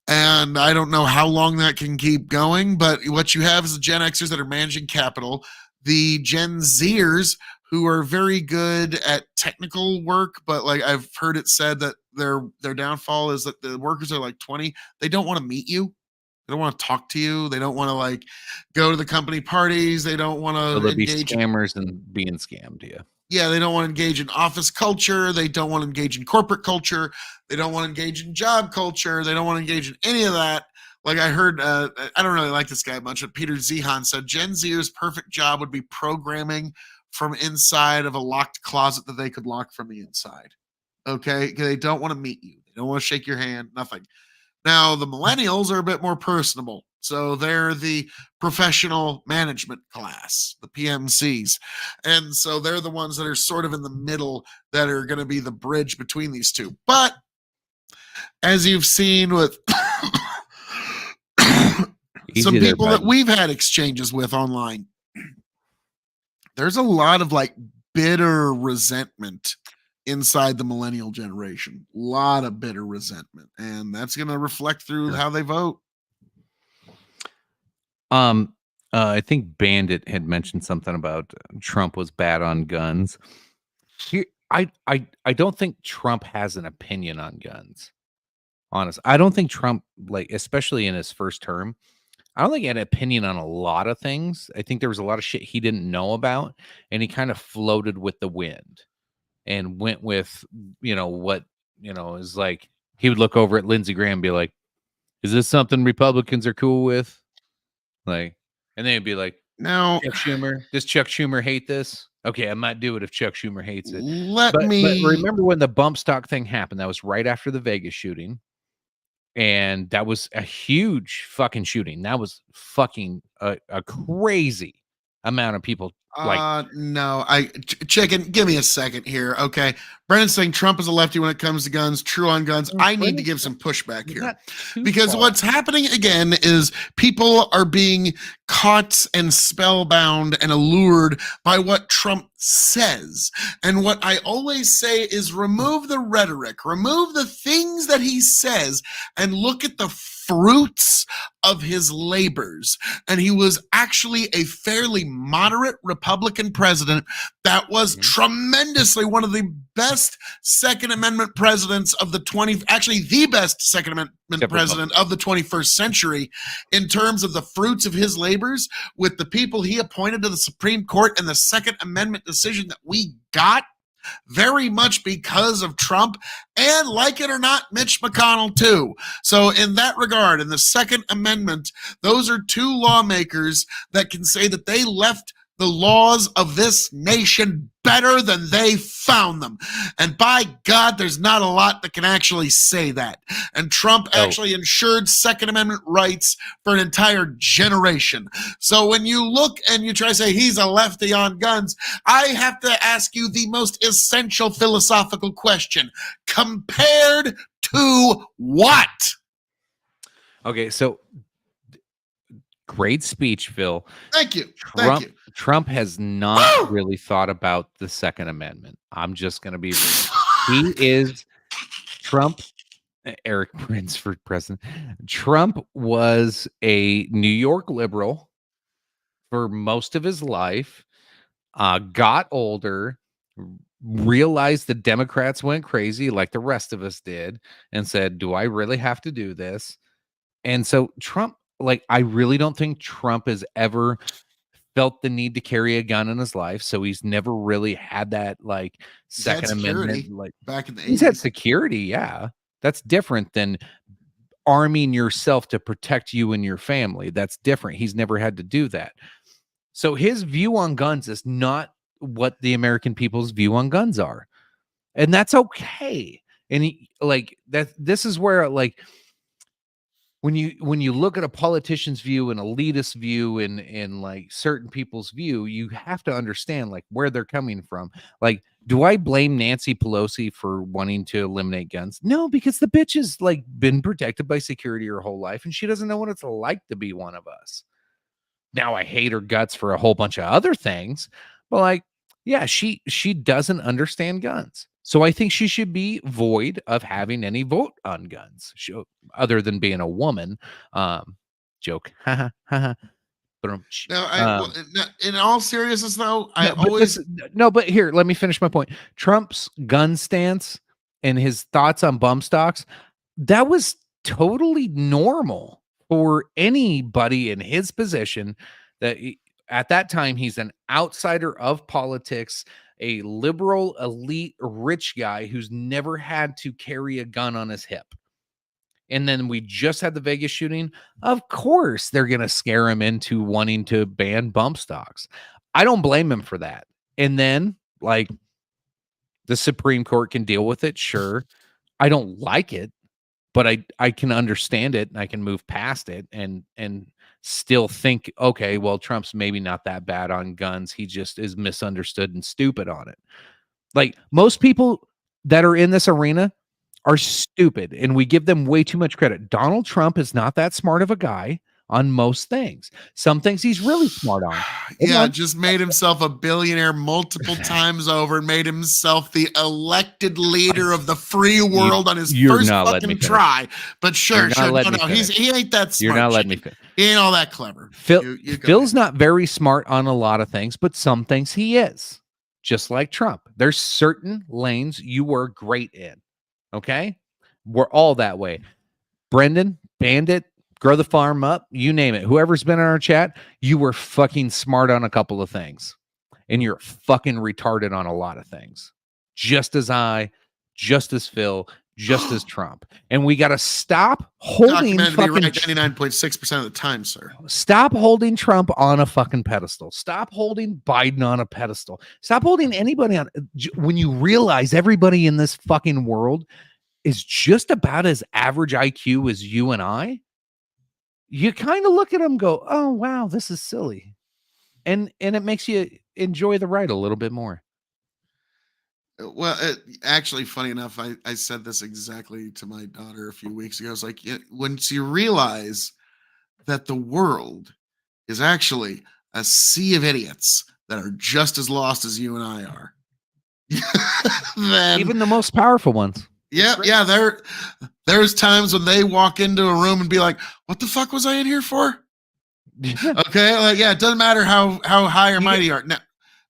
And I don't know how long that can keep going, but what you have is the Gen Xers that are managing capital, the Gen Zers who are very good at technical work, but like I've heard it said that their downfall is that the workers are like 20. They don't want to meet you. They don't want to talk to you. They don't want to like go to the company parties. They don't want to engage be scammers and being scammed. Yeah, they don't want to engage in office culture. They don't want to engage in corporate culture. They don't want to engage in job culture. They don't want to engage in any of that. Like I heard, I don't really like this guy much, but Peter Zehan said Gen Z's perfect job would be programming from inside of a locked closet that they could lock from the inside. Okay, they don't want to meet you. They don't want to shake your hand, nothing. Now, the millennials are a bit more personable. So they're the professional management class, the PMCs. And so they're the ones that are sort of in the middle that are going to be the bridge between these two. But as you've seen with some people that we've had exchanges with online, there's a lot of like bitter resentment inside the millennial generation. A lot of bitter resentment. And that's going to reflect through how they vote. I think Bandit had mentioned something about Trump was bad on guns. Here, I don't think Trump has an opinion on guns. Honest, I don't think Trump, like, especially in his first term, I don't think he had an opinion on a lot of things. I think there was a lot of shit he didn't know about, and he kind of floated with the wind and went with, what, is like, he would look over at Lindsey Graham and be like, is this something Republicans are cool with? Like, and they'd be like, now, Chuck Schumer, does Chuck Schumer hate this? Okay, I might do it if Chuck Schumer hates it. But remember when the bump stock thing happened? That was right after the Vegas shooting. And that was a huge fucking shooting. That was fucking a crazy amount of people. No, Chicken, give me a second here. Okay. Brandon's saying Trump is a lefty when it comes to guns, true on guns. I need to give some pushback here because what's happening again is people are being caught and spellbound and allured by what Trump says. And what I always say is remove the rhetoric, remove the things that he says, and look at the fruits of his labors. And he was actually a fairly moderate Republican president that was tremendously one of the best Second Amendment presidents of the the best Second Amendment president of the 21st century in terms of the fruits of his labors with the people he appointed to the Supreme Court and the Second Amendment decision that we got. Very much because of Trump and, like it or not, Mitch McConnell too. So in that regard, in the Second Amendment, those are two lawmakers that can say that they left the laws of this nation better than they found them. And by God, there's not a lot that can actually say that. And Trump actually ensured Second Amendment rights for an entire generation. So when you look and you try to say he's a lefty on guns, I have to ask you the most essential philosophical question. Compared to what? Okay, so great speech, Phil. Thank you. Thank you. Trump has not really thought about the Second Amendment. I'm just going to be real. He is Trump. Eric Prince for president. Trump was a New York liberal for most of his life, got older, realized the Democrats went crazy like the rest of us did, and said, do I really have to do this? And so Trump, like, I really don't think Trump has ever felt the need to carry a gun in his life. So he's never really had that, like, Second Amendment. Like, back in the 80s. He's had security, yeah. That's different than arming yourself to protect you and your family. That's different. He's never had to do that. So his view on guns is not what the American people's view on guns are. And that's okay. And he, like, that, this is where, like, when you look at a politician's view, an elitist view, and like certain people's view, you have to understand like where they're coming from. Like, do I blame Nancy Pelosi for wanting to eliminate guns? No, because the bitch has like been protected by security her whole life, and she doesn't know what it's like to be one of us. Now I hate her guts for a whole bunch of other things, but like, yeah, she doesn't understand guns. So I think she should be void of having any vote on guns, other than being a woman. Joke. But in all seriousness, though, but here, let me finish my point. Trump's gun stance and his thoughts on bump stocks, that was totally normal for anybody in his position. That at that time, he's an outsider of politics, a liberal, elite, rich guy who's never had to carry a gun on his hip. And then we just had the Vegas shooting. Of course, they're going to scare him into wanting to ban bump stocks. I don't blame him for that. And then, like, the Supreme Court can deal with it. Sure. I don't like it, but I can understand it, and I can move past it and still think, okay, well, Trump's maybe not that bad on guns. He just is misunderstood and stupid on it. Like, most people that are in this arena are stupid, and we give them way too much credit. Donald Trump is not that smart of a guy on most things. Some things he's really smart on. Yeah, just made himself a billionaire multiple times over and made himself the elected leader of the free world on his first fucking try. But sure. No, he ain't that smart. You're not letting me finish. He ain't all that clever. Phil's not very smart on a lot of things, but some things he is. Just like Trump. There's certain lanes you were great in. Okay? We're all that way. Brendan, Bandit, Grow the Farm Up, you name it. Whoever's been in our chat, you were fucking smart on a couple of things. And you're fucking retarded on a lot of things. Just as I, just as Phil, just as Trump. And we got to stop holding fucking 99.6% of the time, sir. Stop holding Trump on a fucking pedestal. Stop holding Biden on a pedestal. Stop holding anybody on. When you realize everybody in this fucking world is just about as average IQ as you and I, you kind of look at them and go, oh, wow, this is silly. And it makes you enjoy the ride a little bit more. Well, actually, funny enough, I said this exactly to my daughter a few weeks ago. I was like, once you realize that the world is actually a sea of idiots that are just as lost as you and I are. Then, even the most powerful ones. Yeah. There's times when they walk into a room and be like, what the fuck was I in here for? Okay. Like, yeah, it doesn't matter how high or mighty you are.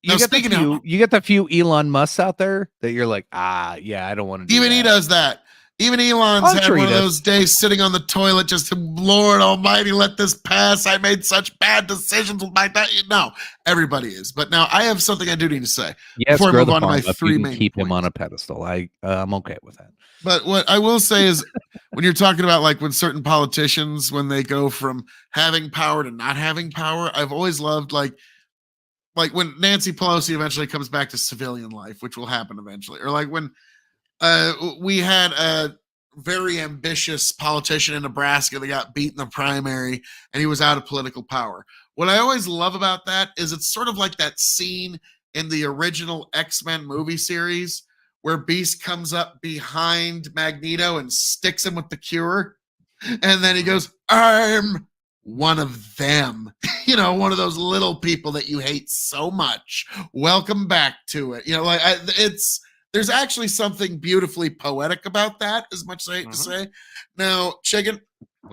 You get the few Elon Musks out there that you're like, yeah, I don't want to do even that. He does that. Even Elon's had one of those days sitting on the toilet, just Lord Almighty, let this pass. I made such bad decisions with my No, everybody is. But now I have something I do need to say. Yes, before I move on to my three main keep points. Him on a pedestal. I'm okay with that. But what I will say is, when you're talking about like when certain politicians, when they go from having power to not having power, I've always loved like like when Nancy Pelosi eventually comes back to civilian life, which will happen eventually, or like when we had a very ambitious politician in Nebraska that got beat in the primary and he was out of political power. What I always love about that is it's sort of like that scene in the original X-Men movie series where Beast comes up behind Magneto and sticks him with the cure. And then he goes, I'm one of them. You know, one of those little people that you hate so much. Welcome back to it. You know, like there's actually something beautifully poetic about that, as much as I hate to say. Now, Chicken,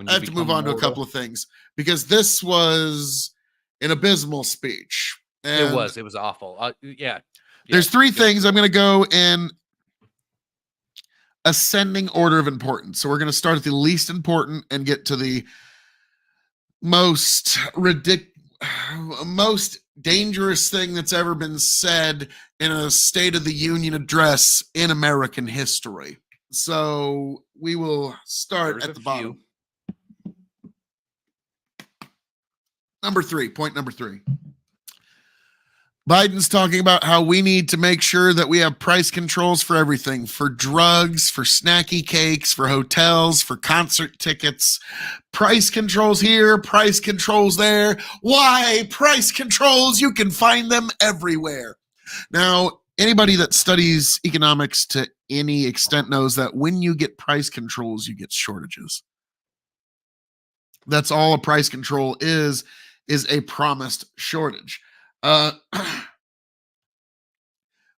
I have to move on to a couple of things because this was an abysmal speech. And it was awful. Yeah. There's three things. I'm going to go in ascending order of importance. So we're going to start at the least important and get to the most dangerous thing that's ever been said in a State of the Union address in American history. So we will start at the bottom. Point number three. Biden's talking about how we need to make sure that we have price controls for everything, for drugs, for snacky cakes, for hotels, for concert tickets. Price controls here, price controls there. Why price controls? You can find them everywhere. Now, anybody that studies economics to any extent knows that when you get price controls, you get shortages. That's all a price control is a promised shortage.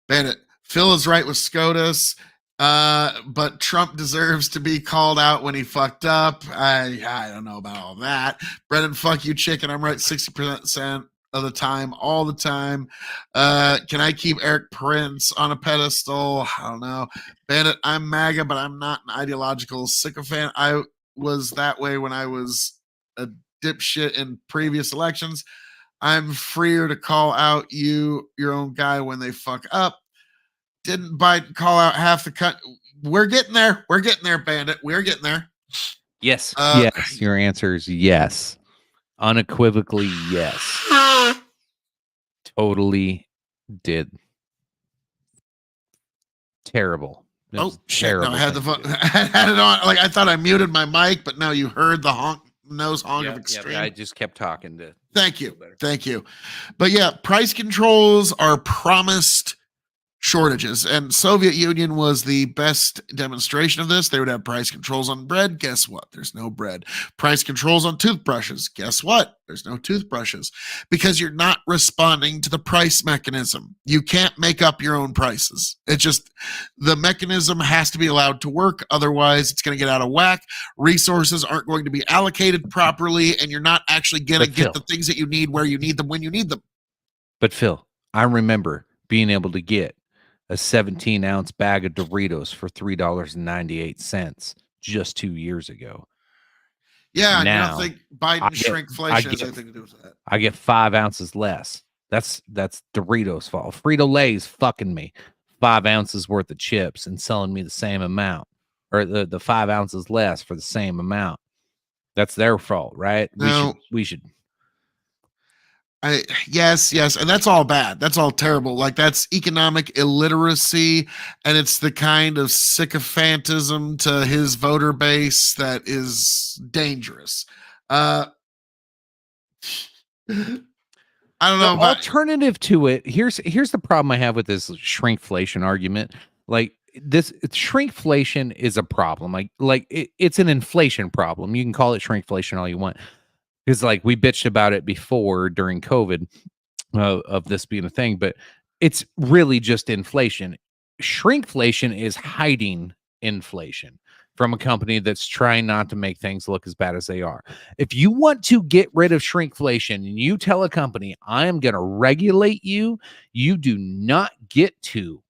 Bandit, Phil is right with SCOTUS, but Trump deserves to be called out when he fucked up. I don't know about all that. Brendan, fuck you, chicken. I'm right 60% of the time, all the time. Can I keep Eric Prince on a pedestal? I don't know. Bandit, I'm MAGA, but I'm not an ideological sycophant. I was that way when I was a dipshit in previous elections. I'm freer to call out your own guy when they fuck up. Didn't Biden call out half the cut? We're getting there. We're getting there, Bandit. We're getting there. Yes. Yes. Your answer is yes. Unequivocally yes. Totally did. Terrible. Oh, shit. No, I had I had it on. Like I thought I muted my mic, but now you heard the nose honk of extreme. Yeah, I just kept talking to. Thank you. Thank you. But yeah, price controls are promised shortages, and Soviet Union was the best demonstration of this. They would have price controls on bread. Guess what? There's no bread. Price controls on toothbrushes. Guess what? There's no toothbrushes because you're not responding to the price mechanism. You can't make up your own prices. It's just the mechanism has to be allowed to work. Otherwise, it's going to get out of whack. Resources aren't going to be allocated properly, and you're not actually going to get the things that you need where you need them when you need them. But Phil, I remember being able to get a 17-ounce bag of Doritos for $3.98 just 2 years ago. Yeah, now, I don't think Biden's shrinkflation has anything to do with that. I get 5 ounces less. That's Doritos' fault. Frito-Lay's fucking me 5 ounces worth of chips and selling me the same amount, or the 5 ounces less for the same amount. That's their fault, right? We should. Yes, and that's all bad. That's all terrible. Like that's economic illiteracy, and it's the kind of sycophantism to his voter base that is dangerous. I don't know. The alternative to it, here's the problem I have with this shrinkflation argument. Like this shrinkflation is a problem. Like it's an inflation problem. You can call it shrinkflation all you want. Because like we bitched about it before during COVID of this being a thing, but it's really just inflation. Shrinkflation is hiding inflation from a company that's trying not to make things look as bad as they are. If you want to get rid of shrinkflation and you tell a company, I am going to regulate you, you do not get to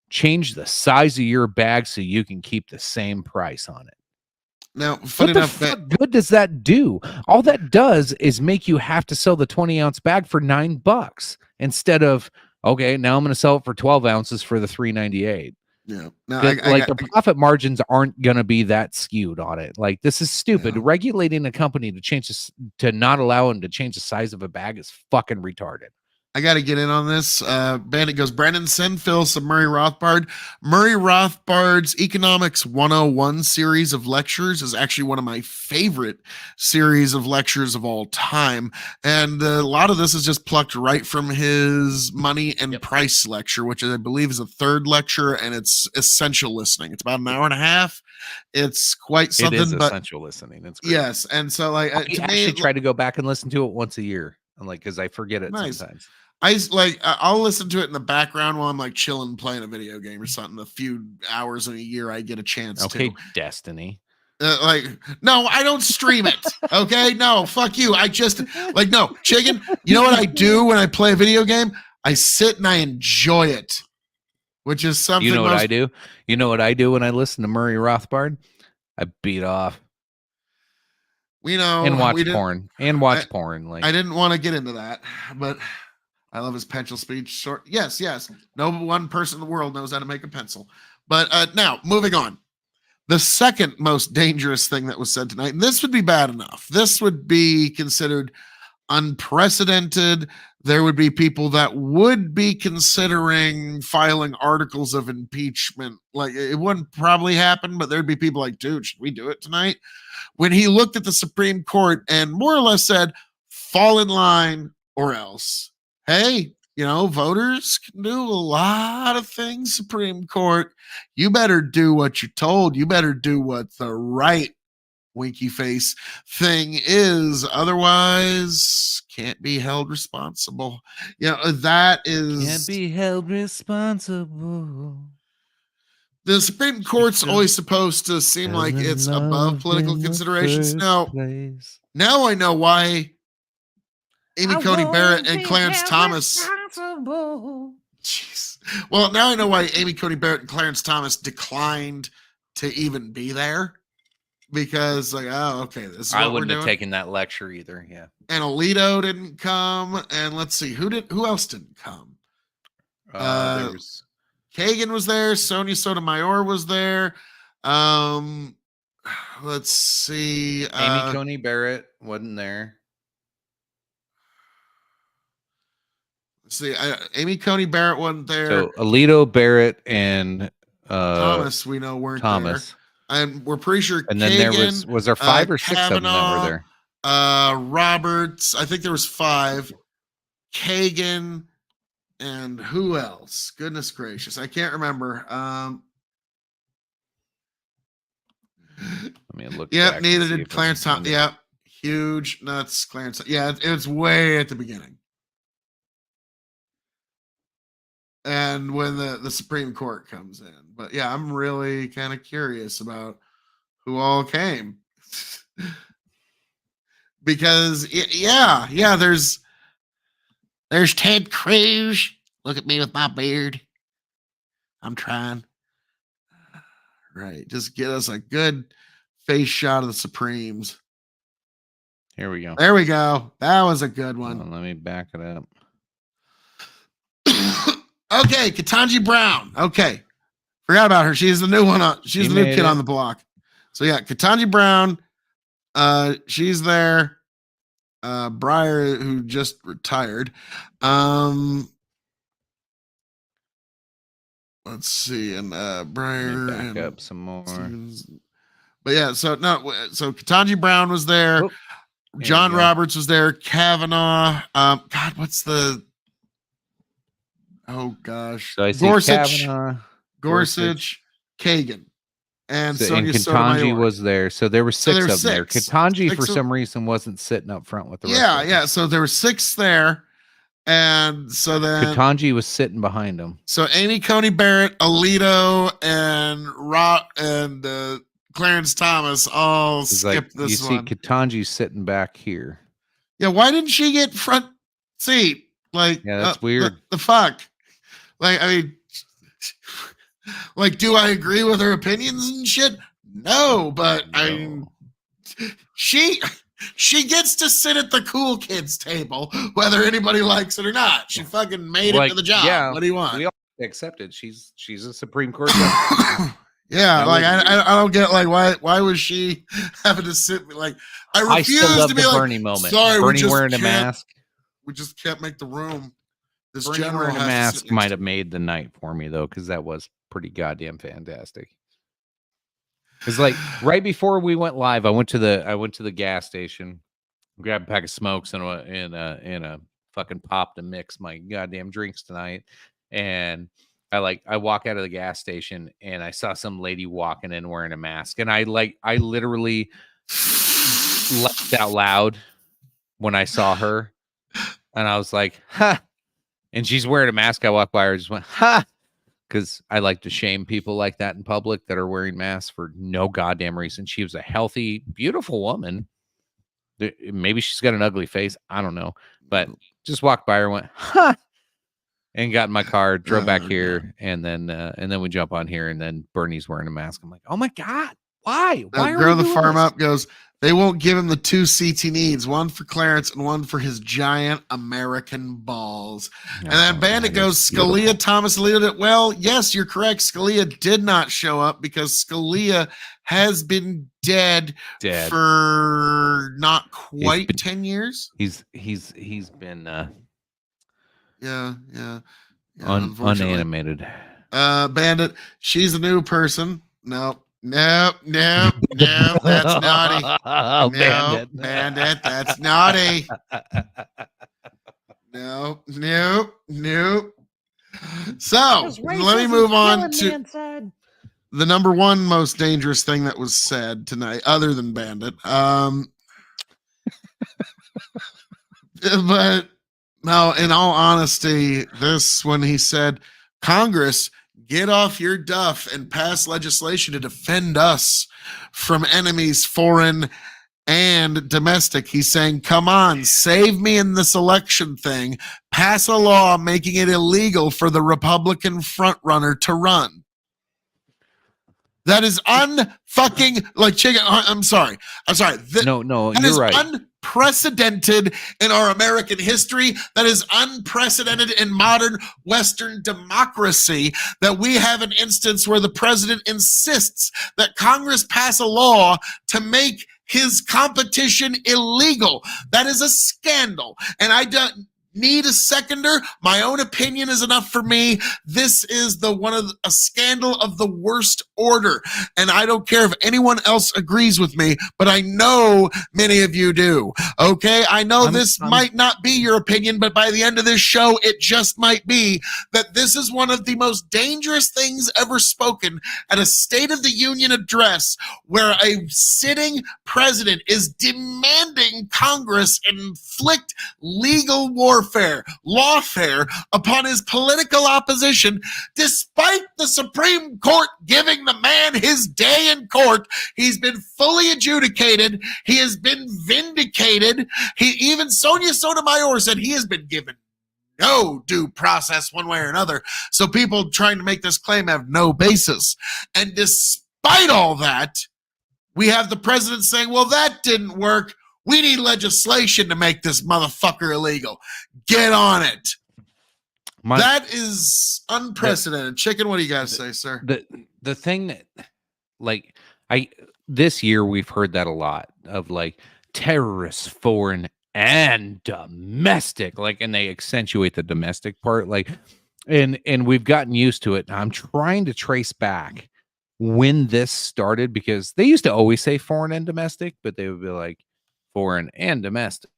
change the size of your bag so you can keep the same price on it. Now, funny enough, what good does that do? All that does is make you have to sell the 20-ounce bag for $9 instead of, okay, now I'm going to sell it for 12 ounces for the $3.98. Yeah. No, the profit margins aren't going to be that skewed on it. Like, this is stupid. Yeah. Regulating a company to not allow them to change the size of a bag is fucking retarded. I got to get in on this. Bandit goes, Brandon, send Phil some Murray Rothbard. Murray Rothbard's Economics 101 series of lectures is actually one of my favorite series of lectures of all time. And a lot of this is just plucked right from his Money and Price lecture, which I believe is a third lecture, and it's essential listening. It's about an hour and a half. It's quite something. It is but essential listening. It's great. yes. And so like, I to actually me, try to go back and listen to it once a year. I'm like, because I forget it Nice. sometimes. I'll listen to it in the background while I'm like chilling, playing a video game or something. A few hours in a year, I get a chance Okay, to. Destiny. No, I don't stream it. Okay, no, fuck you. I just no, chicken. You know what I do when I play a video game? I sit and I enjoy it, which is something. You know what I do? You know what I do when I listen to Murray Rothbard? I beat off. And watch porn. Like, I didn't want to get into that, but I love his pencil speech. Short. Yes. No one person in the world knows how to make a pencil. But now, moving on. The second most dangerous thing that was said tonight, and this would be bad enough. This would be considered unprecedented. There would be people that would be considering filing articles of impeachment. Like, it wouldn't probably happen, but there'd be people like, dude, should we do it tonight? When he looked at the Supreme Court and more or less said, fall in line or else. Hey, voters can do a lot of things, Supreme Court. You better do what you're told. You better do what the right winky face thing is. Otherwise, can't be held responsible. That is... Can't be held responsible. The Supreme Court's always supposed to seem like it's above political considerations. Now I know why Amy Coney Barrett and Clarence Thomas. Jeez. Well, now I know why Amy Coney Barrett and Clarence Thomas declined to even be there, because okay, this is what I we're wouldn't have doing. taken that lecture either. Yeah. And Alito didn't come, and let's see who else didn't come. There was Kagan was there. Sonia Sotomayor was there. Let's see. Amy Coney Barrett wasn't there. See, Amy Coney Barrett wasn't there. So Alito, Barrett, and Thomas, we know weren't there. And we're pretty sure. And then Kagan, there was there 5 or 6 of them that were there. Roberts, I think there was 5. Kagan, and who else? Goodness gracious, I can't remember. Let me look. Yep, neither did Clarence Thomas. Yep, huge nuts, Clarence. Yeah, it's way at the beginning. And when the Supreme Court comes in. But yeah, I'm really kind of curious about who all came. Because there's Ted Cruz. Look at me with my beard. I'm trying. Right, just get us a good face shot of the Supremes. Here we go. There we go. That was a good one. Let me back it up. Okay, Ketanji Brown. Okay, forgot about her. She's the new one. She's the new kid on the block. So yeah, Ketanji Brown. She's there. Breyer, who just retired. Let's see, and Breyer. Back up some more. But yeah, so Ketanji Brown was there. Oh, John Roberts was there. Kavanaugh. God, what's the? Oh gosh, so I see Gorsuch, Kagan, and Sonia Ketanji was there. So there were 6 of them there. Ketanji, for some reason, wasn't sitting up front with the rest of them. Yeah. So there were 6 there, and so then Ketanji was sitting behind them. So Amy Coney Barrett, Alito, and Clarence Thomas all skipped this one. You see Ketanji sitting back here. Yeah, why didn't she get front seat? Like, yeah, that's weird. The fuck? Like, I mean, like, do I agree with her opinions and shit? No, but I mean, she gets to sit at the cool kids table, whether anybody likes it or not. She fucking made it to the job. Yeah, what do you want? We all accepted. She's a Supreme Court justice. Yeah, like I don't get like why was she having to sit like I refuse still love to be the like Bernie moment. Sorry, Bernie wearing a mask. We just can't make the room. This Bernie general wearing a has to sit mask next might to have me. made the night for me though, because that was pretty goddamn fantastic. It's like right before we went live, I went to the gas station, grabbed a pack of smokes and a fucking pop to mix my goddamn drinks tonight. And I walk out of the gas station and I saw some lady walking in wearing a mask. And I literally laughed out loud when I saw her. And I was like, ha. And she's wearing a mask. I walked by her and just went, ha. Because I like to shame people like that in public that are wearing masks for no goddamn reason. She was a healthy, beautiful woman. Maybe she's got an ugly face. I don't know. But just walked by her, went, ha, and got in my car, drove back here, and then we jump on here, and then Bernie's wearing a mask. I'm like, oh my God, why? Why are Grow we the doing Farm this? Up goes, they won't give him the 2 seats he needs, one for Clarence and one for his giant American balls. And then Oh, Bandit that goes, is beautiful. Scalia, Thomas Alito. Well, yes, you're correct. Scalia did not show up because Scalia has been dead. For not quite been- 10 years. He's been Yeah, unfortunately. unanimated. Bandit, she's a new person. Nope, that's naughty. Oh, No, Bandit, that's naughty. Nope. So let me move on to the number one most dangerous thing that was said tonight, other than Bandit. But no, in all honesty, when he said, Congress, get off your duff and pass legislation to defend us from enemies, foreign and domestic. He's saying, come on, save me in this election thing. Pass a law making it illegal for the Republican frontrunner to run. That is unfucking like chicken. I'm sorry. No, that you're is right. unprecedented in our American history. That is unprecedented in modern Western democracy, that we have an instance where the president insists that Congress pass a law to make his competition illegal. That is a scandal. And I don't need a seconder. My own opinion is enough for me. This is a scandal of the worst order. And I don't care if anyone else agrees with me, but I know many of you do. Okay. I know this might not be your opinion, but by the end of this show, it just might be that this is one of the most dangerous things ever spoken at a State of the Union address, where a sitting president is demanding Congress inflict legal lawfare upon his political opposition, despite the Supreme Court giving the man his day in court. He's been fully adjudicated. He has been vindicated. Even Sonia Sotomayor said he has been given no due process one way or another. So people trying to make this claim have no basis. And despite all that, we have the president saying, well, that didn't work. We need legislation to make this motherfucker illegal. Get on it. That is unprecedented. Chicken, what do you guys say, sir? The thing that, like, this year we've heard that a lot of, like, terrorists, foreign and domestic, like, and they accentuate the domestic part, like, and we've gotten used to it. I'm trying to trace back when this started, because they used to always say foreign and domestic, but they would be like foreign and domestic,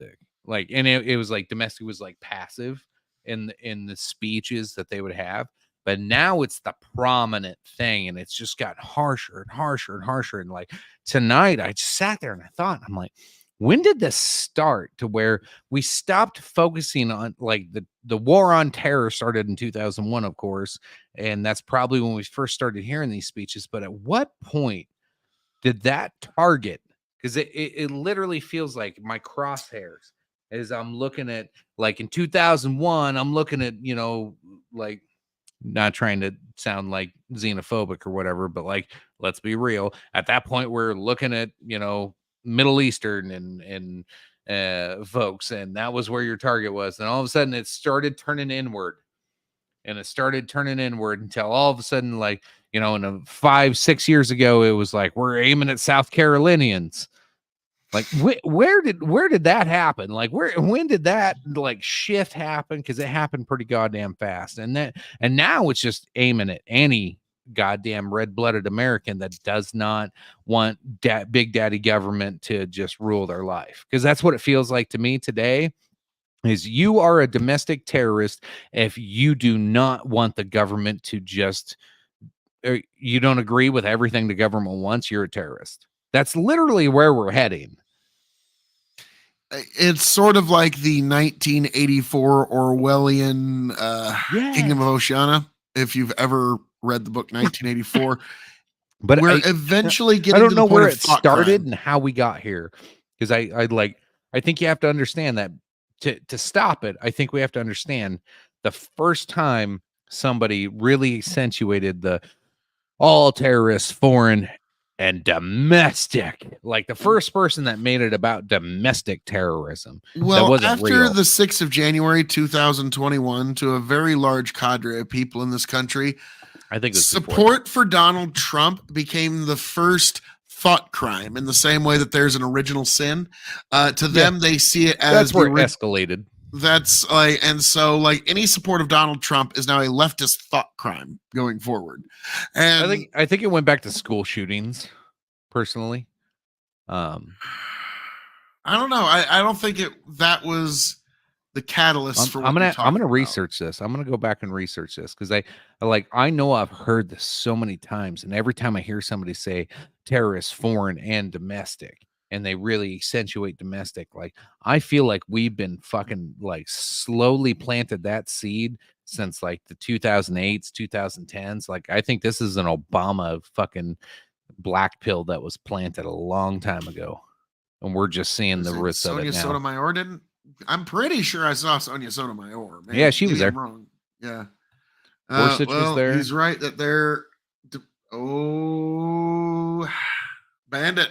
like, and it was like domestic was like passive in the speeches that they would have, but now it's the prominent thing, and it's just got harsher and harsher and harsher. And like tonight, I just sat there and I thought, I'm like, when did this start to where we stopped focusing on, like, the war on terror started in 2001, of course, and that's probably when we first started hearing these speeches. But at what point did that target? Because it literally feels like my crosshairs as I'm looking at, like, in 2001, I'm looking at, like, not trying to sound like xenophobic or whatever, but, like, let's be real. At that point, we're looking at, Middle Eastern and folks, and that was where your target was. And all of a sudden it started turning inward, until all of a sudden, like, in 5-6 years ago, it was like, we're aiming at South Carolinians. Like where did that happen? Like when did that like shift happen? Because it happened pretty goddamn fast, and now it's just aiming at any goddamn red-blooded American that does not want big daddy government to just rule their life. Because that's what it feels like to me today. Is you are a domestic terrorist if you do not want the government to just, or you don't agree with everything the government wants. You're a terrorist. That's literally where we're heading. It's sort of like the 1984 Orwellian Kingdom of Oceania. If you've ever read the book 1984, but we're eventually getting. I don't to know the point where of it thought started crime. and how we got here, because I think you have to understand that to stop it. I think we have to understand the first time somebody really accentuated the all terrorists, foreign and domestic. Like the first person that made it about domestic terrorism. Well, that wasn't after real. the 6th of January 2021, to a very large cadre of people in this country, I think it was before support for Donald Trump became the first thought crime, in the same way that there's an original sin. To them, they see it as that's where it the escalated. That's like, and so like any support of Donald Trump is now a leftist thought crime going forward. And I think it went back to school shootings, personally. I don't know. I don't think that was the catalyst for what I'm you're gonna talking about. research this. I'm gonna go back and research this because I know I've heard this so many times, and every time I hear somebody say terrorists, foreign and domestic, and they really accentuate domestic, like I feel like we've been fucking like slowly planted that seed since like the 2008s, 2010s. Like I think this is an Obama fucking black pill that was planted a long time ago, and we're just seeing the roots of it Sonia now. Sotomayor didn't. I'm pretty sure I saw Sonia Sotomayor. Maybe, Yeah, she was maybe I'm there. wrong. Yeah. Gorsuch was Well, there. he's right that they're. Oh, bandit.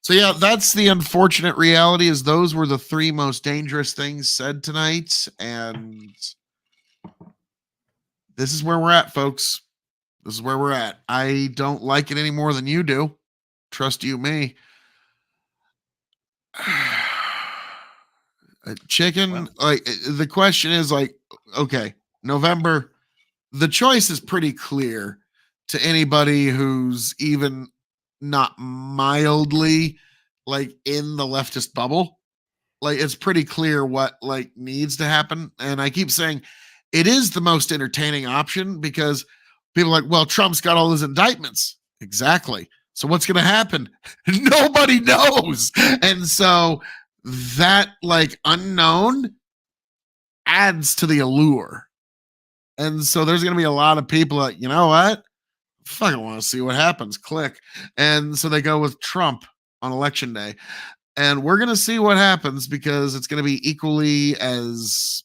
So yeah, that's the unfortunate reality. Is those were the three most dangerous things said tonight, and this is where we're at, folks. This is where we're at. I don't like it any more than you do. Trust you, me. Chicken, Well. like the question is like, okay, November, the choice is pretty clear to anybody who's even not mildly like in the leftist bubble. Like it's pretty clear what like needs to happen. And I keep saying it is the most entertaining option because people are like, well, Trump's got all his indictments. Exactly. So what's going to happen? Nobody knows. And so that like unknown adds to the allure. And so there's going to be a lot of people that, you know what? Fucking want to see what happens. Click. And so they go with Trump on election day. And we're going to see what happens because it's going to be equally as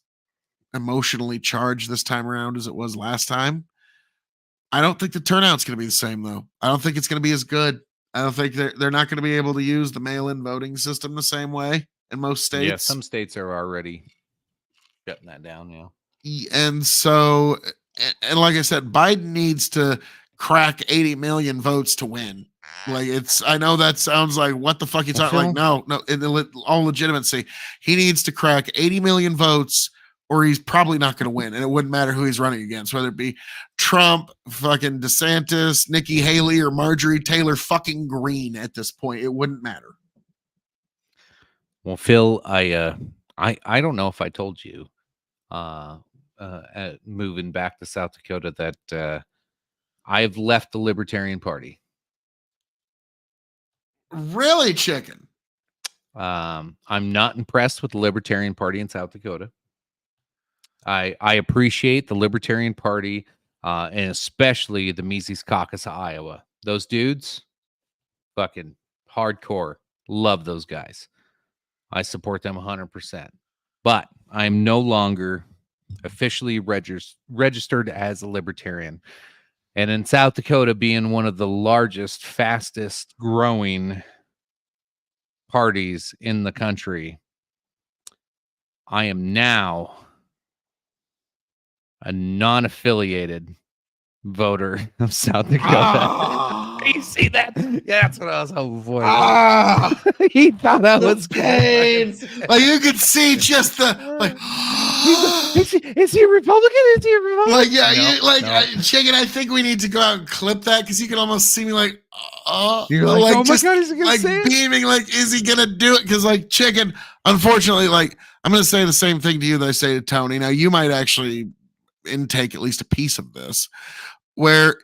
emotionally charged this time around as it was last time. I don't think the turnout's going to be the same, though. I don't think it's going to be as good. I don't think they're not going to be able to use the mail-in voting system the same way in most states. Yeah, some states are already shutting that down now. And so, and like I said, Biden needs to crack 80 million votes to win. Like I know that sounds like what the fuck you talking like. No, in all legitimacy, he needs to crack 80 million votes or he's probably not going to win. And it wouldn't matter who he's running against, whether it be Trump, fucking DeSantis, Nikki Haley, or Marjorie Taylor fucking Greene at this point. It wouldn't matter. Well, Phil, I don't know if I told you moving back to South Dakota that I've left the Libertarian Party. Really, chicken? I'm not impressed with the Libertarian Party in South Dakota. I appreciate the Libertarian Party and especially the Mises Caucus of Iowa. Those dudes, fucking hardcore. Love those guys. I support them 100%. But I'm no longer officially registered as a Libertarian. And in South Dakota, being one of the largest, fastest growing parties in the country, I am now a non-affiliated voter of South Dakota. You see that? Yeah, that's what I was hoping for. Ah, He thought I the was pain. Like you could see just the like. Is he a Republican? Is he a Republican? Like yeah, No, you like no. Chicken. I think we need to go out and clip that because you can almost see me like, You're like, oh my just God, is he gonna like say it? beaming. Like, is he gonna do it? Because like Chicken, unfortunately, like I'm gonna say the same thing to you that I say to Tony. Now you might actually intake at least a piece of this, where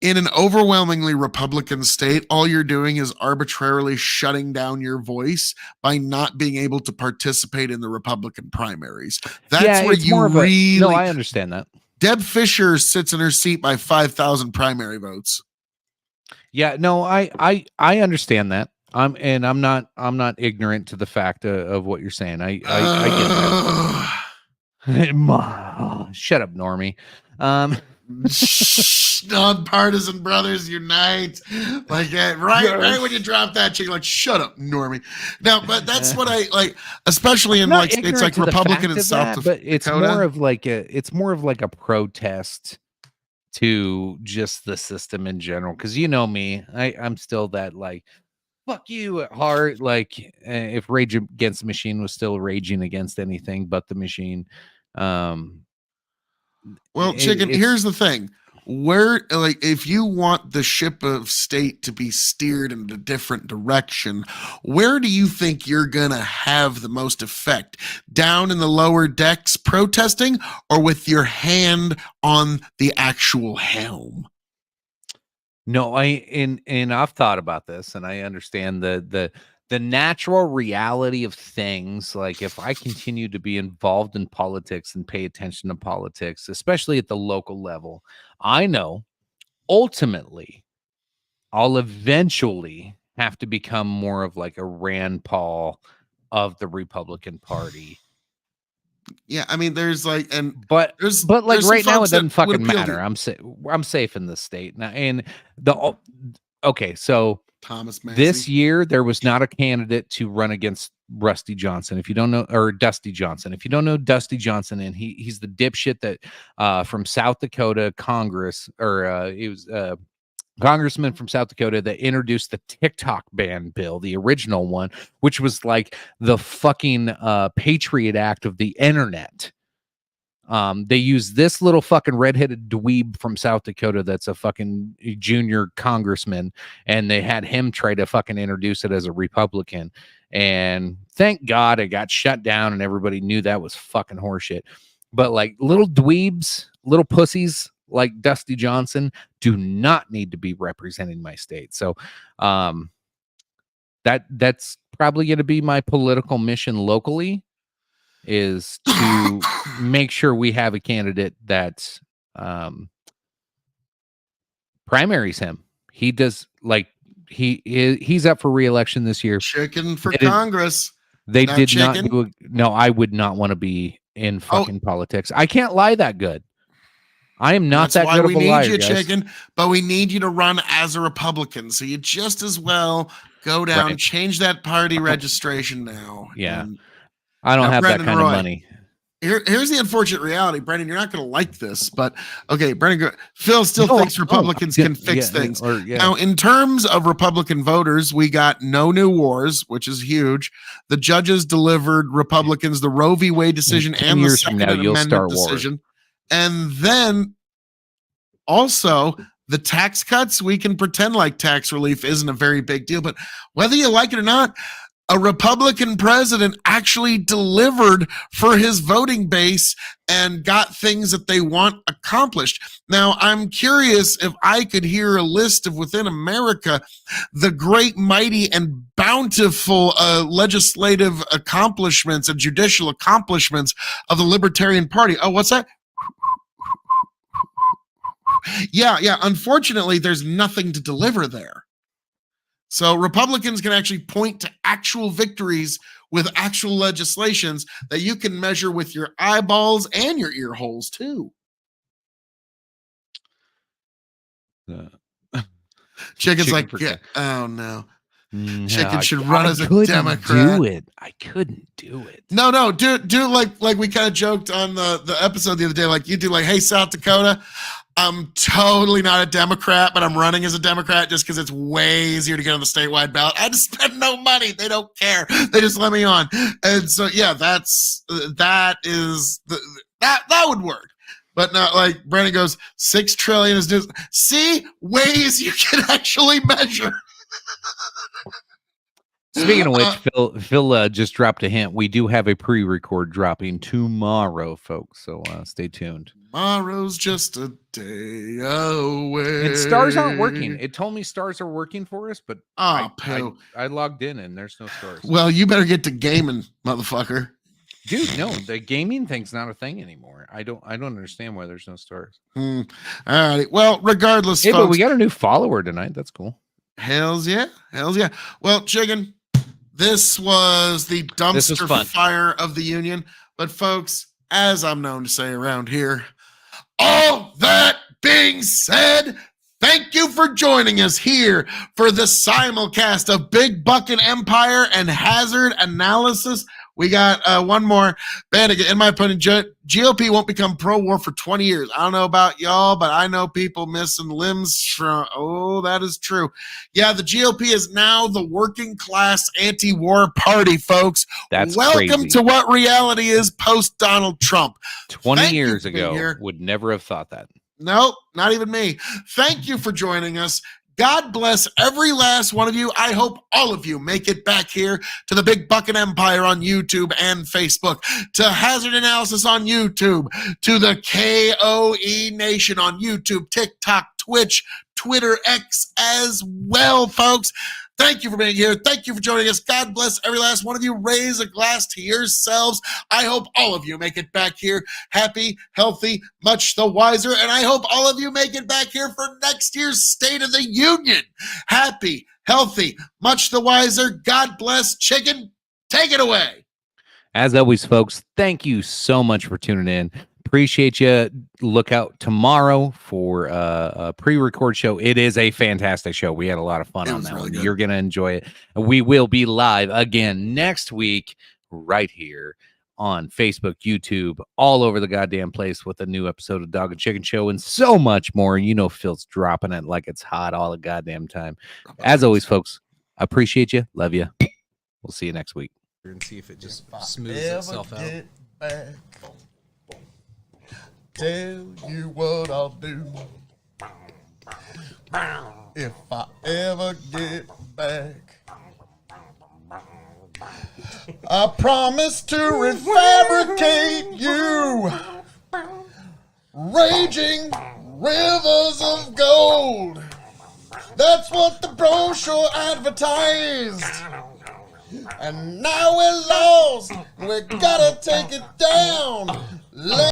in an overwhelmingly Republican state, all you're doing is arbitrarily shutting down your voice by not being able to participate in the Republican primaries. That's where it's you more of really. no, I understand that. Deb Fisher sits in her seat by 5,000 primary votes. Yeah, no, I understand that. I'm not ignorant to the fact of what you're saying. I get that. Shut up, Normie. Nonpartisan brothers unite. Like that, right when you drop that chick, like shut up, Normie. Now, but that's what I like, especially in Not like states ignorant like to the Republican fact and of South that, but it's Dakota. more of like a protest to just the system in general. Because you know me, I'm still that like fuck you at heart. Like if Rage Against the Machine was still raging against anything but the machine. Well, Chicken, here's the thing. Where, like, if you want the ship of state to be steered in a different direction, where do you think you're going to have the most effect? Down in the lower decks protesting or with your hand on the actual helm? No, and I've thought about this and I understand the natural reality of things. Like if I continue to be involved in politics and pay attention to politics, especially at the local level, I know ultimately I'll eventually have to become more of like a Rand Paul of the Republican Party. Yeah, I mean, there's like, but like there's some right now it folks that doesn't fucking would appeal matter. to- I'm safe in this state now. And okay, so Thomas Massey. this year there was not a candidate to run against Rusty Johnson. If you don't know, or Dusty Johnson, if you don't know Dusty Johnson, and he's the dipshit that from South Dakota Congress, or he was congressman from South Dakota that introduced the TikTok ban bill, the original one, which was like the fucking Patriot Act of the internet. They use this little fucking redheaded dweeb from South Dakota that's a fucking junior congressman, and they had him try to fucking introduce it as a Republican. And thank God it got shut down and everybody knew that was fucking horseshit. But like little dweebs, little pussies like Dusty Johnson do not need to be representing my state. So that's probably going to be my political mission locally, is to make sure we have a candidate that primaries him. He does, like, he's up for re-election this year. Chicken for Congress. They Now, did Chicken? not do a, no, I would not want to be in fucking politics. I can't lie that good. I am not That's that why good we of a need liar, you, guys. Chicken. But we need you to run as a Republican. So you just as well go down, Right. change that party registration now. Yeah. And I don't now, have Brendan that kind Roy, of money. Here's the unfortunate reality, Brendan. You're not going to like this, but okay, Brendan. Phil still No, thinks I don't. Republicans can fix Yeah, things. yeah. Now, in terms of Republican voters, we got no new wars, which is huge. The judges delivered Republicans the Roe v. Wade decision 10 and the years from Second now, you'll Amendment start wars. decision, and then also the tax cuts. We can pretend like tax relief isn't a very big deal, but whether you like it or not, a Republican president actually delivered for his voting base and got things that they want accomplished. Now, I'm curious if I could hear a list of within America the great, mighty, and bountiful legislative accomplishments and judicial accomplishments of the Libertarian Party. Oh, what's that? Yeah. Unfortunately, there's nothing to deliver there. So Republicans can actually point to actual victories with actual legislations that you can measure with your eyeballs and your ear holes too. Chicken's like, yeah, oh no. Chicken should run as a Democrat. I couldn't do it. No, do like we kind of joked on the episode the other day, like you do, like, hey, South Dakota, I'm totally not a Democrat, but I'm running as a Democrat just because it's way easier to get on the statewide ballot. I just spend no money. They don't care. They just let me on. And so, yeah, that would work. But not like Brandon goes, 6 trillion is just, see, ways you can actually measure. Speaking of which, Phil just dropped a hint. We do have a pre-record dropping tomorrow, folks. So stay tuned. Tomorrow's just a day away. And stars aren't working. It told me stars are working for us, but I logged in and there's no stars. Well, you better get to gaming, motherfucker. Dude, no, the gaming thing's not a thing anymore. I don't understand why there's no stars. All right. Well, regardless, hey, folks, but we got a new follower tonight. That's cool. Hells yeah. Well, Chicken, this was the dumpster fire of the union. But folks, as I'm known to say around here, all that being said, thank you for joining us here for the simulcast of Big Bucket Empire and Hazard Analysis. We got one more. Bannigan, in my opinion, GOP won't become pro-war for 20 years. I don't know about y'all, but I know people missing limbs from, that is true. Yeah, the GOP is now the working class anti-war party, folks. That's Welcome crazy. To what reality is post-Donald Trump. 20 years ago, would never have thought that. Nope, not even me. Thank you for joining us. God bless every last one of you. I hope all of you make it back here to the Big Bucket Empire on YouTube and Facebook, to Hazard Analysis on YouTube, to the KOE Nation on YouTube, TikTok, Twitch, Twitter, X as well, folks. Thank you for being here. Thank you for joining us. God bless every last one of you. Raise a glass to yourselves. I hope all of you make it back here happy, healthy, much the wiser. And I hope all of you make it back here for next year's State of the Union. Happy, healthy, much the wiser. God bless. Chicken, take it away. As always, folks, thank you so much for tuning in. Appreciate you. Look out tomorrow for a pre-record show. It is a fantastic show. We had a lot of fun on that one. You're going to enjoy it. We will be live again next week right here on Facebook, YouTube, all over the goddamn place with a new episode of Dog and Chicken Show and so much more. You know Phil's dropping it like it's hot all the goddamn time. As always, folks, I appreciate you. Love you. We'll see you next week. And see if it just smooths itself out. Tell you what I'll do if I ever get back. I promise to refabricate you, raging rivers of gold. That's what the brochure advertised. And now we're lost. We gotta take it down.